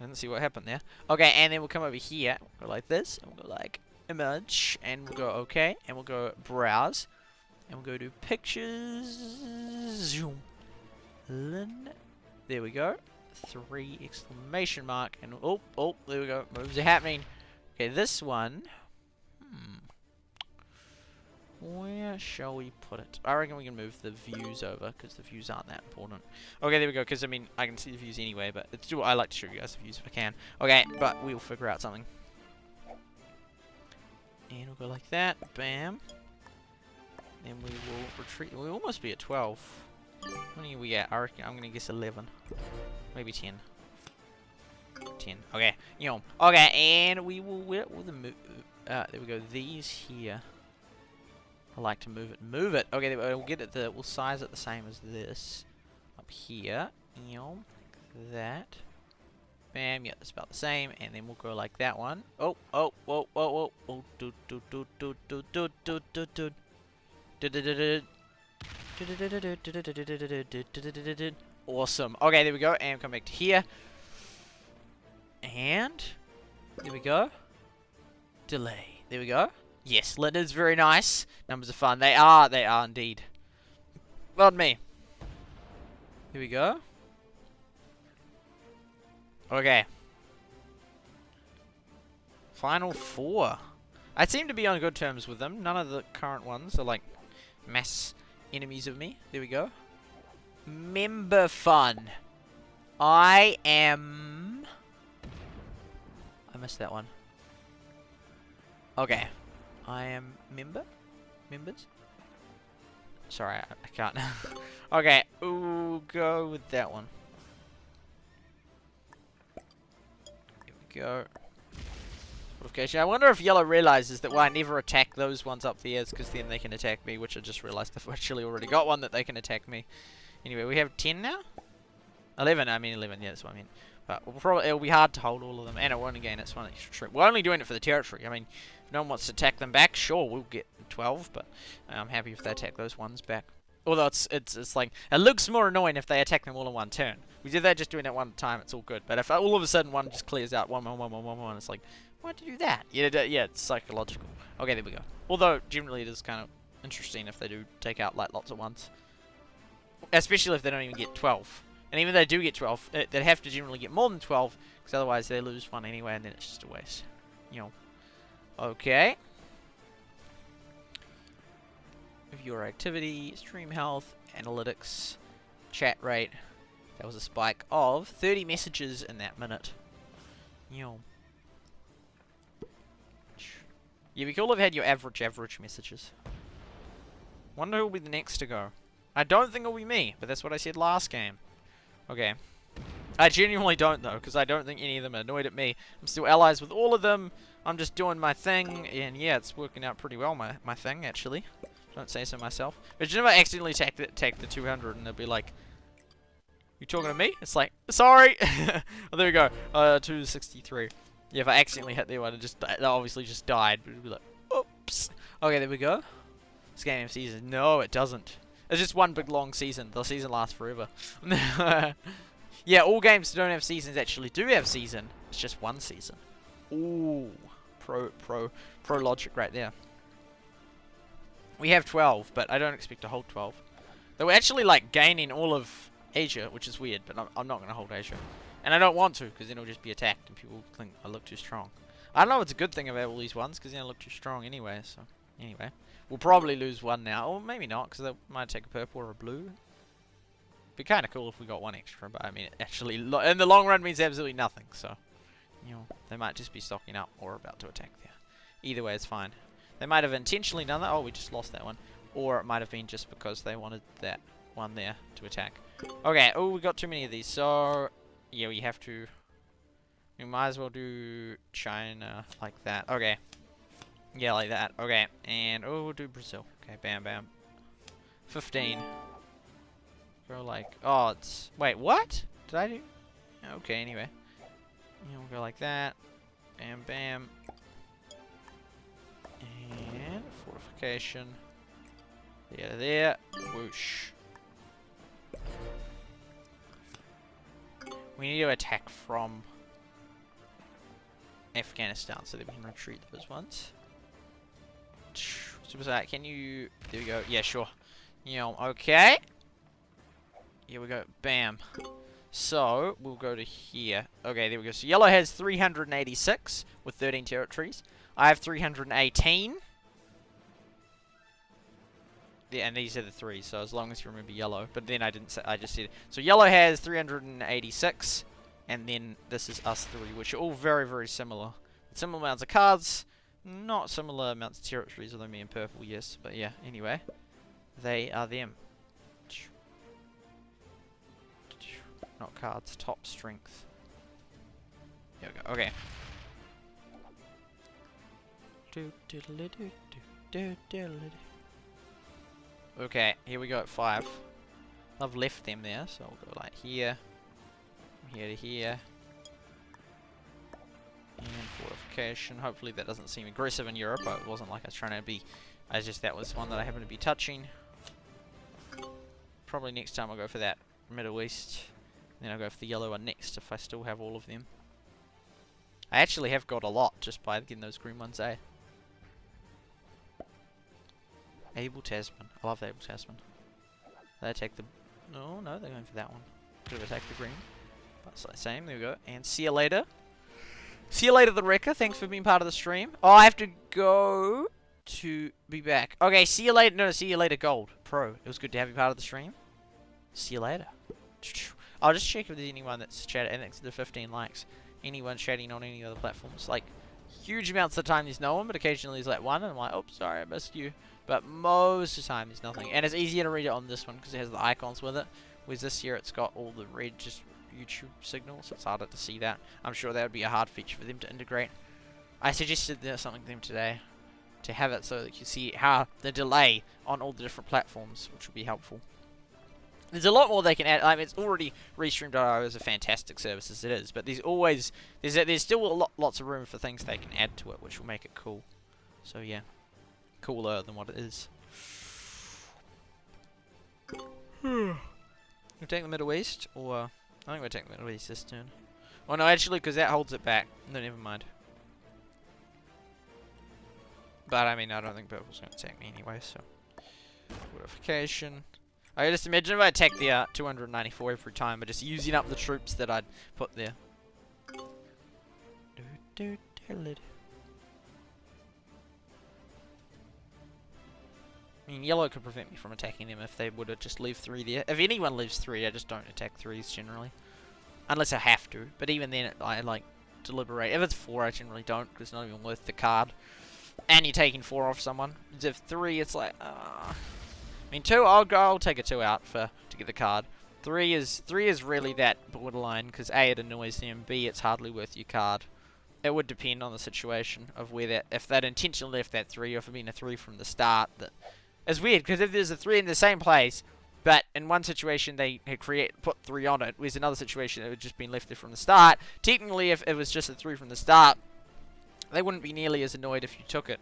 I didn't see what happened there. Okay, and then we'll come over here. We'll go like this. And we'll go like image. And we'll go okay. And we'll go browse. And we'll go to pictures. Zoom. Lynn. There we go. 3 exclamation mark. And oh, there we go. Moves are happening. Okay, this one. Where shall we put it? I reckon we can move the views over, because the views aren't that important. Okay, there we go, because, I mean, I can see the views anyway, but it's I like to show you guys the views if I can. Okay, but we'll figure out something. And we'll go like that. Bam. Then we will retreat. We'll almost be at 12. How many are we at? I reckon I'm going to guess 11. Maybe 10. 10. Okay. Okay, and we will... Where will the move... there we go. These here... I like to move it. Move it. Okay, we'll get it. We'll size it the same as this. Up here. Like that. Bam. Yeah, that's about the same. And then we'll go like that one. Oh. Whoa. Oh. Awesome. Okay, there we go. And come back to here. And there we go. Delay. There we go. Yes, letters very nice. Numbers are fun. They are indeed. Well, me. Here we go. Okay. Final 4. I seem to be on good terms with them. None of the current ones are like mass enemies of me. There we go. Member fun. I missed that one. Okay. I am members? Sorry, I can't. Okay, ooh, go with that one. Here we go. Fortification. I wonder if yellow realizes that why I never attack those ones up there is because then they can attack me, which I just realized I've actually already got one that they can attack me. Anyway, we have 10 now? 11, I mean 11, yeah, that's what I mean. But it'll be hard to hold all of them, and it won't gain its one extra trip. We're only doing it for the territory. I mean, if no one wants to attack them back, sure, we'll get 12, but I'm happy if they attack those ones back. Although it's like, it looks more annoying if they attack them all in one turn. We did that just doing it one time, it's all good. But if all of a sudden one just clears out one, it's like, why'd you do that? Yeah, it's psychological. Okay, there we go. Although, generally it is kind of interesting if they do take out like lots at once. especially if they don't even get 12. And even if they do get 12, they'd have to generally get more than 12, because otherwise they lose one anyway, and then it's just a waste. You know. Okay. Viewer activity, stream health, analytics, chat rate. That was a spike of 30 messages in that minute. You know. Yeah, we could all have had your average messages. Wonder who will be the next to go. I don't think it'll be me, but that's what I said last game. Okay. I genuinely don't, though, because I don't think any of them are annoyed at me. I'm still allies with all of them. I'm just doing my thing, and yeah, it's working out pretty well, my thing, actually. Don't say so myself. But you know, I accidentally attack the 200, and they'll be like, you talking to me? It's like, sorry! Oh, there we go. 263. Yeah, if I accidentally hit there one, it obviously just died. But it'll be like, oops. Okay, there we go. This game has season. No, it doesn't. It's just one big long season. The season lasts forever. Yeah, all games that don't have seasons actually do have season. It's just one season. Ooh, pro logic right there. We have 12, but I don't expect to hold 12. They were actually like gaining all of Asia, which is weird. But I'm not going to hold Asia, and I don't want to, because then it'll just be attacked, and people will think I look too strong. I don't know. It's a good thing about all these ones, because then I look too strong anyway. So anyway, we'll probably lose one now, or maybe not, because they might take a purple or a blue. Be kind of cool if we got one extra, but I mean, it actually, in the long run, means absolutely nothing. So, you know, they might just be stocking up or about to attack there. Either way, it's fine. They might have intentionally done that. Oh, we just lost that one. Or it might have been just because they wanted that one there to attack. Okay. Oh, we got too many of these. So, yeah, we have to. We might as well do China like that. Okay. Yeah, like that. Okay. And oh, we'll do Brazil. Okay. Bam, bam. 15. Go like, oh, it's, wait, what? Did I do? Okay, anyway. Yeah, we'll go like that. Bam, bam. And fortification. There. Whoosh. We need to attack from Afghanistan so that we can retreat those ones. Super Saiyan, can you, there we go. Yeah, sure. You know, okay. Here we go. Bam. So, we'll go to here. Okay, there we go. So, yellow has 386 with 13 territories. I have 318. Yeah, and these are the three, so as long as you remember yellow. But then I didn't say, I just said it. So, yellow has 386, and then this is us three, which are all very, very similar. Similar amounts of cards, not similar amounts of territories, although me and purple, yes. But yeah, anyway. They are them. Not cards, top strength. Here we go, okay. Okay, here we go at 5. I've left them there, so I'll go like here. From here to here. And fortification. Hopefully that doesn't seem aggressive in Europe. It wasn't like I was trying to be. That was one that I happened to be touching. Probably next time I'll go for that Middle East. Then I'll go for the yellow one next if I still have all of them. I actually have got a lot just by getting those green ones, eh? Able Tasman. I love the Able Tasman. They attack the... No, they're going for that one. Could have attacked the green. But it's the same, there we go. And see you later. See you later, The Wrecker. Thanks for being part of the stream. Oh, I have to go to be back. Okay, see you later. No, see you later, Gold. Pro. It was good to have you part of the stream. See you later. I'll just check if there's anyone that's chatted, and it's the 15 likes. Anyone chatting on any other platforms. Like, huge amounts of the time there's no one, but occasionally there's like one, and I'm like, oh, sorry, I missed you. But most of the time there's nothing. And it's easier to read it on this one because it has the icons with it. Whereas this year it's got all the red, just YouTube signals, so it's harder to see that. I'm sure that would be a hard feature for them to integrate. I suggested something to them today to have it so that you see how the delay on all the different platforms, which would be helpful. There's a lot more they can add. I mean, it's already Restream.io is a fantastic service as it is, but there's still lots of room for things they can add to it, which will make it cool. So yeah, cooler than what it is. We'll take the Middle East, or I think we'll take the Middle East this turn. Oh no, actually, because that holds it back. No, never mind. But I mean, I don't think purple's going to attack me anyway. So fortification. I just imagine if I attack the 294 every time, but just using up the troops that I'd put there. I mean, yellow could prevent me from attacking them if they would have just leave 3 there. If anyone leaves 3, I just don't attack 3s generally. Unless I have to. But even then, I like deliberate. If it's 4, I generally don't, because it's not even worth the card. And you're taking 4 off someone. If 3, it's like, I mean, 2, I'll take a 2 out to get the card. 3 is really that borderline, because A, it annoys them, B, it's hardly worth your card. It would depend on the situation of where that, if they'd intentionally left that 3, or if it been a 3 from the start. That it's weird, because if there's a 3 in the same place, but in one situation they had put 3 on it, whereas another situation it had just been left there from the start. Technically, if it was just a 3 from the start, they wouldn't be nearly as annoyed if you took it.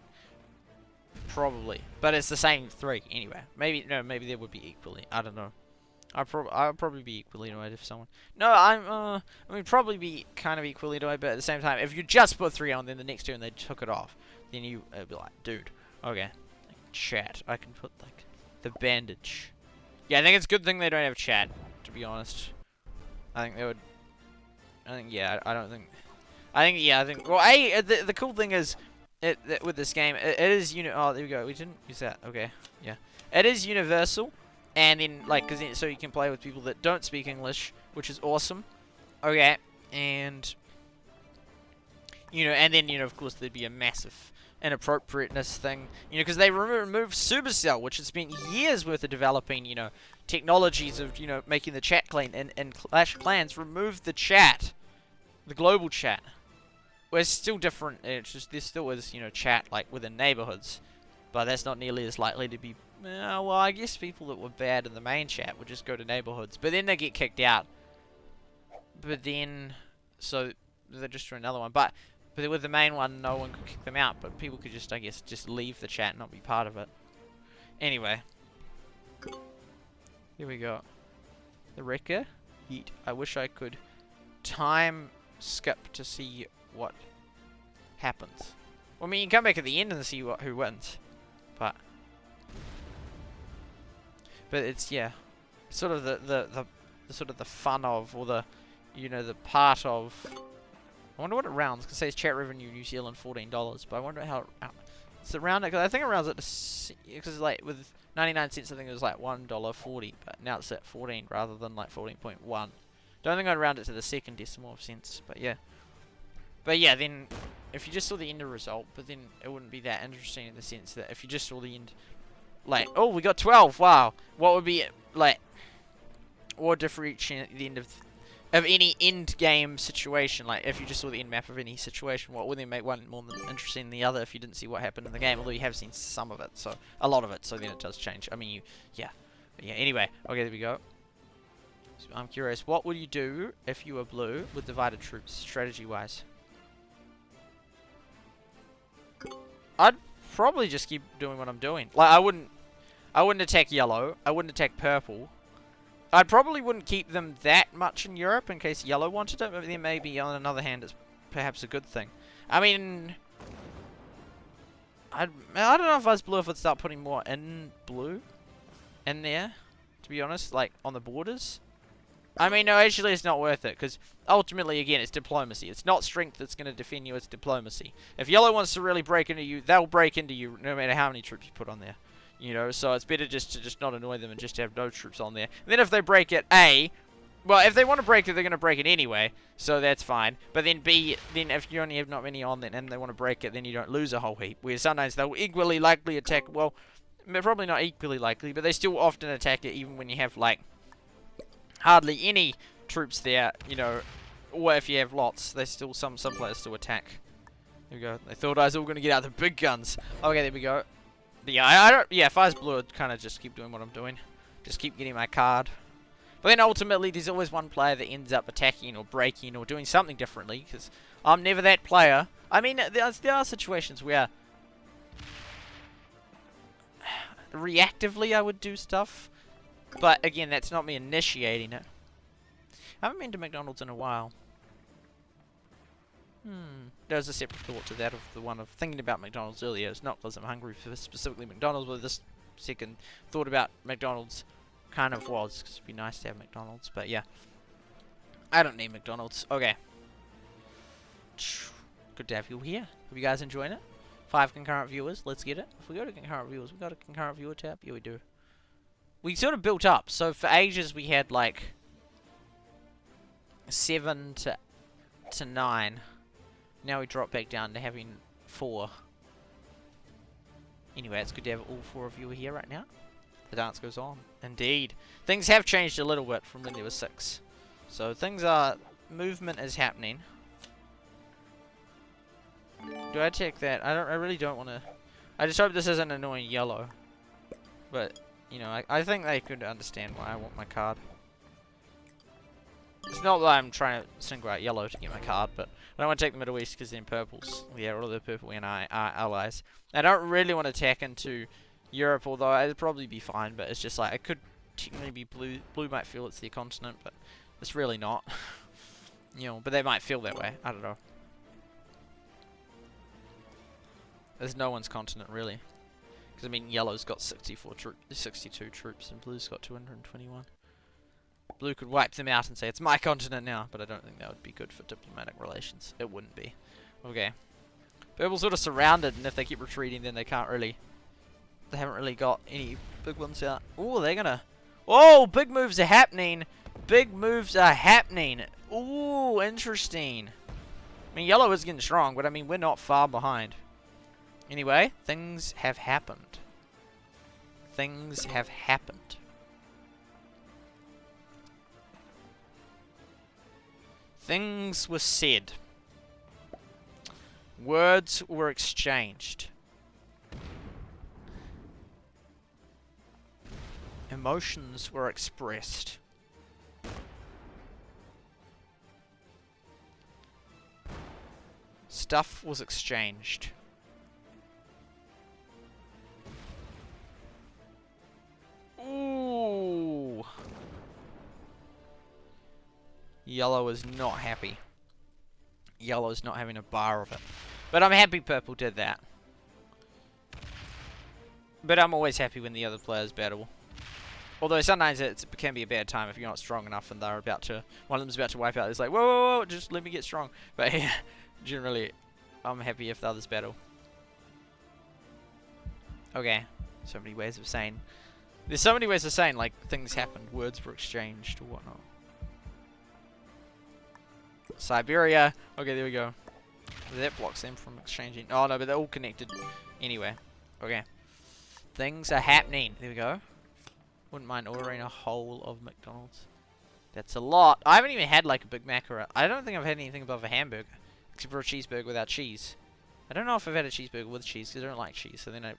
Probably. But it's the same 3 anyway. Maybe they would be equally. I don't know. I'd probably be equally annoyed if someone... No, I mean, probably be kind of equally annoyed, but at the same time, if you just put 3 on, then the next turn they took it off, then it'd be like, dude, okay. Like, chat. I can put, like, the bandage. Yeah, I think it's a good thing they don't have chat, to be honest. I think they would... yeah, well, the cool thing is, with this game, it is oh, there we go. We didn't use that. Okay, yeah. It is universal, and then like, so you can play with people that don't speak English, which is awesome. Okay, and and then of course there'd be a massive inappropriateness thing, because they removed Supercell, which has spent years worth of developing, technologies of making the chat clean, and Clash of Clans removed the chat, the global chat. Well, it's still different. It's just there still is, chat like within neighborhoods, but that's not nearly as likely to be. Well, I guess people that were bad in the main chat would just go to neighborhoods, but then they get kicked out. But then, so they just do another one. But with the main one, no one could kick them out, but people could just, I guess, just leave the chat and not be part of it. Anyway, here we go. The Wrecker. Yeet. I wish I could time skip to see what happens. Well, I mean, you can come back at the end and see who wins, but it's sort of the sort of the fun of, or the the part of. I wonder what it rounds. Because it says chat revenue New Zealand $14, but I wonder how it's around it. Because I think it rounds it to, because like with 99 cents, I think it was like $1.40, but now it's at 14 rather than like 14.1. Don't think I'd round it to the second decimal of cents, but yeah. But yeah, then if you just saw the end result, but then it wouldn't be that interesting in the sense that if you just saw the end, like, oh, we got 12, wow, what would be like, what would differentiate the end of any end game situation? Like, if you just saw the end map of any situation, what would then make one more interesting than the other if you didn't see what happened in the game? Although you have seen some of it, so a lot of it, so then it does change. I mean, yeah. Anyway, okay, there we go. So I'm curious, what would you do if you were blue with divided troops, strategy-wise? I'd probably just keep doing what I'm doing. Like, I wouldn't attack yellow. I wouldn't attack purple. I probably wouldn't keep them that much in Europe in case yellow wanted it. But then maybe on another hand, it's perhaps a good thing. I mean, I don't know if I was blue if I'd start putting more in blue in there. To be honest, like on the borders. I mean, no, actually, it's not worth it, because ultimately, again, it's diplomacy. It's not strength that's going to defend you, it's diplomacy. If yellow wants to really break into you, they'll break into you no matter how many troops you put on there. So it's better just to not annoy them and just to have no troops on there. And then if they break it, A, well, if they want to break it, they're going to break it anyway, so that's fine. But then B, then if you only have not many on, then and they want to break it, then you don't lose a whole heap. Where sometimes they'll equally likely attack, well, probably not equally likely, but they still often attack it even when you have, like, hardly any troops there, or if you have lots, there's still some players still attack. There we go. They thought I was all going to get out the big guns. Okay, there we go. But yeah, I don't. Yeah, if I was blue, I'd kind of just keep doing what I'm doing, just keep getting my card. But then ultimately, there's always one player that ends up attacking or breaking or doing something differently, because I'm never that player. I mean, there are situations where reactively I would do stuff. But again, that's not me initiating it. I haven't been to McDonald's in a while. There's a separate thought to that of the one of thinking about McDonald's earlier. It's not because I'm hungry for specifically McDonald's, but this second thought about McDonald's kind of was, because it'd be nice to have McDonald's, but yeah. I don't need McDonald's. Okay. Good to have you here. Hope you guys enjoying it. 5 concurrent viewers. Let's get it. If we go to concurrent viewers, we got a concurrent viewer tab? Yeah, we do. We sort of built up. So for ages we had like 7 to 9. Now we drop back down to having 4. Anyway, it's good to have all 4 of you here right now. The dance goes on. Indeed. Things have changed a little bit from when there was 6. So things are... movement is happening. Do I take that? I really don't want to... I just hope this isn't annoying yellow. But, you know, I think they could understand why I want my card. It's not that I'm trying to single out yellow to get my card, but I don't want to take the Middle East because then purples. Yeah, all of the purple and I are allies. I don't really want to attack into Europe, although it'd probably be fine, but it's just like, it could technically be blue. Blue might feel it's their continent, but it's really not. You know, but they might feel that way. I don't know. There's no one's continent, really. Because, I mean, yellow's got 62 troops, and blue's got 221. Blue could wipe them out and say, it's my continent now, but I don't think that would be good for diplomatic relations. It wouldn't be. Okay. Purple's sort of surrounded, and if they keep retreating, then they can't really... They haven't really got any big ones out. Oh, they're gonna... Oh, big moves are happening! Big moves are happening! Ooh, interesting. I mean, yellow is getting strong, but I mean, we're not far behind. Anyway, things have happened. Things have happened. Things were said. Words were exchanged. Emotions were expressed. Stuff was exchanged. Ooh. Yellow is not happy. Yellow's not having a bar of it. But I'm happy purple did that. But I'm always happy when the other players battle. Although sometimes it can be a bad time if you're not strong enough and they're about to... One of them's about to wipe out. It's like, whoa, whoa, whoa, just let me get strong. But yeah, generally, I'm happy if the others battle. Okay. So many ways of saying... There's so many ways of saying, like, things happened. Words were exchanged or whatnot. Siberia. Okay, there we go. That blocks them from exchanging. Oh, no, but they're all connected anyway. Okay. Things are happening. There we go. Wouldn't mind ordering a whole of McDonald's. That's a lot. I haven't even had, like, a Big Mac or a... I don't think I've had anything above a hamburger. Except for a cheeseburger without cheese. I don't know if I've had a cheeseburger with cheese, because I don't like cheese. So then I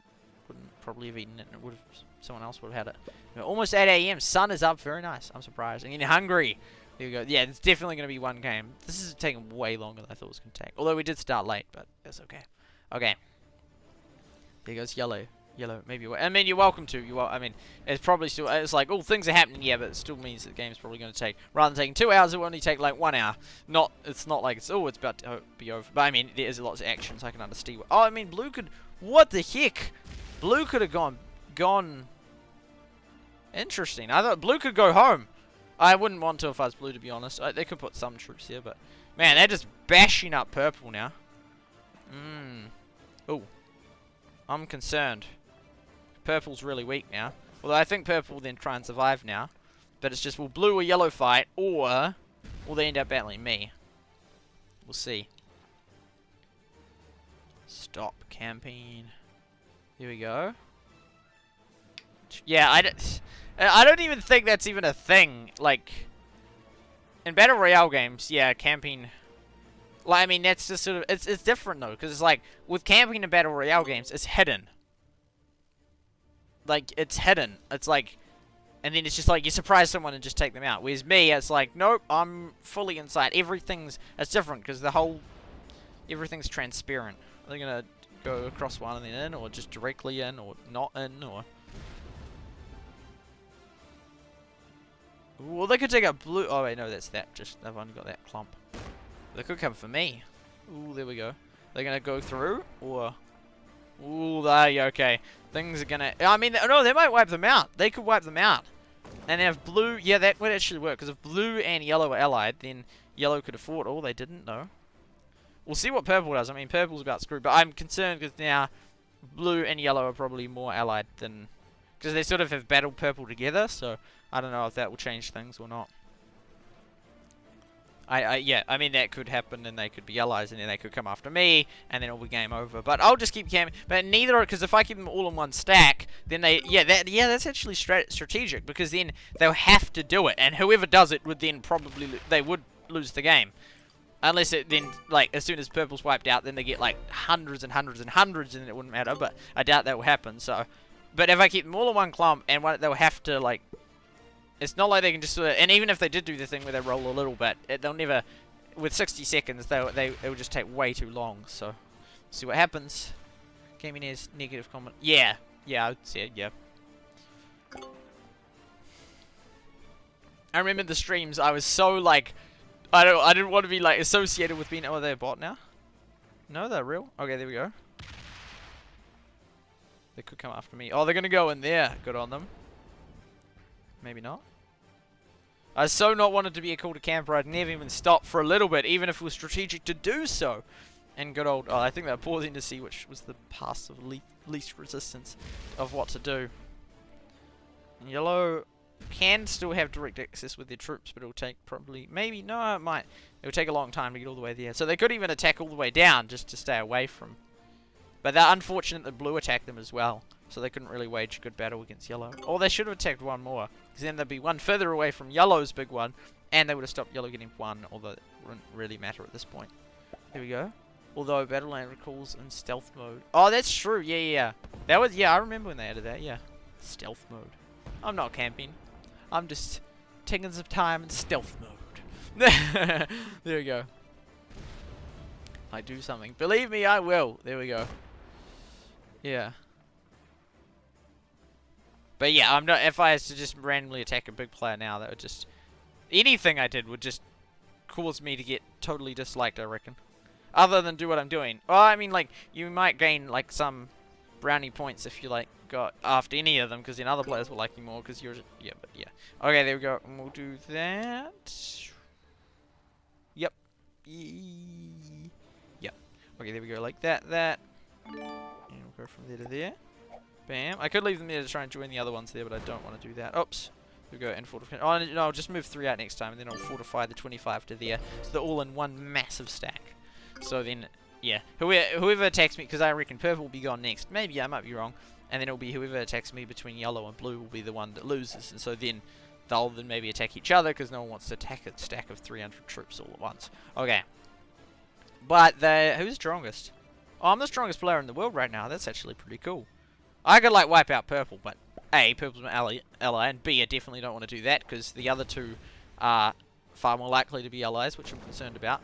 wouldn't probably have eaten it, and it would have... Someone else would have had it. You know, almost 8 AM. Sun is up. Very nice. I'm surprised. And in Hungary. There you go. Yeah, it's definitely going to be one game. This is taking way longer than I thought it was going to take. Although we did start late, but that's okay. Okay. There goes yellow. Yellow. Maybe. I mean, you're welcome to. I mean, it's probably still... It's like, oh, things are happening, yeah, but it still means the game's probably going to take... Rather than taking 2 hours, it will only take, like, 1 hour. It's not like it's... Oh, it's about to be over. But, I mean, there is lots of action, so I can understand. Oh, I mean, blue could... What the heck? Blue could have gone... Interesting. I thought blue could go home. I wouldn't want to if I was blue, to be honest. They could put some troops here, but... Man, they're just bashing up purple now. Oh. I'm concerned. Purple's really weak now. Although I think purple will then try and survive now. But it's just, will blue or yellow fight, or will they end up battling me? We'll see. Stop camping. Here we go. Yeah, I don't even think that's even a thing. Like, in Battle Royale games, yeah, camping... Like, I mean, that's just sort of... It's different, though, because it's like, with camping in Battle Royale games, it's hidden. Like, it's hidden. It's like... And then it's just like, you surprise someone and just take them out. Whereas me, it's like, nope, I'm fully inside. Everything's... It's different, because the whole... Everything's transparent. Are they going to go across one and then in, or just directly in, or not in, or... Well, they could take a blue... Oh, wait, no, that's that. Just, they've only got that clump. They could come for me. Ooh, there we go. They're going to go through, or... Ooh, okay. Things are going to... I mean, no, they might wipe them out. They could wipe them out. And if blue, yeah, that would actually work, because if blue and yellow are allied, then yellow could afford. Oh, they didn't though. We'll see what purple does. I mean, purple's about screwed, but I'm concerned because now blue and yellow are probably more allied than, because they sort of have battled purple together. So I don't know if that will change things or not. Yeah, I mean that could happen, and they could be allies, and then they could come after me, and then it'll be game over. But I'll just keep camping. But neither, because if I keep them all in one stack, then that's actually strategic, because then they'll have to do it, and whoever does it would then probably they would lose the game, unless it then like as soon as purple's wiped out, then they get like hundreds and hundreds and hundreds, and it wouldn't matter. But I doubt that will happen. So, but if I keep them all in one clump, and they'll have to like. It's not like they can just sort of, and even if they did do the thing where they roll a little bit, they'll never, with 60 seconds, it will just take way too long. So, see what happens. Gaming is negative comment. Yeah, I would say it, yeah. I remember the streams, I was so like, I didn't want to be like associated with being, oh, they're a bot now? No, they're real? Okay, there we go. They could come after me. Oh, they're going to go in there. Good on them. Maybe not. I so not wanted to be a call to camper. I'd never even stop for a little bit, even if it was strategic to do so. And good old, I think they're pausing to see which was the path of least resistance of what to do. Yellow can still have direct access with their troops, but it'll take probably, maybe, no, it might. It'll take a long time to get all the way there. So they could even attack all the way down just to stay away from. But they're unfortunate that blue attacked them as well. So they couldn't really wage a good battle against yellow. Or they should have attacked one more. Because then there'd be one further away from yellow's big one. And they would have stopped yellow getting one. Although it wouldn't really matter at this point. Here we go. Although Battlelands recalls in stealth mode. Oh, that's true. Yeah. That was, yeah, I remember when they added that. Yeah. Stealth mode. I'm not camping. I'm just taking some time in stealth mode. There we go. I do something. Believe me, I will. There we go. Yeah. But yeah, I'm not. If I was to just randomly attack a big player now, that would just anything I did would just cause me to get totally disliked, I reckon. Other than do what I'm doing. Well, I mean, like you might gain like some brownie points if you like got after any of them, because then other players will like you more because you're. Yeah, but yeah. Okay, there we go. And we'll do that. Yep. Yep. Okay, there we go. Like that. And we'll go from there to there. Bam. I could leave them there to try and join the other ones there, but I don't want to do that. Oops. Here we go, and fortify. Oh, no, I'll just move 3 out next time, and then I'll fortify the 25 to there. So they're all in one massive stack. So then, yeah. Whoever attacks me, because I reckon purple will be gone next. Maybe, I might be wrong. And then it'll be whoever attacks me between yellow and blue will be the one that loses. And so then they'll then maybe attack each other, because no one wants to attack a stack of 300 troops all at once. Okay. But who's strongest? Oh, I'm the strongest player in the world right now. That's actually pretty cool. I could like wipe out purple, but A, purple's my ally, and B, I definitely don't want to do that because the other two are far more likely to be allies, which I'm concerned about.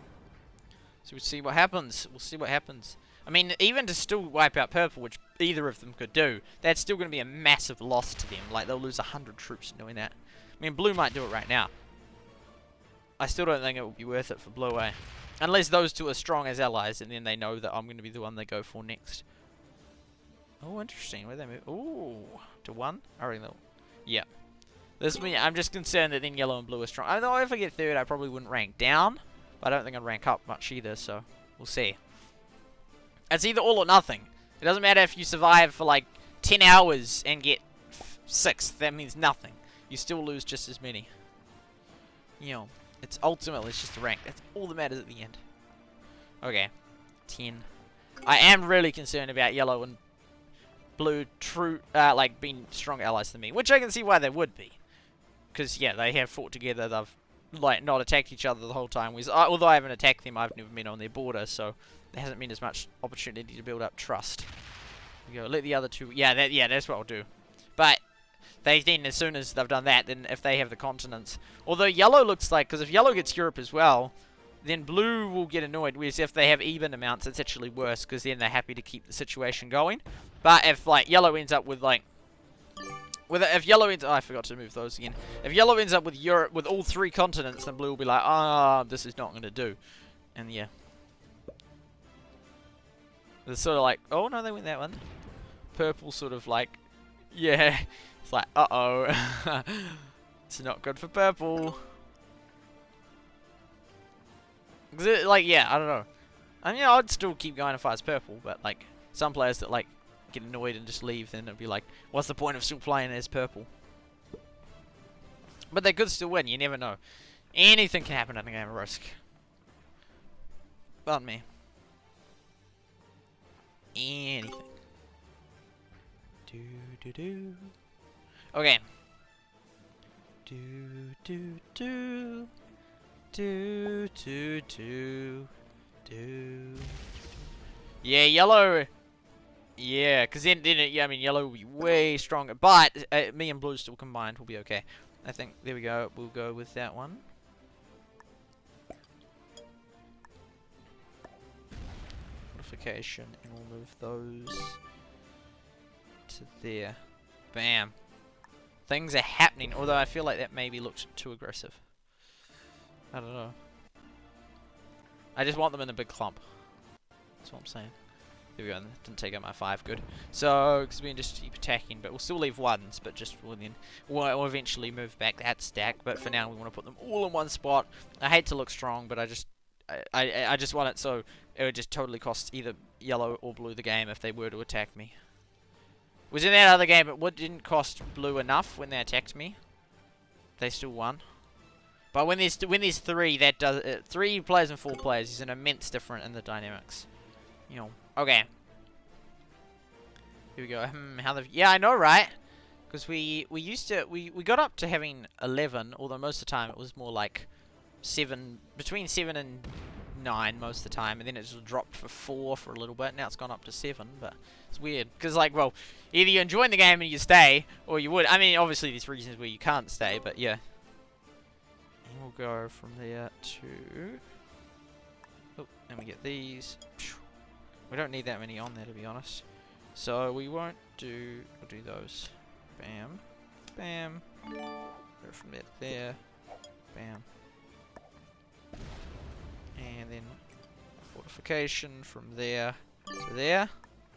So we'll see what happens. I mean, even to still wipe out purple, which either of them could do, that's still going to be a massive loss to them. Like, they'll lose 100 troops doing that. I mean, blue might do it right now. I still don't think it will be worth it for blue, eh? Unless those two are strong as allies, and then they know that I'm going to be the one they go for next. Oh, interesting. Where they move? Ooh, to 1? I reckon they'll. Yeah. I'm just concerned that then yellow and blue are strong. I know if I get 3rd, I probably wouldn't rank down, but I don't think I'd rank up much either. So we'll see. It's either all or nothing. It doesn't matter if you survive for like 10 hours and get 6th. That means nothing. You still lose just as many. You know, it's just the rank. That's all that matters at the end. Okay, 10. I am really concerned about yellow and blue like being strong allies than me, which I can see why they would be, because yeah, they have fought together. They've like not attacked each other the whole time. Although I haven't attacked them, I've never been on their border, so there hasn't been as much opportunity to build up trust. You go, let the other two. Yeah, that's what I'll do. But they then, as soon as they've done that, then if they have the continents, although yellow looks like, because if yellow gets Europe as well, then blue will get annoyed. Whereas if they have even amounts, it's actually worse, because then they're happy to keep the situation going. But if like yellow ends up with like, if yellow ends, oh, I forgot to move those again. If yellow ends up with Europe with all 3 continents, then blue will be like, ah, this is not going to do. And yeah, it's sort of like, oh no, they went that one. Purple sort of like, yeah, it's like, uh-oh. It's not good for purple. 'Cause like, yeah, I don't know. I mean, I'd still keep going if I was purple, but like, some players that like get annoyed and just leave, then it'd be like, what's the point of still playing as purple? But they could still win, you never know. Anything can happen in a game of Risk. Pardon me. Anything. Do. Okay. Do. Yeah, yellow. Yeah, because then yeah, I mean, yellow will be way stronger. But me and blue still combined will be okay. I think, there we go. We'll go with that one. Modification, and we'll move those to there. Bam. Things are happening, although I feel like that maybe looked too aggressive. I don't know. I just want them in a big clump. That's what I'm saying. There we go. Didn't take out my 5. Good. So, because we can just keep attacking, but we'll still leave 1s, but just we'll eventually move back that stack. But for now, we want to put them all in one spot. I hate to look strong, but I just want it so it would just totally cost either yellow or blue the game if they were to attack me. Was in that other game, it didn't cost blue enough when they attacked me. They still won. But when there's 3, that does 3 players and 4 players is an immense difference in the dynamics. You know. Okay. Here we go. Yeah, I know, right? Because we got up to having 11, although most of the time it was more like 7, between 7 and 9 most of the time, and then it just dropped for 4 for a little bit. Now it's gone up to 7, but it's weird because, like, well, either you're enjoying the game and you stay, or you would. I mean, obviously there's reasons where you can't stay, but yeah. And we'll go from there to. Oh, and we get these. We don't need that many on there, to be honest. So we won't do. We'll do those. Bam, bam. Go from there to there. Bam. And then fortification from there to there.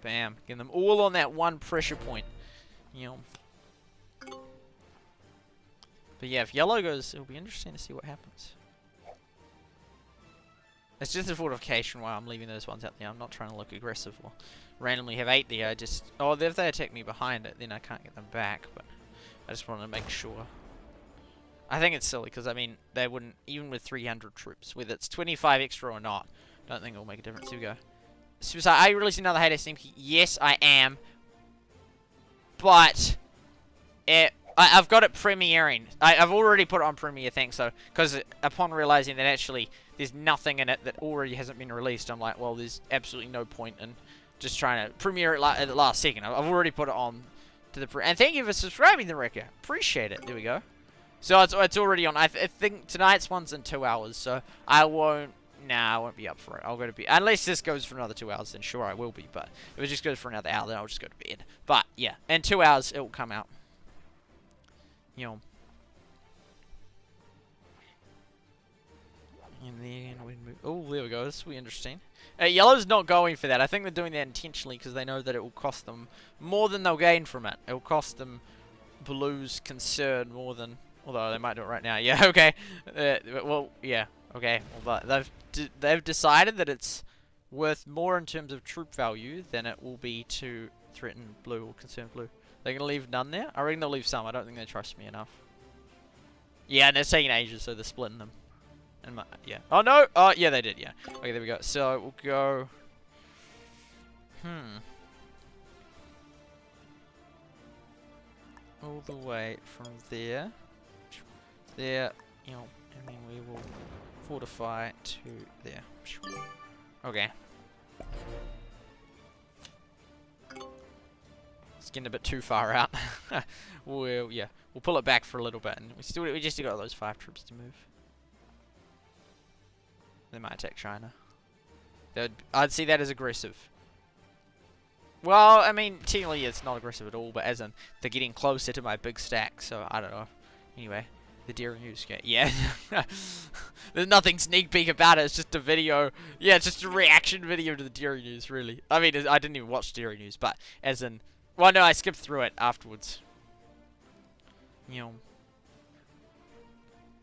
Bam. Get them all on that one pressure point. You know. But yeah, if yellow goes, it'll be interesting to see what happens. It's just a fortification while I'm leaving those ones out there. I'm not trying to look aggressive or randomly have 8 there. I just... Oh, if they attack me behind it, then I can't get them back. But I just want to make sure. I think it's silly, because, I mean, they wouldn't... Even with 300 troops, whether it's 25 extra or not, I don't think it'll make a difference. Here we go. So, are you releasing another Hades theme key? Yes, I am. But... I've got it premiering. I've already put it on premiere, thanks, so... Because upon realizing that actually... There's nothing in it that already hasn't been released. I'm like, well, there's absolutely no point in just trying to premiere it at the last second. I've already put it on to the and thank you for subscribing to the Wrecker. Appreciate it. There we go. So it's already on. I think tonight's one's in 2 hours, so I won't. Nah, I won't be up for it. I'll go to bed unless this goes for another 2 hours. Then sure I will be. But if it just goes for another hour, then I'll just go to bed. But yeah, in 2 hours it will come out. You know. And then we move. Oh, there we go. This will be interesting. Yellow's not going for that. I think they're doing that intentionally because they know that it will cost them more than they'll gain from it. It will cost them blue's concern more than. Although they might do it right now. Yeah. Okay. Well. Yeah. Okay. Well, but they've decided that it's worth more in terms of troop value than it will be to threaten blue or concern blue. They're gonna leave none there. I reckon they'll leave some. I don't think they trust me enough. Yeah, and it's taking ages, so they're splitting them. And yeah. Oh no! Oh yeah, they did. Yeah. Okay, there we go. So we'll go. All the way from there. There, you know, and then we will fortify to there. Okay. It's getting a bit too far out. We'll pull it back for a little bit, and we just got those 5 troops to move. They might attack China. I'd see that as aggressive. Well, I mean, technically it's not aggressive at all, but as in, they're getting closer to my big stack, so I don't know. Anyway, the Daring News game. Yeah. There's nothing sneak peek about it, it's just a video. Yeah, it's just a reaction video to the Daring News, really. I mean, I didn't even watch Daring News, but as in... Well, no, I skipped through it afterwards. You know.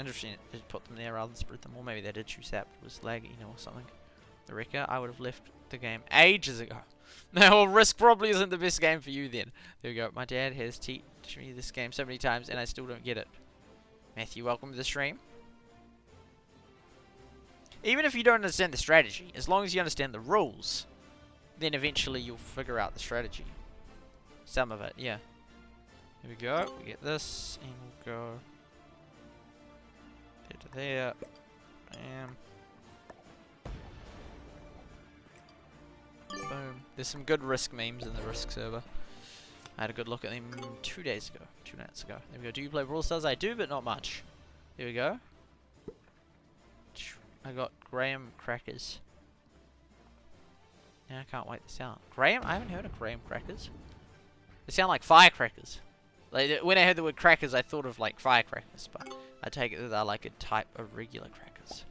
Interesting to put them there rather than spread them. Or maybe they did choose that, but it was laggy, or something. The Wrecker, I would have left the game ages ago. Now, well, Risk probably isn't the best game for you then. There we go. My dad has teach me this game so many times, and I still don't get it. Matthew, welcome to the stream. Even if you don't understand the strategy, as long as you understand the rules, then eventually you'll figure out the strategy. Some of it, yeah. Here we go. We get this, and we'll go there to there. Bam. Boom. There's some good Risk memes in the Risk server. I had a good look at them 2 days ago. 2 nights ago. There we go. Do you play Brawl Stars? I do, but not much. There we go. I got graham crackers. Yeah, I can't wait this out. Graham? I haven't heard of graham crackers. They sound like firecrackers. Like, when I heard the word crackers, I thought of like firecrackers, but I take it that they're like a type of regular crackers.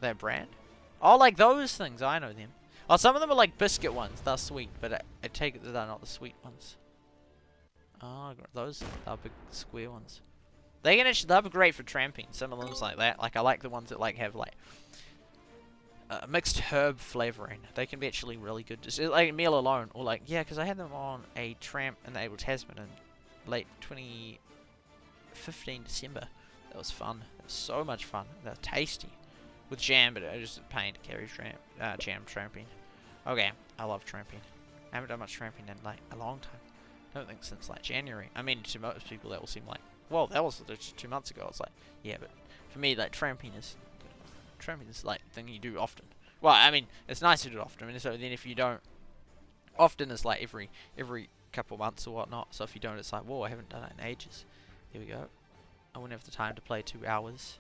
Their brand? Oh, like those things. I know them. Oh, some of them are like biscuit ones. They're sweet, but I take it that they're not the sweet ones. Oh, those are big square ones. They can actually, they're great for tramping. Some of them's like that. Like I like the ones that like have like mixed herb flavoring. They can be actually really good. Just like a meal alone, or like yeah, because I had them on a tramp in the Able Tasman in late 2015 December. That was fun. It was so much fun. They're tasty with jam, but it was just a pain to carry jam tramping. Okay, I love tramping. I haven't done much tramping in like a long time. I don't think since like January. I mean, to most people that will seem like, well, that was just 2 months ago. It's like, yeah, but for me, like tramping is like thing you do often. Well, I mean, it's nice to do it often. I mean, so then if you don't, often is like every couple months or whatnot. So if you don't, it's like, whoa, I haven't done it in ages. Here we go. I wouldn't have the time to play 2 hours.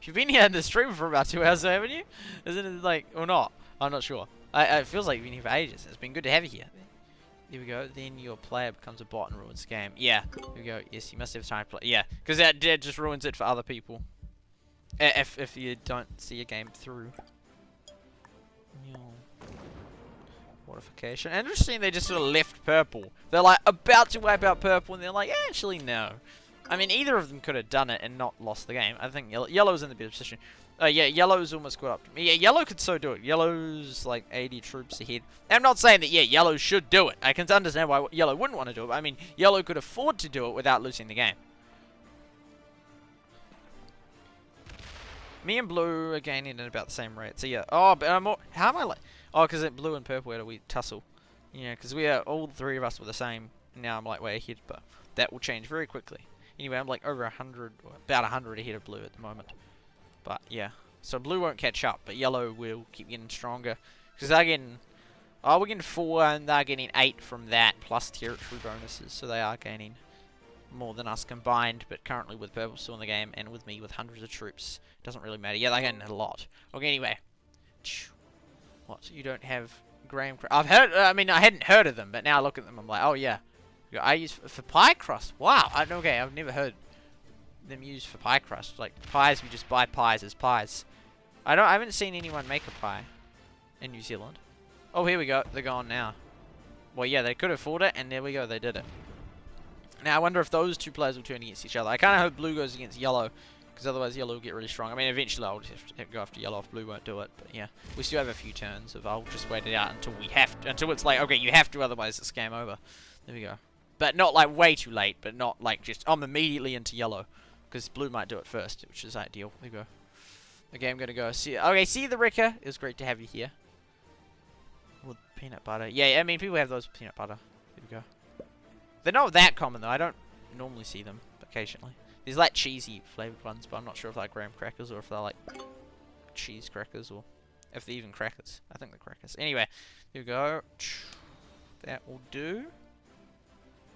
You've been here in the stream for about 2 hours, haven't you? Isn't it like, or not? I'm not sure. It feels like you've been here for ages. It's been good to have you here. There we go. Then your player becomes a bot and ruins the game. Yeah. There we go. Yes, you must have time to play. Yeah, because that just ruins it for other people. If you don't see a game through. Mortification. Interesting, they just sort of left purple. They're like about to wipe out purple, and they're like, actually no. I mean, either of them could have done it and not lost the game. I think yellow's in the better position. Yeah, yellow's almost caught up to me. Yeah, yellow could so do it. Yellow's like 80 troops ahead. I'm not saying that, yeah, yellow should do it. I can understand why yellow wouldn't want to do it. But I mean, yellow could afford to do it without losing the game. Me and blue are gaining at about the same rate. So yeah. Oh, but how am I like? Oh, because blue and purple had a wee tussle. Yeah, because we are all 3 of us were the same. Now I'm like way ahead, but that will change very quickly. Anyway, I'm like over 100, or about 100 ahead of blue at the moment. But yeah, so blue won't catch up, but yellow will keep getting stronger. Because they're getting, oh, we're getting 4 and they're getting 8 from that, plus territory bonuses. So they are gaining more than us combined, but currently with purple still in the game, and with me with hundreds of troops. Doesn't really matter. Yeah, they're gaining a lot. Okay, anyway. What, you don't have graham crust? I've heard, I mean, I hadn't heard of them, but now I look at them, I'm like, oh yeah. I use for pie crust. Wow, okay, I've never heard them used for pie crust. Like pies, we just buy pies as pies. I haven't seen anyone make a pie in New Zealand. Oh, here we go. They're gone now. Well, yeah, they could afford it, and there we go. They did it. Now I wonder if those 2 players will turn against each other. I kind of hope blue goes against yellow, because otherwise yellow will get really strong. I mean, eventually I'll just have to go after yellow if blue won't do it. But yeah, we still have a few turns. I'll just wait it out until we have to, until it's like, okay, you have to, otherwise it's game over. There we go. But not like way too late, but not like just, I'm immediately into yellow. Because blue might do it first, which is ideal. There we go. Okay, I'm going to go see, okay, see the Wrecker. It was great to have you here. With peanut butter. Yeah, I mean, people have those with peanut butter. There we go. They're not that common, though. I don't normally see them, occasionally. There's like cheesy flavored ones, but I'm not sure if they're graham crackers or if they're like cheese crackers or if they're even crackers. I think they're crackers. Anyway, here we go. That will do.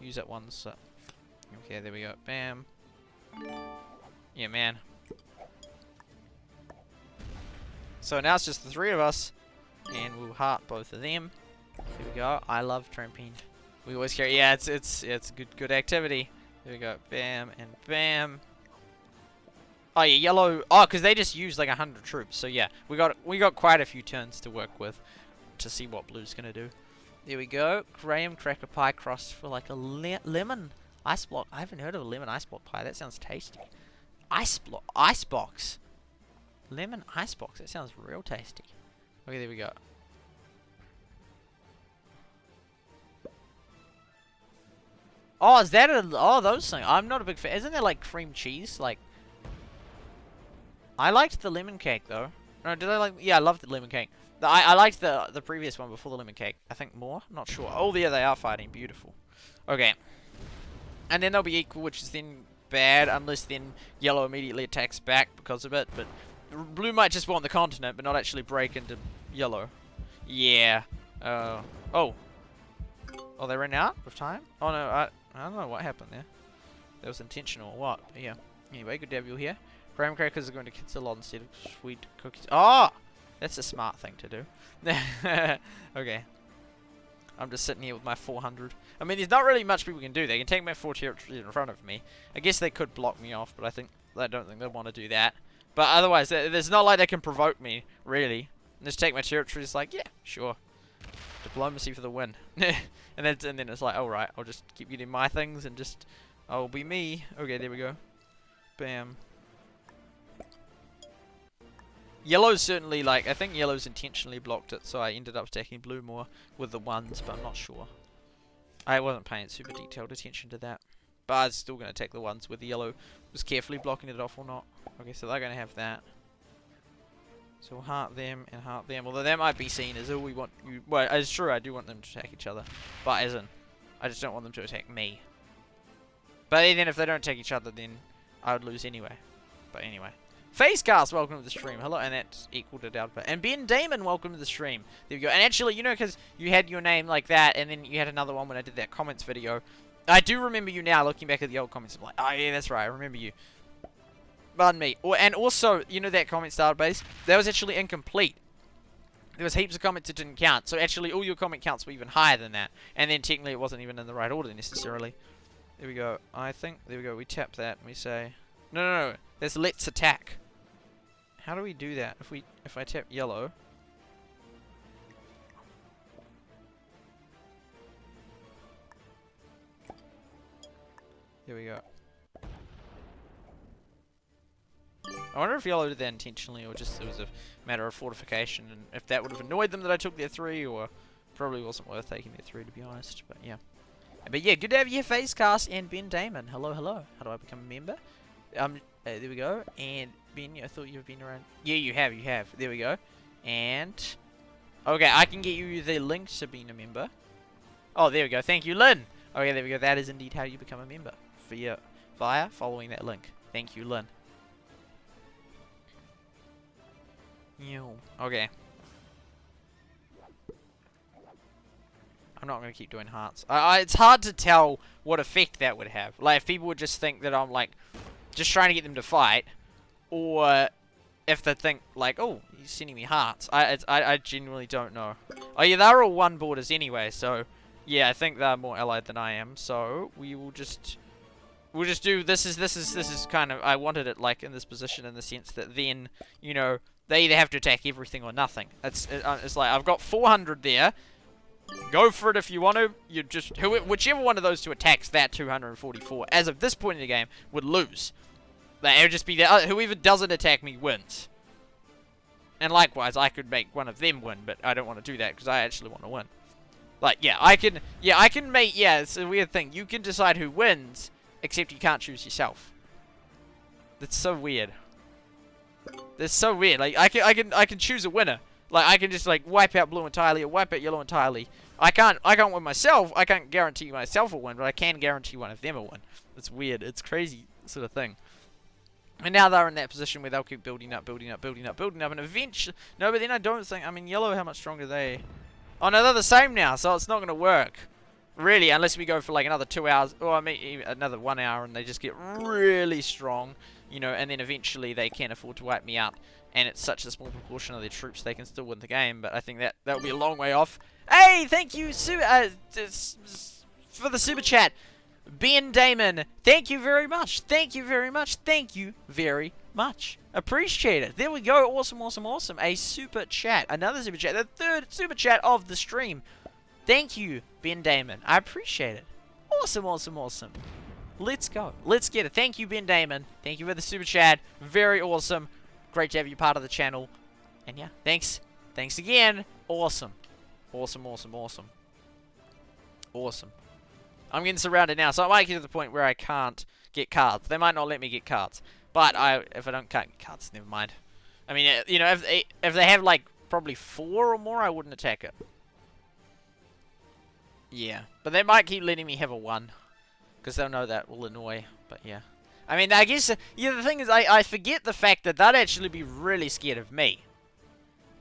Use that one. So. Okay, there we go. Bam. Yeah, man. So now it's just the 3 of us, and we'll heart both of them. Here we go. I love tramping. We always carry. Yeah, it's good activity. There we go. Bam and bam. Oh yeah, yellow. Oh, because they just used like 100 troops. So yeah, we got quite a few turns to work with to see what blue's gonna do. There we go. Graham cracker pie crust for like a lemon ice block. I haven't heard of a lemon ice block pie. That sounds tasty. Icebox. Lemon icebox. That sounds real tasty. Okay, there we go. Oh, is that a... Oh, those things. I'm not a big fan. Isn't there, like, cream cheese? Like... I liked the lemon cake, though. No, did I like... Yeah, I loved the lemon cake. I liked the previous one before the lemon cake. I think more? Not sure. Oh, yeah, they are fighting. Beautiful. Okay. And then they'll be equal, which is then bad, unless then yellow immediately attacks back because of it. But blue might just want the continent, but not actually break into yellow. Yeah. Oh. Oh, they ran out of time? Oh, no, I don't know what happened there. That was intentional or what? But yeah. Anyway, good to have you here. Graham crackers are going to kids a lot instead of sweet cookies. Oh! That's a smart thing to do. Okay. I'm just sitting here with my 400. I mean, there's not really much people can do. They can take my 4 territories in front of me. I guess they could block me off, but I don't think they'd want to do that. But otherwise, there's not like they can provoke me, really. Just take my territories, like, yeah, sure. Diplomacy for the win. and then it's like, alright, I'll just keep getting my things and just... I'll be me. Okay, there we go. Bam. Yellow's certainly, like, I think yellow's intentionally blocked it, so I ended up attacking blue more with the ones, but I'm not sure. I wasn't paying super detailed attention to that. But I was still going to take the ones where the yellow was carefully blocking it off or not. Okay, so they're going to have that. So we'll heart them and heart them. Although that might be seen as, oh, we want you... Well, it's true, I do want them to attack each other. But as in, I just don't want them to attack me. But then if they don't attack each other, then I would lose anyway. But anyway. Facecast, welcome to the stream. Hello, and that's equal to Doubtful. And Ben Damon, welcome to the stream. There we go. And actually, you know, because you had your name like that, and then you had another one when I did that comments video. I do remember you now, looking back at the old comments. I'm like, oh yeah, that's right, I remember you. Pardon me. And also, you know that comment database? That was actually incomplete. There was heaps of comments that didn't count. So actually, all your comment counts were even higher than that. And then technically, it wasn't even in the right order necessarily. There we go. I think, there we go. We tap that and we say, no. There's let's attack. How do we do that? If I tap yellow. There we go. I wonder if yellow did that intentionally or just it was a matter of fortification, and if that would have annoyed them that I took their 3, or probably wasn't worth taking their 3 to be honest, but yeah. But yeah, good to have you here, Facecast and Ben Damon. Hello. How do I become a member? There we go. And Ben, I thought you've been around. Yeah, you have. There we go. And okay, I can get you the link to being a member. Oh, there we go. Thank you, Lynn. Okay, there we go. That is indeed how you become a member via following that link. Thank you, Lynn. Okay. I'm not going to keep doing hearts. It's hard to tell what effect that would have. Like, if people would just think that I'm, like, just trying to get them to fight, or if they think, like, oh, he's sending me hearts. I genuinely don't know. Oh, yeah, they're all one borders anyway, so, yeah, I think they're more allied than I am, so we will just... We'll just do... This is kind of... I wanted it, like, in this position in the sense that then, you know, they either have to attack everything or nothing. It's like, I've got 400 there. Go for it if you want to. You just... Whichever one of those two attacks that 244, as of this point in the game, would lose. Like, it would just be that whoever doesn't attack me wins. And likewise, I could make one of them win, but I don't want to do that because I actually want to win. Like, yeah, I can make... Yeah, it's a weird thing. You can decide who wins, except you can't choose yourself. That's so weird. That's so weird. Like, I can choose a winner. Like, I can just, like, wipe out blue entirely or wipe out yellow entirely. I can't win myself. I can't guarantee myself a win, but I can guarantee one of them a win. It's weird. It's crazy sort of thing. And now they're in that position where they'll keep building up, and eventually... No, but then I don't think... I mean, yellow, how much stronger are they? Oh, no, they're the same now, so it's not going to work. Really, unless we go for, like, another 2 hours, or I mean, another 1 hour, and they just get really strong, you know, and then eventually they can't afford to wipe me out. And it's such a small proportion of their troops, they can still win the game, but I think that will be a long way off. Hey, thank you, for the super chat. Ben Damon, thank you very much. Thank you very much. Thank you very much. Appreciate it. There we go. Awesome. A super chat. Another super chat. The third super chat of the stream. Thank you, Ben Damon. I appreciate it. Awesome. Let's go. Let's get it. Thank you, Ben Damon. Thank you for the super chat. Very awesome. Great to have you part of the channel. And yeah, thanks. Thanks again. Awesome. Awesome, awesome, awesome. Awesome. I'm getting surrounded now, so I might get to the point where I can't get cards. They might not let me get cards. But if I can't get cards, never mind. I mean, you know, if they have, like, probably 4 or more, I wouldn't attack it. Yeah. But they might keep letting me have a 1. Because they'll know that will annoy. But yeah. I mean, I guess, yeah, the thing is, I forget the fact that they'd actually be really scared of me.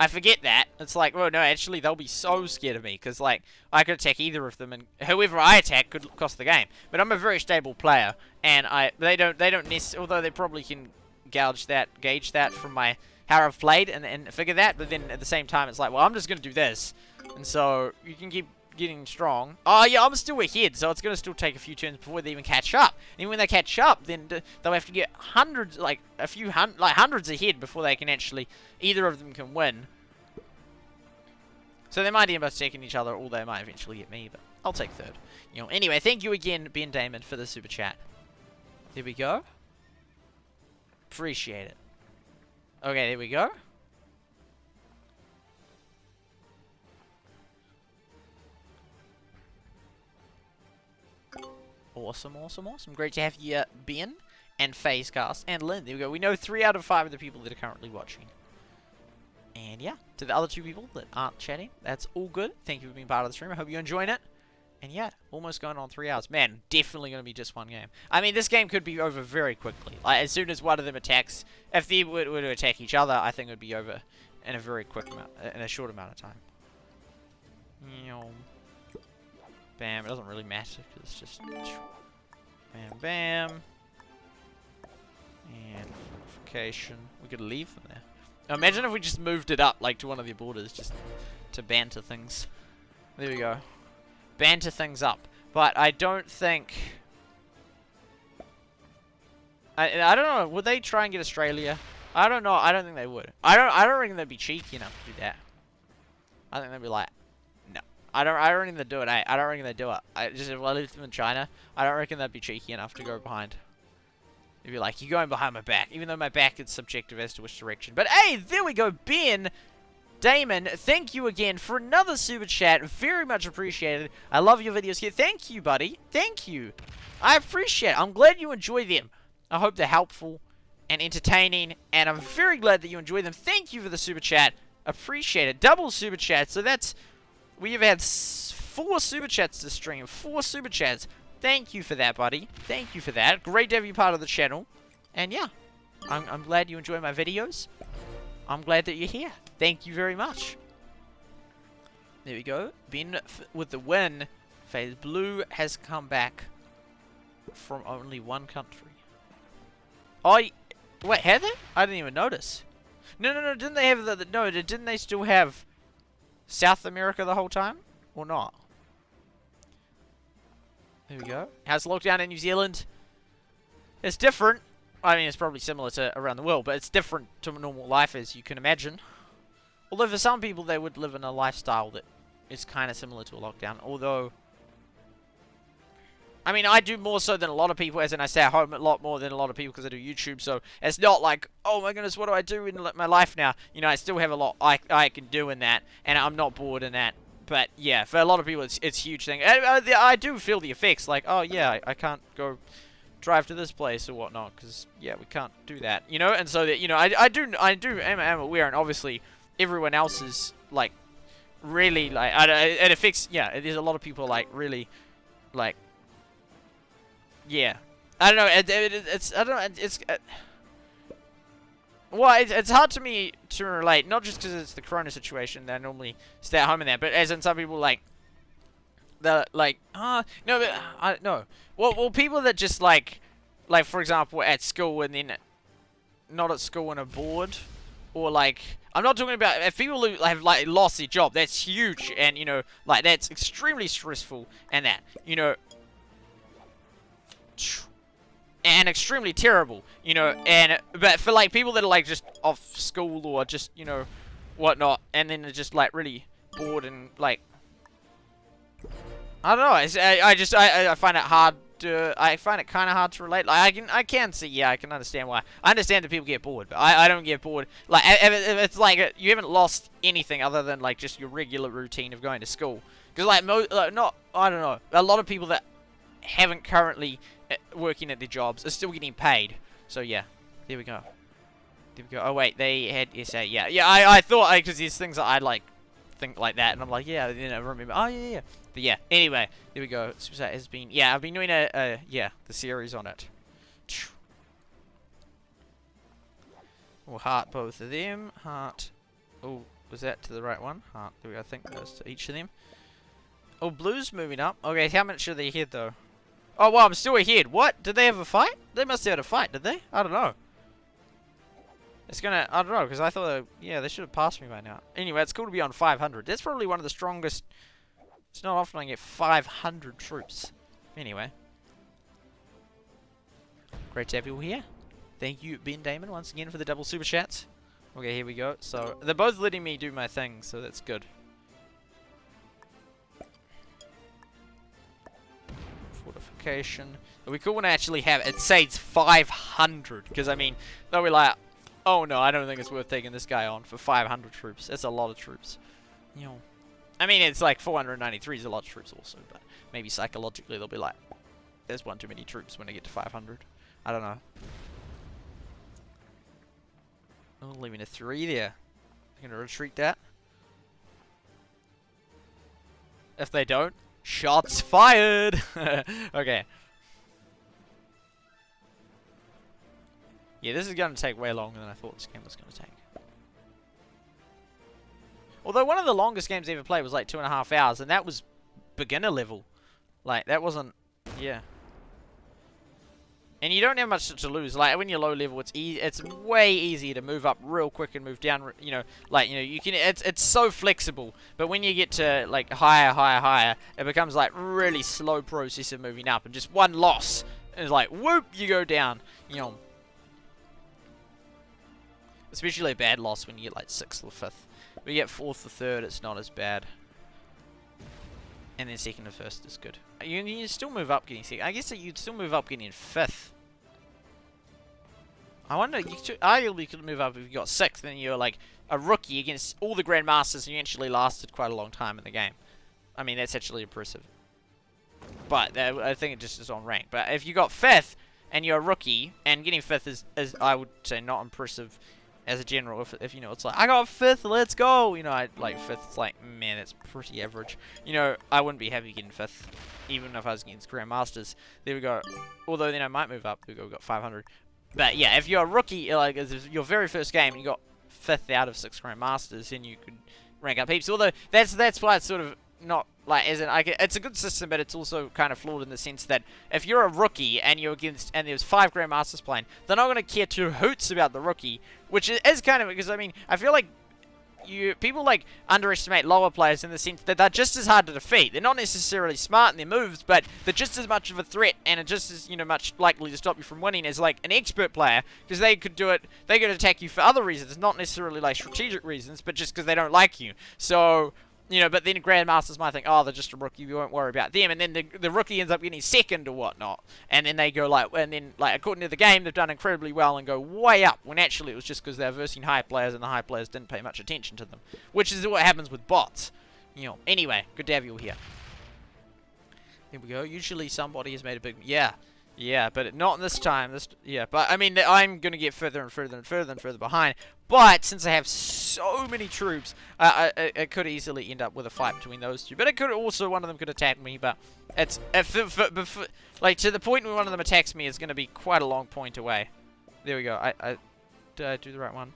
I forget that. It's like, well, no, actually, they'll be so scared of me. Because, like, I could attack either of them, and whoever I attack could cost the game. But I'm a very stable player, and they don't necessarily, although they probably can gauge that from my how I've played and figure that. But then at the same time, it's like, well, I'm just gonna do this, and so you can keep getting strong. Oh yeah, I'm still ahead, so it's gonna still take a few turns before they even catch up. And when they catch up, then they'll have to get hundreds, like hundreds ahead before they can actually, either of them can win. So they might end up taking each other, or they might eventually get me, but I'll take third. You know. Anyway, thank you again, Ben Damon, for the super chat. There we go. Appreciate it. Okay, there we go. Awesome, awesome, awesome. Great to have you, Ben, and Phasecast, and Lynn. There we go. We know 3 out of 5 of the people that are currently watching. And yeah, to the other 2 people that aren't chatting, that's all good. Thank you for being part of the stream. I hope you're enjoying it. And yeah, almost going on 3 hours. Man, definitely going to be just one game. I mean, this game could be over very quickly. Like, as soon as one of them attacks, if they were to attack each other, I think it would be over in a very quick amount, in a short amount of time. Bam, it doesn't really matter, because it's just bam, bam. And fortification. We could leave from there. Now, imagine if we just moved it up, like, to one of the borders, just to banter things. There we go. Banter things up. But I don't think... I don't know, would they try and get Australia? I don't know, I don't think they would. I don't reckon they'd be cheeky enough to do that. I think they'd be like, no. I don't reckon they'd do it, I don't reckon they'd do it. If I lived in China, I don't reckon they'd be cheeky enough to go behind. They'd be like, you're going behind my back. Even though my back is subjective as to which direction. But hey, there we go, Ben Damon, thank you again for another super chat. Very much appreciated. I love your videos here. Thank you, buddy. Thank you. I appreciate it. I'm glad you enjoy them. I hope they're helpful and entertaining. And I'm very glad that you enjoy them. Thank you for the super chat. Appreciate it. Double super chat. So that's... We have had 4 super chats to stream. 4 super chats. Thank you for that, buddy. Thank you for that. Great to have you part of the channel. And yeah, I'm glad you enjoy my videos. I'm glad that you're here. Thank you very much. There we go. Ben with the win. Phase Blue has come back from only 1 country. Oh, wait, had they? I didn't even notice. No, didn't they have no, didn't they still have South America the whole time? Or not? There we go. How's lockdown in New Zealand? It's different. I mean, it's probably similar to around the world, but it's different to normal life, as you can imagine. Although for some people, they would live in a lifestyle that is kind of similar to a lockdown. Although, I mean, I do more so than a lot of people, as in I stay at home a lot more than a lot of people because I do YouTube. So it's not like, oh my goodness, what do I do in my life now? You know, I still have a lot I can do in that, and I'm not bored in that. But yeah, for a lot of people, it's a huge thing. I do feel the effects, like, oh yeah, I can't go drive to this place or whatnot, because yeah, we can't do that, you know. And so that, you know, I am aware, and obviously everyone else is like really like it affects. Yeah, there's a lot of people like really like, yeah. I don't know. It's I don't know. It's well, it's hard to me to relate, not just because it's the corona situation that I normally stay at home in that, but as in some people like, no, but no. Well, people that just like for example at school and then not at school and are bored, or like, I'm not talking about if people who have like lost their job. That's huge, and you know, like that's extremely stressful, and that, you know, and extremely terrible, you know. And but for like people that are like just off school or just, you know, whatnot, and then they're just like really bored and like, I don't know. I find it hard I find it kind of hard to relate. Like I can see, yeah, I can understand why. I understand that people get bored, but I don't get bored. Like if it's like you haven't lost anything other than like just your regular routine of going to school. Because like not I don't know, a lot of people that haven't currently working at their jobs are still getting paid. So yeah, there we go. There we go. Oh wait, they had SA. Yeah, I thought because these things that I like think like that, and I'm like, yeah, you know, remember. Oh yeah. But yeah, anyway, there we go. Superstar has been, yeah, I've been doing the series on it. We'll heart both of them. Heart. Oh, was that to the right one? Heart. There we go. I think that's to each of them. Oh, blue's moving up. Okay, how much are they ahead though? Oh, well, I'm still ahead. What? Did they have a fight? They must have had a fight, did they? I don't know. It's gonna, I don't know, because I thought, yeah, they should have passed me by now. Anyway, it's cool to be on 500. That's probably one of the strongest. It's not often I get 500 troops. Anyway. Great to have you all here. Thank you, Ben Damon, once again for the double super chats. Okay, here we go. So, they're both letting me do my thing, so that's good. Fortification. It'll be cool when I actually have it. It says 500, because I mean, they'll be like, oh no, I don't think it's worth taking this guy on for 500 troops. That's a lot of troops. You know. I mean, it's like 493 is a lot of troops also, but maybe psychologically they'll be like, there's one too many troops when I get to 500. I don't know. Oh, leaving a 3 there. I'm gonna retreat that. If they don't, shots fired! Okay. Yeah, this is gonna take way longer than I thought this game was gonna take. Although one of the longest games I ever played was like 2.5 hours, and that was beginner level. Like, that wasn't, yeah. And you don't have much to lose. Like, when you're low level, it's way easier to move up real quick and move down, you know, like, you know, you can, it's so flexible. But when you get to, like, higher, it becomes, like, really slow process of moving up. And just one loss, and it's like, whoop, you go down, you know. Especially a bad loss when you get, like, 6th or 5th. But you get 4th or 3rd, it's not as bad. And then 2nd or 1st is good. You still move up getting 2nd. I guess that you'd still move up getting 5th. I wonder, you arguably could move up if you got 6th, then you're like a rookie against all the Grandmasters, and you actually lasted quite a long time in the game. I mean, that's actually impressive. But I think it just is on rank. But if you got 5th, and you're a rookie, and getting 5th is I would say, not impressive as a general. If you know, it's like, I got 5th, let's go! You know, I like 5th, it's like, man, it's pretty average. You know, I wouldn't be happy getting 5th, even if I was against Grandmasters. There we go. Although then I might move up. There we go, we got 500. But yeah, if you're a rookie, like, it's your very first game, and you got 5th out of 6 Grandmasters, then you could rank up heaps. Although, that's why it's sort of not, like, as in, it's a good system, but it's also kind of flawed in the sense that if you're a rookie and you're against, and there's 5 Grandmasters playing, they're not going to care two hoots about the rookie, which is kind of, because, I mean, I feel like people, like, underestimate lower players in the sense that they're just as hard to defeat. They're not necessarily smart in their moves, but they're just as much of a threat, and are just as, you know, much likely to stop you from winning as, like, an expert player, because they could do it, they could attack you for other reasons, not necessarily, like, strategic reasons, but just because they don't like you. So, you know, but then Grandmasters might think, oh, they're just a rookie, we won't worry about them, and then the rookie ends up getting 2nd or whatnot, and then they go, like, and then, like, according to the game, they've done incredibly well and go way up, when actually it was just because they're versing high players, and the high players didn't pay much attention to them, which is what happens with bots, you know. Anyway, good to have you all here. There we go. Usually somebody has made a big, yeah, but not this time. Yeah, but I mean, I'm gonna get further and further and further and further behind. But since I have so many troops, it could easily end up with a fight between those two. But it could also, one of them could attack me. But it's like, to the point where one of them attacks me is gonna be quite a long point away. There we go. Did I do the right one?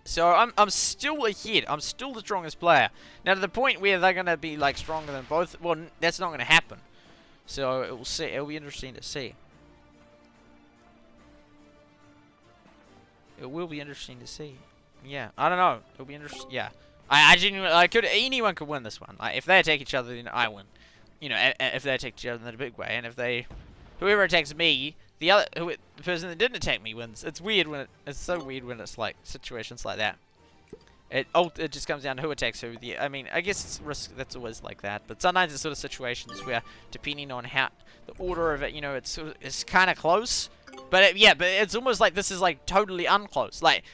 So I'm still ahead. I'm still the strongest player. Now, to the point where they're gonna be, like, stronger than both. Well, that's not gonna happen. So it'll be interesting to see. It will be interesting to see. Yeah, I don't know. It'll be interesting. Yeah, I genuinely, anyone could win this one. Like, if they attack each other, then I win. You know, if they attack each other in a big way, and if whoever attacks me, the person that didn't attack me wins. It's weird when it's so weird when it's like situations like that. It just comes down to who attacks who. I mean, I guess it's risk. That's always like that. But sometimes it's sort of situations where, depending on how the order of it, you know, it's kind of close. But yeah, but it's almost like this is like totally unclose. Like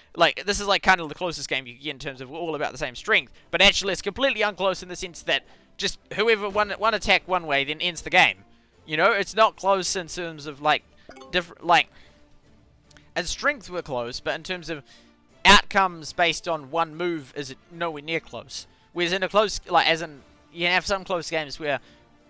this is like kind of the closest game you can get in terms of we're all about the same strength. But actually, it's completely unclose in the sense that just whoever one attack one way then ends the game. You know, it's not close in terms of like different and strength were close, but in terms of outcomes based on one move is nowhere near close. Whereas in a close, like as in you have some close games where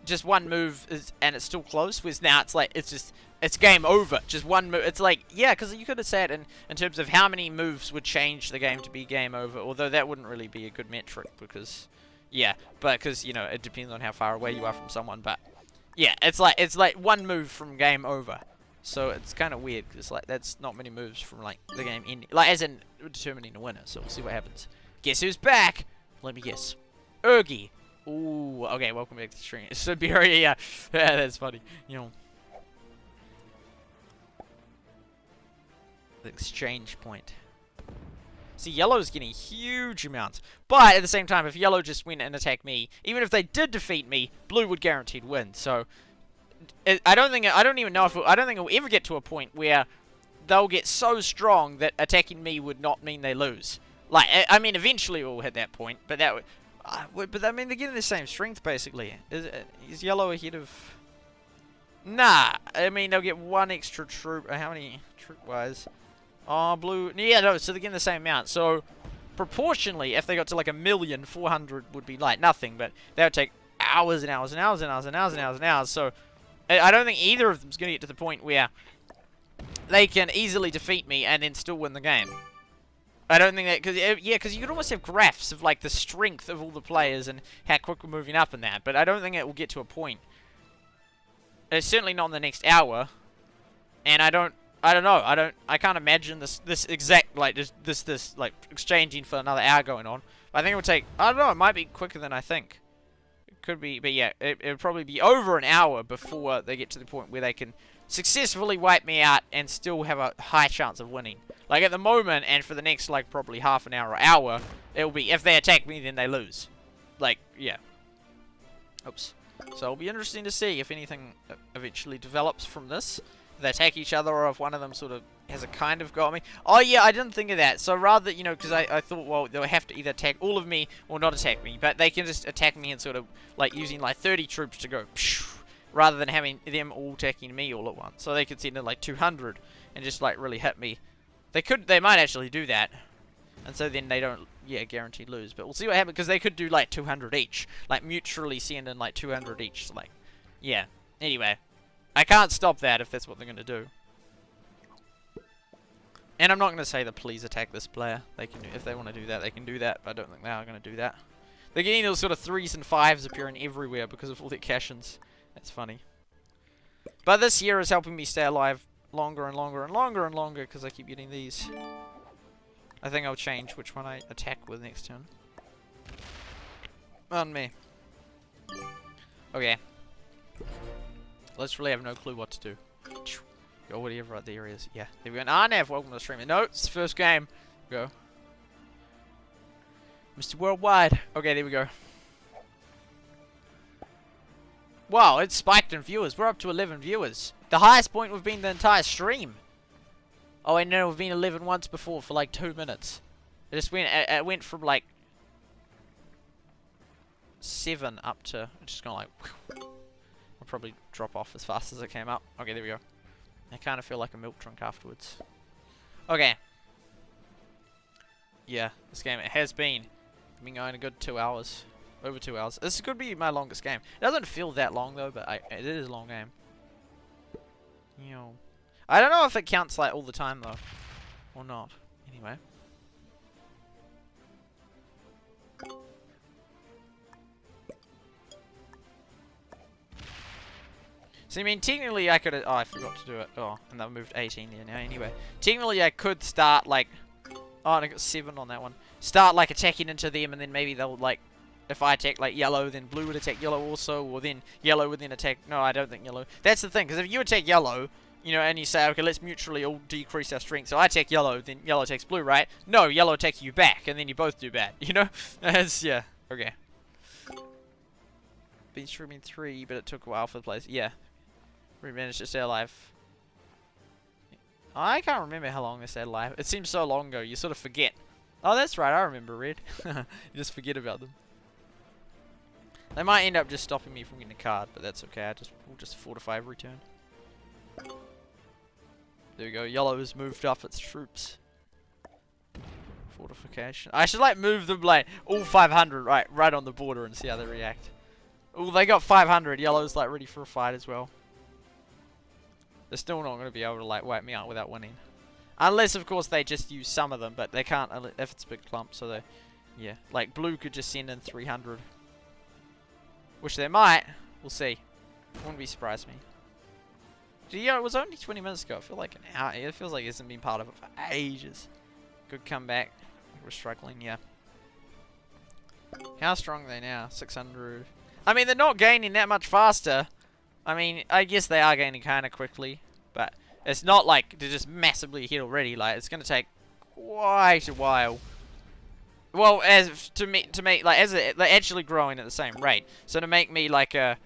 just one move is and it's still close. Whereas now it's like it's game over. Just one move. It's like yeah, because you could have said in terms of how many moves would change the game to be game over. Although that wouldn't really be a good metric because yeah, but because you know it depends on how far away you are from someone. But yeah, it's like one move from game over. So it's kind of weird because like that's not many moves from like the game ending, like as in determining the winner. So we'll see what happens. Guess who's back? Let me guess. Ergy. Ooh, okay. Welcome back to the stream. Siberia. Yeah, that's funny. You know, the exchange point. See, yellow's getting huge amounts, but at the same time, if yellow just went and attacked me, even if they did defeat me, blue would guaranteed win. So. I don't think it will ever get to a point where they'll get so strong that attacking me would not mean they lose. Like, I mean, eventually we'll hit that point, but that would, but I mean, they're getting the same strength basically. Is yellow ahead of? Nah, I mean they'll get one extra troop. How many troop-wise? Oh, blue. Yeah, no. So they're getting the same amount. So proportionally, if they got to like 1,400,000 would be like nothing, but that would take hours and hours and hours and hours and hours and hours and hours. So. I don't think either of them's going to get to the point where they can easily defeat me and then still win the game. I don't think that, because you could almost have graphs of like the strength of all the players and how quick we're moving up in that, but I don't think it will get to a point. It's certainly not in the next hour, and I can't imagine this exact, like, this like, exchanging for another hour going on. I think it would take, I don't know, it might be quicker than I think. Could be, but yeah, it would probably be over an hour before they get to the point where they can successfully wipe me out and still have a high chance of winning. Like at the moment, and for the next like probably half an hour or hour, it will be if they attack me, then they lose. Like yeah. Oops. So it'll be interesting to see if anything eventually develops from this. If they attack each other, or if one of them sort of has a kind of go at me. Oh yeah, I didn't think of that. So rather, you know, because I thought, well, they'll have to either attack all of me or not attack me. But they can just attack me and sort of, like, using, like, 30 troops to go, pshh, rather than having them all attacking me all at once. So they could send in, like, 200 and just, like, really hit me. They might actually do that. And so then they don't, yeah, guaranteed lose. But we'll see what happens, because they could do, like, 200 each. Like, mutually send in, like, 200 each. So, like, yeah. Anyway. I can't stop that if that's what they're going to do. And I'm not going to say that please attack this player. They can, if they want to do that, they can do that. But I don't think they are going to do that. They're getting those sort of 3s and 5s appearing everywhere because of all their cash-ins. That's funny. But this year is helping me stay alive longer and longer and longer and longer because I keep getting these. I think I'll change which one I attack with next turn. On me. Okay. Let's really have no clue what to do. Go whatever right there is. Yeah, there we go. Arnav, welcome to the stream. No, it's the first game. Go. Mr. Worldwide. Okay, there we go. Wow, it's spiked in viewers. We're up to 11 viewers. The highest point we've been the entire stream. Oh, I know we've been 11 once before for like 2 minutes. It went from like 7 up to, it's just gone like, whew. I'll probably drop off as fast as it came up. Okay, there we go. I kind of feel like a milk trunk afterwards. Okay. Yeah, this game, it has been going a good 2 hours. Over 2 hours. This could be my longest game. It doesn't feel that long though, but it is a long game. You know. I don't know if it counts like all the time though. Or not. Anyway. So, I mean, technically I could... Oh, I forgot to do it. Oh, and I've moved 18 there now anyway. Technically I could start, like... Oh, and I got 7 on that one. Start, like, attacking into them, and then maybe they'll, like... If I attack, like, yellow, then blue would attack yellow also, or then yellow would then attack... No, I don't think yellow... That's the thing, because if you attack yellow, you know, and you say, okay, let's mutually all decrease our strength. So I attack yellow, then yellow attacks blue, right? No, yellow attacks you back, and then you both do bad, you know? It's, yeah, okay. Been streaming 3, but it took a while for the place. Yeah. We managed to stay alive. I can't remember how long they stayed alive. It seems so long ago, you sort of forget. Oh, that's right, I remember Red. You just forget about them. They might end up just stopping me from getting a card, but that's okay. We'll just fortify every turn. There we go. Yellow has moved up its troops. Fortification. I should like move them like all 500 right on the border and see how they react. Oh, they got 500. Yellow's like ready for a fight as well. They're still not going to be able to like wipe me out without winning. Unless, of course, they just use some of them, but they can't if it's a big clump, so they... Yeah, like blue could just send in 300. Which they might. We'll see. Wouldn't be surprised me. Yeah, it was only 20 minutes ago. I feel like an hour. It feels like it hasn't been part of it for ages. Good comeback. We're struggling, yeah. How strong are they now? 600. I mean, they're not gaining that much faster. I mean, I guess they are gaining kind of quickly, but it's not like they're just massively ahead already. Like, it's going to take quite a while. Well, as to make like as they're actually growing at the same rate. So to make me like a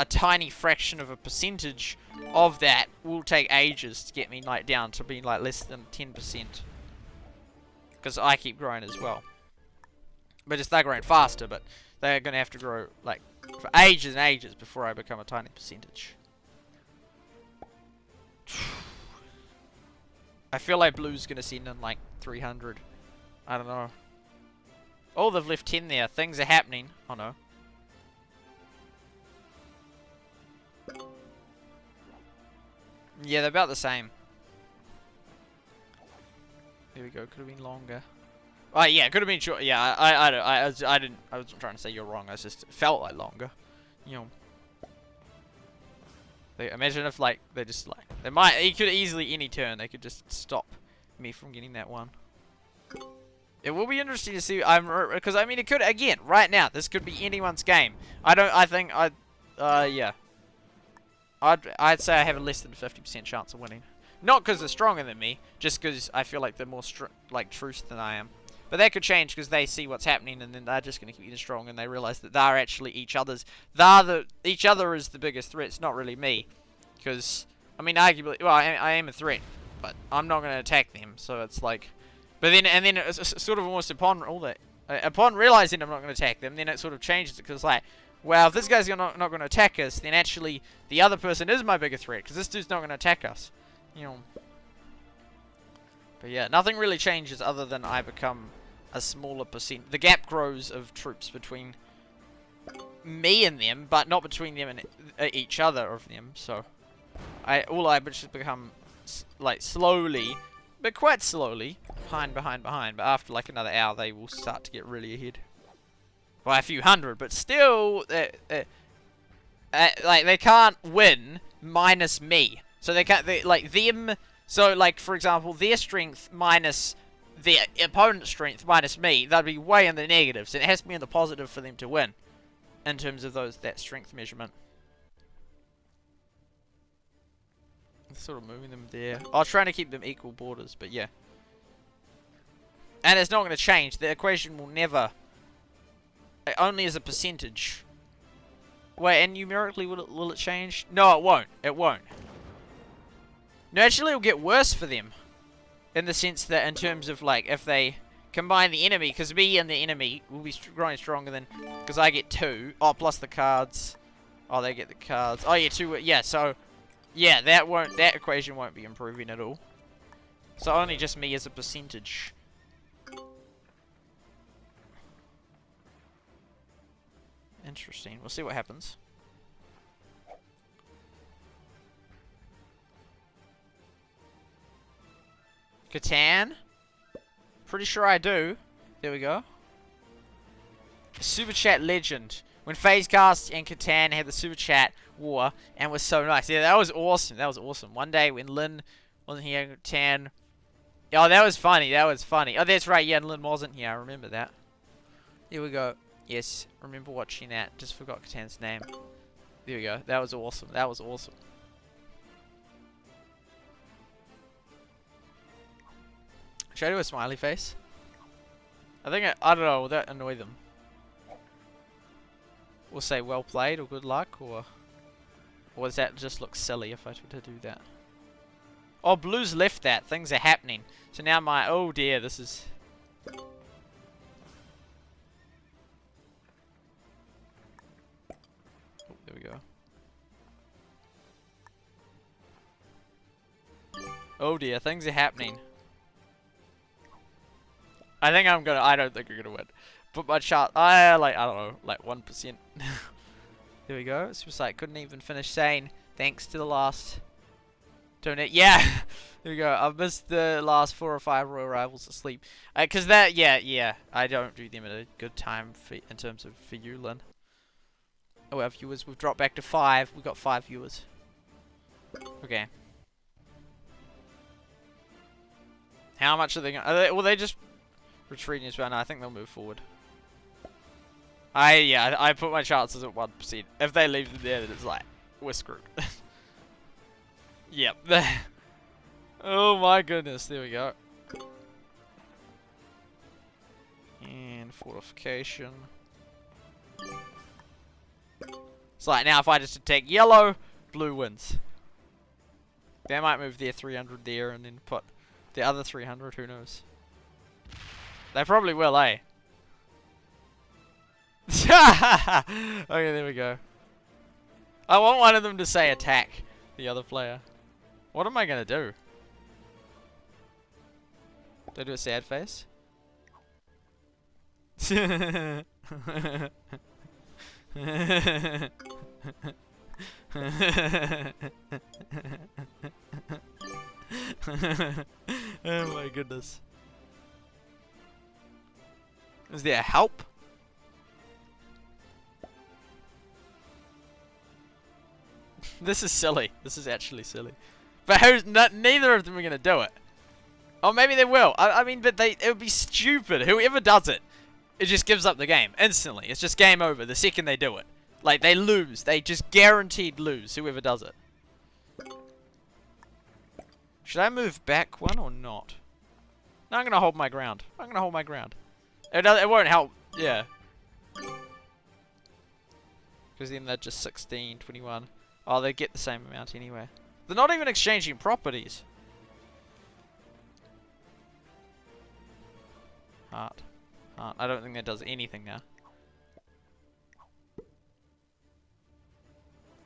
tiny fraction of a percentage of that will take ages to get me like down to being like less than 10%. Because I keep growing as well. But they're growing faster, but they're going to have to grow like for ages and ages before I become a tiny percentage. I feel like blue's going to send in like 300. I don't know. Oh, they've left 10 there. Things are happening. Oh no. Yeah, they're about the same. There we go. Could have been longer. Oh yeah, could have been short. Yeah, I wasn't trying to say you're wrong. I just felt like longer. You know. Imagine if like they just like he could easily any turn they could just stop me from getting that one. It will be interesting to see. Because I mean it could again right now. This could be anyone's game. Yeah. I'd say I have a less than 50% chance of winning. Not because they're stronger than me, just because I feel like they're more truce than I am. But that could change because they see what's happening and then they're just going to keep getting strong and they realize that they're actually each other's. Each other is the biggest threat. It's not really me, because I mean arguably, well, I am a threat, but I'm not going to attack them. So it's like, but then it's sort of almost upon all that, upon realizing I'm not going to attack them, then it sort of changes it because like. Well, if this guy's not going to attack us, then actually the other person is my bigger threat, because this dude's not going to attack us. You know. But yeah, nothing really changes other than I become a smaller percent. The gap grows of troops between me and them, but not between them and each other of them. So, I just become like slowly, but quite slowly, behind. But after like another hour, they will start to get really ahead. By a few hundred, but still, like they can't win minus me. So they can't, so like for example, their strength minus their opponent's strength minus me, that'd be way in the negatives. And it has to be in the positive for them to win, in terms of that strength measurement. Sort of moving them there. I was trying to keep them equal borders, but yeah. And it's not going to change. The equation will never. Only as a percentage. Wait, and numerically will it change? No, it won't. It won't. No, actually it'll get worse for them. In the sense that in terms of like, if they combine the enemy, because me and the enemy will be growing stronger than, because I get 2. Oh, plus the cards. Oh, they get the cards. Oh yeah, 2, yeah, so, yeah, that equation won't be improving at all. So only just me as a percentage. Interesting. We'll see what happens. Catan? Pretty sure I do. There we go. Super Chat Legend. When Phasecast and Catan had the Super Chat war and was so nice. Yeah, that was awesome. That was awesome. One day when Lynn wasn't here, Catan... Oh, that was funny. That was funny. Oh, that's right. Yeah, and Lynn wasn't here. I remember that. Here we go. Yes, remember watching that. Just forgot Catan's name. There we go. That was awesome. That was awesome. Should I do a smiley face? I think I don't know, will that annoy them? We'll say well played or good luck, or does that just look silly if I were to do that? Oh, blue's left that. Things are happening. So now my, oh dear, this is... Oh, there we go. Oh dear, things are happening. I think I'm gonna, I don't think we're gonna win. But my chart, I don't know, like 1%. There we go. It's just like, couldn't even finish saying thanks to the last donate. Yeah! There we go. I've missed the last 4 or 5 Royal Rivals asleep. Cause that, yeah, I don't do them at a good time in terms of for you, Lynn. Oh, our viewers, we've dropped back to 5. We've got 5 viewers. Okay. How much are they gonna, will they just retreating as well? No, I think they'll move forward. I put my chances at 1%. If they leave them there, then it's like, we're screwed. Yep. Oh my goodness, there we go. And fortification. It's like, now if I just attack yellow, blue wins. They might move their 300 there and then put the other 300, who knows. They probably will, eh? Okay, there we go. I want one of them to say attack the other player. What am I gonna do? Do I do a sad face? Oh my goodness. Is there help? This is silly. This is actually silly. But neither of them are gonna do it. Oh, maybe they will. I mean, but it would be stupid. Whoever does it, it just gives up the game instantly. It's just game over the second they do it. Like, they lose. They just guaranteed lose, whoever does it. Should I move back one or not? No, I'm gonna hold my ground. I'm gonna hold my ground. It won't help. Yeah. Because then they're just 16, 21. Oh, they get the same amount anyway. They're not even exchanging properties. Heart. Heart. I don't think that does anything now.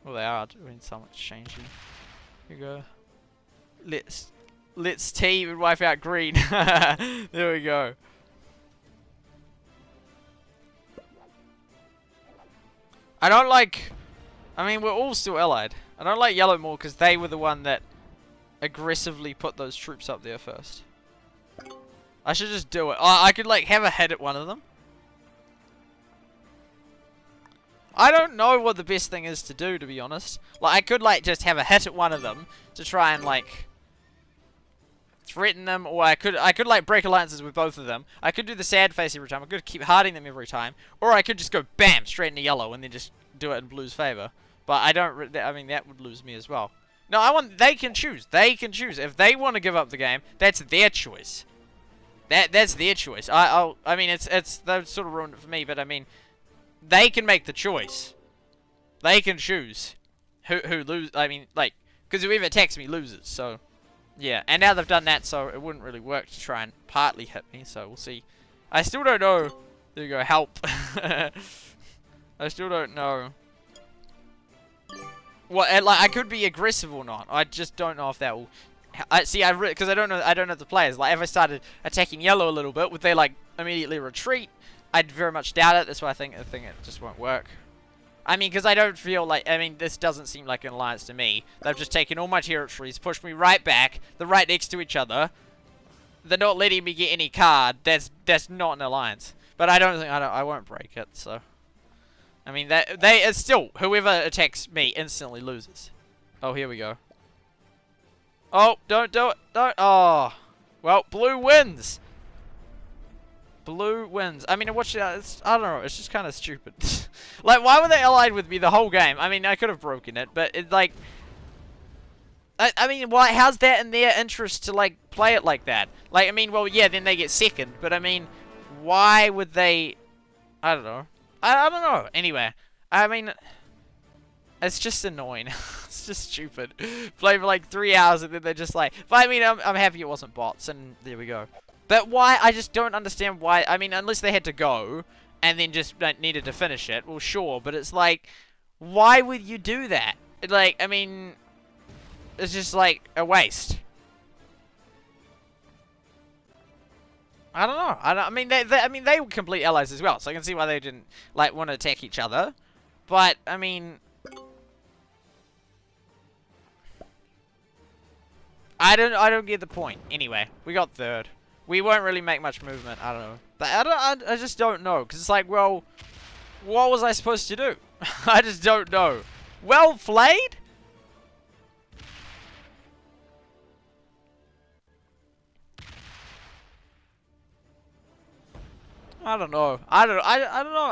Well, they are doing some exchanging. Here we go. Let's team and wipe out green. There we go. I don't like... I mean, we're all still allied. I don't like yellow more because they were the one that aggressively put those troops up there first. I should just do it. Oh, I could like have a hit at one of them. I don't know what the best thing is to do, to be honest. Like, I could like just have a hit at one of them to try and like threaten them, or I could like break alliances with both of them. I could do the sad face every time. I could keep harding them every time, or I could just go bam straight into yellow and then just do it in blue's favor. But I don't. I mean, that would lose me as well. No, I want. They can choose. They can choose if they want to give up the game. That's their choice. That's their choice. I mean, it's they've sort of ruined it for me. But I mean, they can make the choice. They can choose who lose. I mean, like, because whoever attacks me loses. So yeah. And now they've done that, so it wouldn't really work to try and partly hit me. So we'll see. I still don't know. There you go. Help. I still don't know. What, like, I could be aggressive or not. I just don't know if that will. Because I don't know the players. Like, if I started attacking yellow a little bit, would they like immediately retreat? I'd very much doubt it. That's why I think it just won't work. I mean, because I don't feel like. I mean, this doesn't seem like an alliance to me. They've just taken all my territories, pushed me right back. They're right next to each other. They're not letting me get any card. That's not an alliance. But I won't break it. So. I mean, it's still, whoever attacks me instantly loses. Oh, here we go. Oh, don't do it. Don't. Oh. Well, blue wins. Blue wins. I mean, I don't know. It's just kind of stupid. Like, why were they allied with me the whole game? I mean, I could have broken it, but it, like... I mean, why? How's that in their interest to, like, play it like that? Like, I mean, well, yeah, then they get second, but I mean, why would they... I don't know. I don't know. Anyway, I mean, it's just annoying. It's just stupid. Play for like 3 hours and then they're just like... But I mean, I'm happy it wasn't bots, and there we go. But why? I just don't understand why. I mean, unless they had to go and then just needed to finish it. Well, sure, but it's like, why would you do that? Like, I mean, it's just like a waste. I don't know. I mean, they were complete allies as well, so I can see why they didn't like want to attack each other. But I mean, I don't get the point. Anyway, we got third. We won't really make much movement. I don't know. But I just don't know, because it's like, well, what was I supposed to do? I just don't know. Well played. I don't know. I don't know.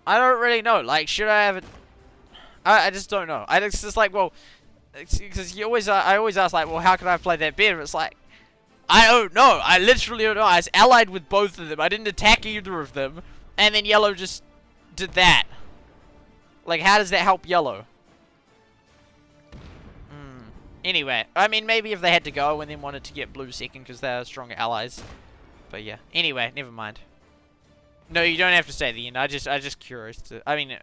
I don't really know. Like, should I have it? I just don't know. It's just like, well, because I always ask, like, well, how can I play that better? It's like, I don't know. I literally don't know. I was allied with both of them. I didn't attack either of them, and then yellow just did that. Like, how does that help yellow? Anyway, I mean, maybe if they had to go and then wanted to get blue second because they're stronger allies. But yeah. Anyway, never mind. No, you don't have to say the end. I just curious to. I mean,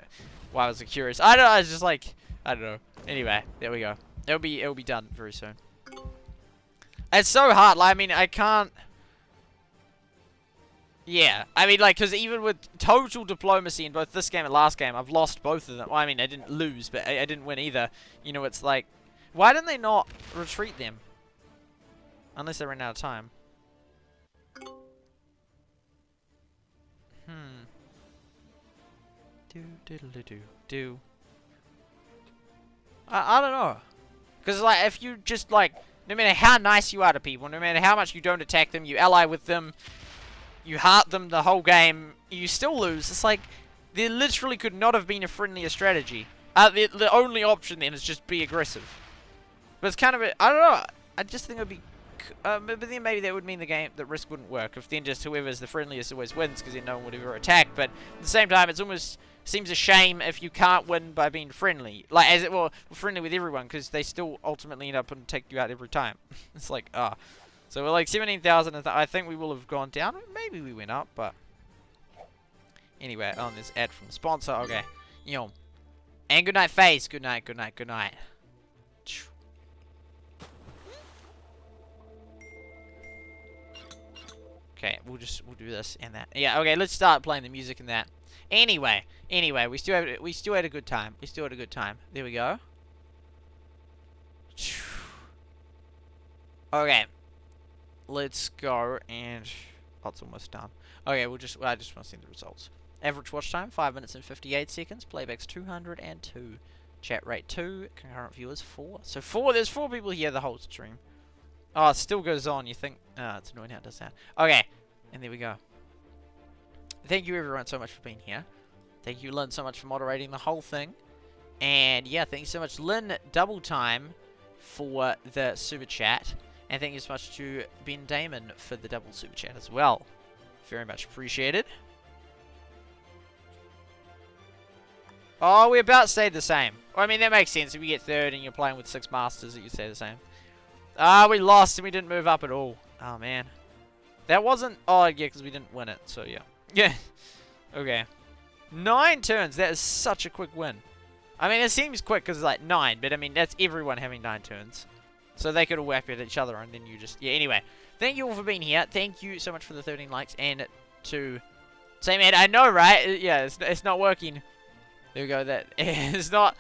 why was I curious? I don't know. I was just like, I don't know. Anyway, there we go. It'll be done very soon. It's so hard. Like, I mean, I can't. Yeah, I mean, like, because even with total diplomacy in both this game and last game, I've lost both of them. Well, I mean, I didn't lose, but I didn't win either. You know, it's like, why didn't they not retreat them? Unless they ran out of time. Do. I don't know. Because, like, if you just, like, no matter how nice you are to people, no matter how much you don't attack them, you ally with them, you heart them the whole game, you still lose. It's like, there literally could not have been a friendlier strategy. The only option then is just be aggressive. But it's kind of I don't know. I just think it would be... but then maybe that would mean the game, that Risk wouldn't work. If then just whoever's the friendliest always wins, because then no one would ever attack. But at the same time, it's almost... seems a shame if you can't win by being friendly. Like, as it well, friendly with everyone, because they still ultimately end up and take you out every time. It's like, So we're like 17,000, I think we will have gone down. Maybe we went up, but... Anyway, this ad from the sponsor. Okay. You know. And good night, FaZe. Good night, good night, good night. Okay, we'll do this and that. Yeah, okay, let's start playing the music and that. Anyway, we still had a good time. We still had a good time. There we go. Okay. Let's go and it's almost done. Okay, I just want to see the results. Average watch time 5 minutes and 58 seconds. Playbacks 202. Chat rate 2. Concurrent viewers 4. So there's 4 people here the whole stream. Oh, it still goes on. You think it's annoying how it does that. Okay, and there we go. Thank you everyone so much for being here. Thank you Lynn so much for moderating the whole thing. And yeah, thank you so much Lynn Double Time for the super chat. And thank you so much to Ben Damon for the double super chat as well. Very much appreciated. Oh, we about stayed the same. Well, I mean, that makes sense. If you get third and you're playing with 6 masters, that you stay the same. We lost and we didn't move up at all. Oh, man. That wasn't... Oh, yeah, because we didn't win it. So, yeah. Yeah. Okay. 9 turns. That is such a quick win. I mean, it seems quick because it's like 9. But, I mean, that's everyone having 9 turns. So, they could have whacked at each other and then you just... Yeah, anyway. Thank you all for being here. Thank you so much for the 13 likes. And to... Say, man, I know, right? Yeah, it's not working. There we go. That... It's not...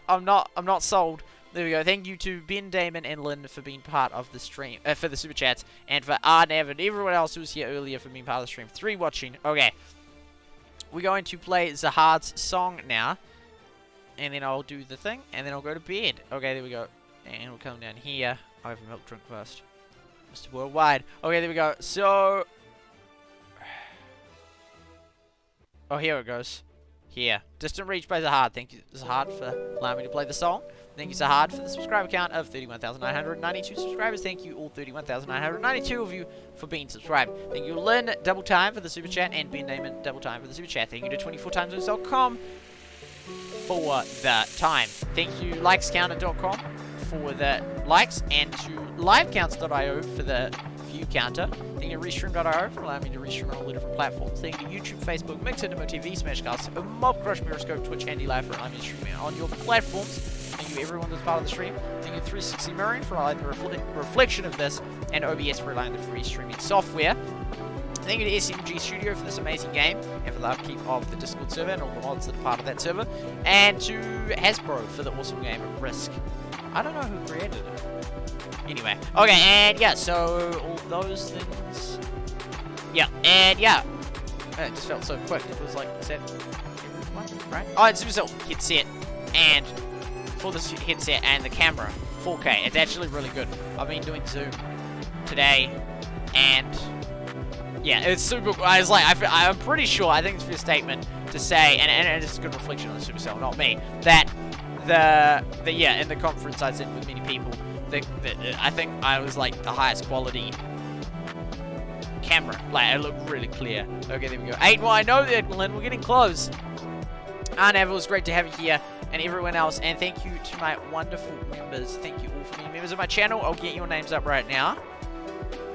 I'm not sold. There we go. Thank you to Ben Damon and Lynn for being part of the stream, for the super chats, and for Arnav and everyone else who was here earlier for being part of the stream. 3 watching. Okay. We're going to play Zahard's song now, and then I'll do the thing, and then I'll go to bed. Okay, there we go. And we'll come down here. I'll have a milk drink first. Mr. Worldwide. Okay, there we go. So... Oh, here it goes. here. Distant Reach by Zahard. Thank you, Zahard, for allowing me to play the song. Thank you, Zahard, for the subscriber count of 31,992 subscribers. Thank you, all 31,992 of you, for being subscribed. Thank you, Lynn, Double Time, for the super chat, and Ben Damon, Double Time, for the super chat. Thank you to 24timesnews.com for the time. Thank you, likescounter.com, for the likes, and to livecounts.io for the view counter. Thank you to Restream.io for allowing me to restream on all the different platforms. Thank you to YouTube, Facebook, Mixer, Demo TV, Smashcast, Mob Crush, Miroscope, Twitch, Andy Live for allowing me to stream on your platforms. Thank you everyone that's part of the stream. Thank you 360 Marine for allowing the reflection of this, and OBS for allowing the free streaming software. Thank you to SMG Studio for this amazing game, and for the upkeep of the Discord server and all the mods that are part of that server. And to Hasbro for the awesome game of Risk. I don't know who created it. Anyway, okay, and yeah, so all those things. Yeah, and yeah. It just felt so quick. It was like, is that everyone, right? Oh, it's Supercell headset, and for this headset and the camera, 4K. It's actually really good. I've been doing Zoom today, and yeah, it's super. I was like, I'm pretty sure. I think it's a fair statement to say, and it's a good reflection on the Supercell, not me, that yeah, in the conference I said with many people, I think I was like the highest quality camera. Like, it looked really clear. Okay, there we go. 8, well, I know that, Lynn, we're getting close. Arnav, it was great to have you here, and everyone else, and thank you to my wonderful members. Thank you all for being members of my channel. I'll get your names up right now.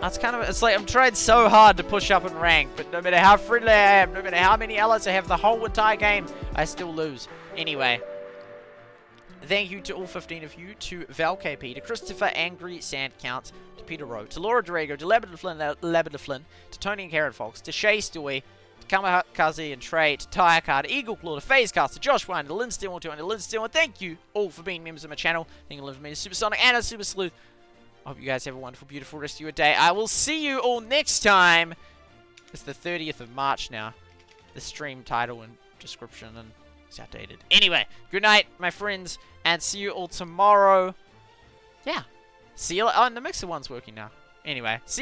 That's kind of, it's like I'm trying so hard to push up in rank, but no matter how friendly I am, no matter how many allies I have the whole entire game, I still lose. Anyway, thank you to all 15 of you, to Val KP, to Christopher Angry Sand Count, to Peter Rowe, to Laura Dorego, to Labrador Flynn, to Tony and Carrot Fox, to Shay Stewie, to Kamikaze and Trey, to Tyre Card, to Eagle Claw, to FazeCast, to Josh Wine, to Lynn Stillman, to Lynn Stillman. Thank you all for being members of my channel. Thank you for being a Supersonic and a Super Sleuth. I hope you guys have a wonderful, beautiful rest of your day. I will see you all next time. It's the 30th of March now. The stream title and description and it's outdated. Anyway, good night, my friends, and see you all tomorrow. Yeah. See you. Oh, and the Mixer one's working now. Anyway, see you.